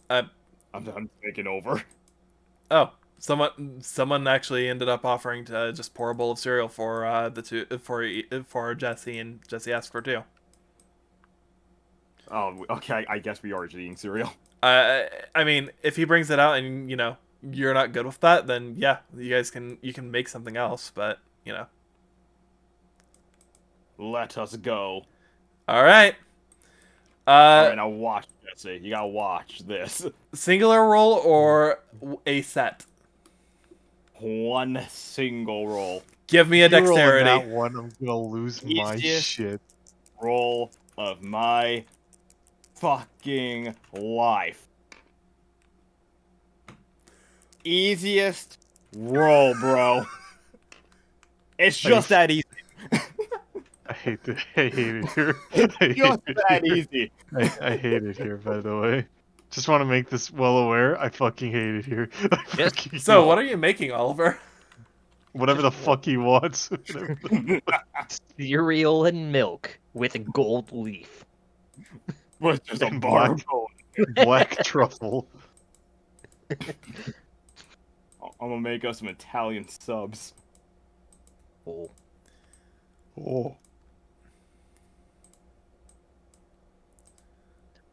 Uh, I'm taking over. oh, someone actually ended up offering to just pour a bowl of cereal for for Jesse, and Jesse asked for 2. Oh, okay. I guess we are just eating cereal. I mean, if he brings it out and you're not good with that, then yeah, you can make something else. But Let us go. all right. Alright, now watch, Jesse. You gotta watch this. Singular roll or a set? one single roll. Give me a If you roll in dexterity. that one, I'm gonna lose my Easiest. shit. Roll of my fucking life. Easiest roll, bro. It's just that easy. I hate it. I hate it here. I hate Just it that here. easy. I hate it here, by the way. Just want to make this well aware. I fucking hate it here. I Just- fucking hate So, what are you making, Oliver? whatever the fuck he wants. Whatever the- Cereal and milk with a gold leaf. Was just a And bar of gold. Black truffle. I'm gonna make us some Italian subs. Oh. Oh.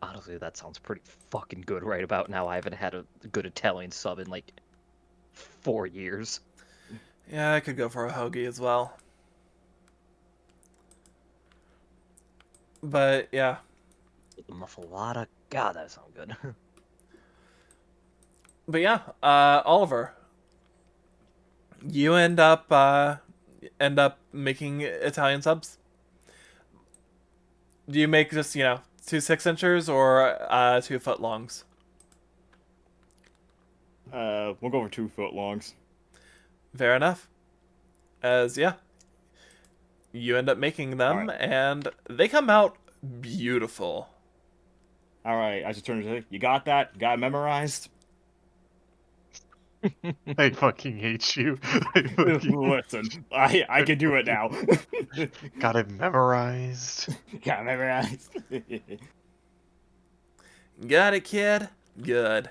Honestly, that sounds pretty fucking good right about now. I haven't had a good Italian sub in like 4 years. Yeah, I could go for a hoagie as well. But yeah, The muffalata, God, that sounds good. but yeah, Oliver, you end up making Italian subs. Do you make just 2 6-inchers or 2 foot longs? We'll go for 2 foot longs. Fair enough. As yeah, you end up making them, and they come out beautiful. Alright, I just turned to say, you got that? Got it memorized? I fucking hate you. I fucking Listen, I can do it now. got it memorized. Got it memorized. Got it, kid? Good.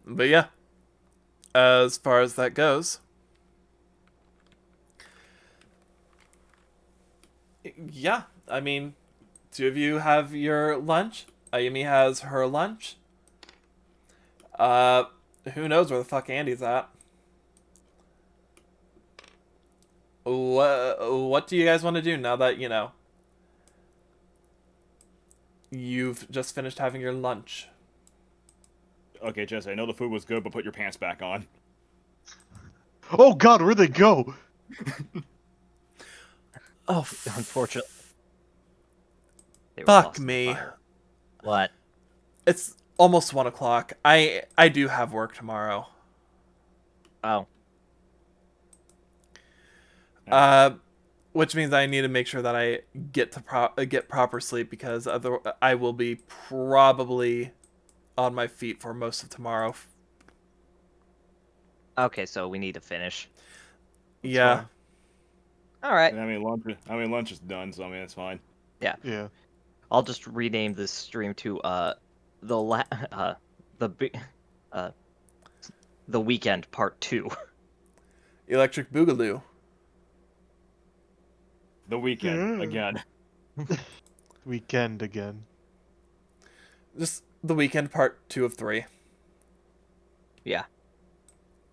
But yeah, as far as that goes, yeah, I mean, 2 of you have your lunch. Ayumi has her lunch. Who knows where the fuck Andy's at? What do you guys want to do now that, you've just finished having your lunch? Okay, Jesse, I know the food was good, but put your pants back on. Oh god, where'd they go? Oh, Unfortunately. They were fuck lost in the me. fire. What? It's almost 1 o'clock. I do have work tomorrow. Oh. Which means I need to make sure that I get to get proper sleep, because I will be probably on my feet for most of tomorrow. Okay, so we need to finish. Yeah. fine. Alright. And lunch is done, so I mean, it's fine. Yeah. I'll just rename this stream to the weekend part 2. Electric Boogaloo. The weekend, Yeah. again. Weekend again. Just the weekend part 2 of 3. Yeah.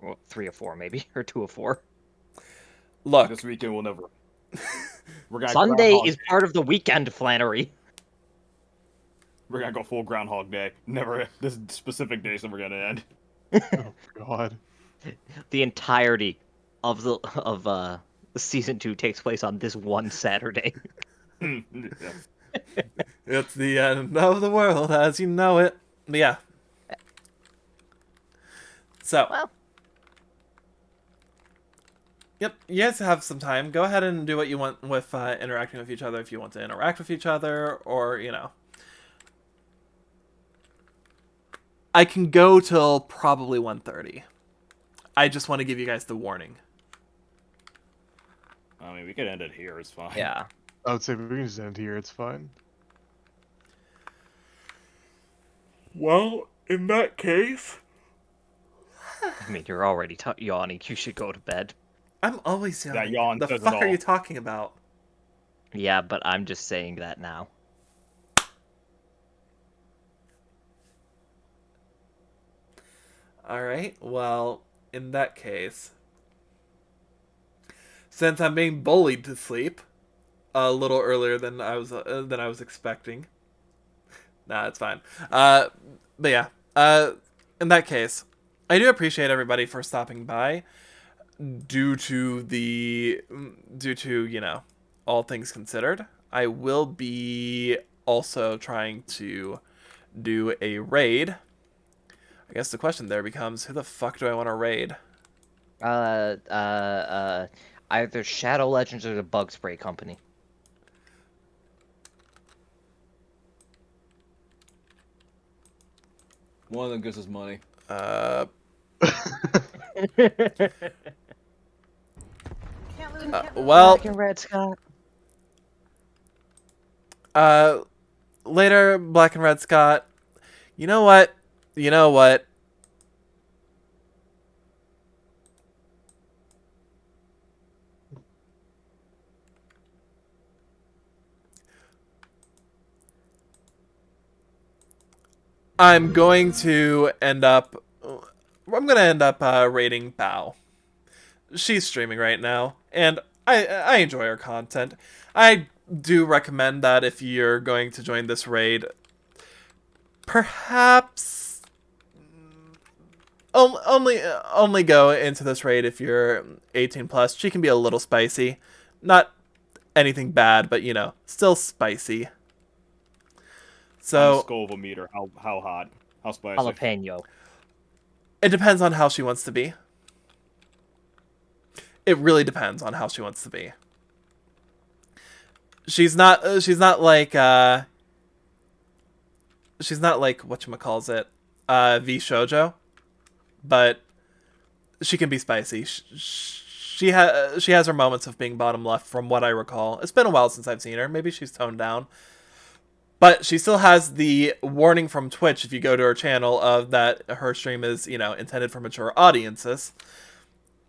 Well, 3 of 4 maybe, or 2 of 4. Look, This weekend we'll never. We're gonna Sunday Groundhog is Day. part of the weekend, Flannery. We're gonna go full Groundhog Day. Never. This specific day is never gonna end. Oh god. The entirety of the season 2 takes place on this one Saturday. Yes. it's the end of the world as you know it. But yeah. So, Well, yep, you guys have some time. Go ahead and do what you want with interacting with each other, if you want to interact with each other, or, I can go till probably 1:30. I just want to give you guys the warning. I mean, we could end it here. It's fine. yeah. I would say we can just end here, it's fine. Well, in that case, I mean, you're already yawning. You should go to bed. I'm always yawning. That yawn the says it fuck are all. you talking about? Yeah, but I'm just saying that now. Alright, well, in that case, since I'm being bullied to sleep a little earlier than I was expecting. Nah, it's fine. But yeah, in that case, I do appreciate everybody for stopping by. Due to you know, all things considered, I will be also trying to do a raid. I guess the question there becomes, who the fuck do I want to raid? Uh, uh, uh, Either Shadow Legends or the Bug Spray Company. One of them gives us money. Uh, well, Black and Red, Scott. later, Black and Red Scott. You know what? You know what? I'm going to end up. I'm gonna end up rating Bao. She's streaming right now, and I enjoy her content. I do recommend that if you're going to join this raid, perhaps only go into this raid if you're 18 plus. She can be a little spicy, not anything bad, but you know, still spicy. On a So Scoville meter, how hot, how spicy? Jalapeno. it depends on how she wants to be. It really depends on how she wants to be. She's not like whatchamacallit, V Shoujo, but she can be spicy. She has her moments of being bottom left from what I recall. It's been a while since I've seen her. Maybe she's toned down. But she still has the warning from Twitch if you go to her channel of that her stream is, you know, intended for mature audiences.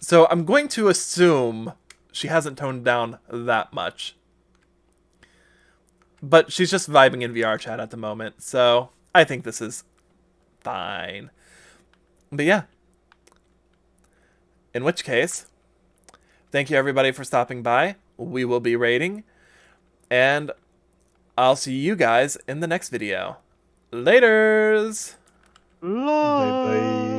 So I'm going to assume she hasn't toned down that much. But she's just vibing in VR chat at the moment, so I think this is fine. But yeah. In which case, thank you everybody for stopping by. We will be rating, and I'll see you guys in the next video. Laters! Bye bye.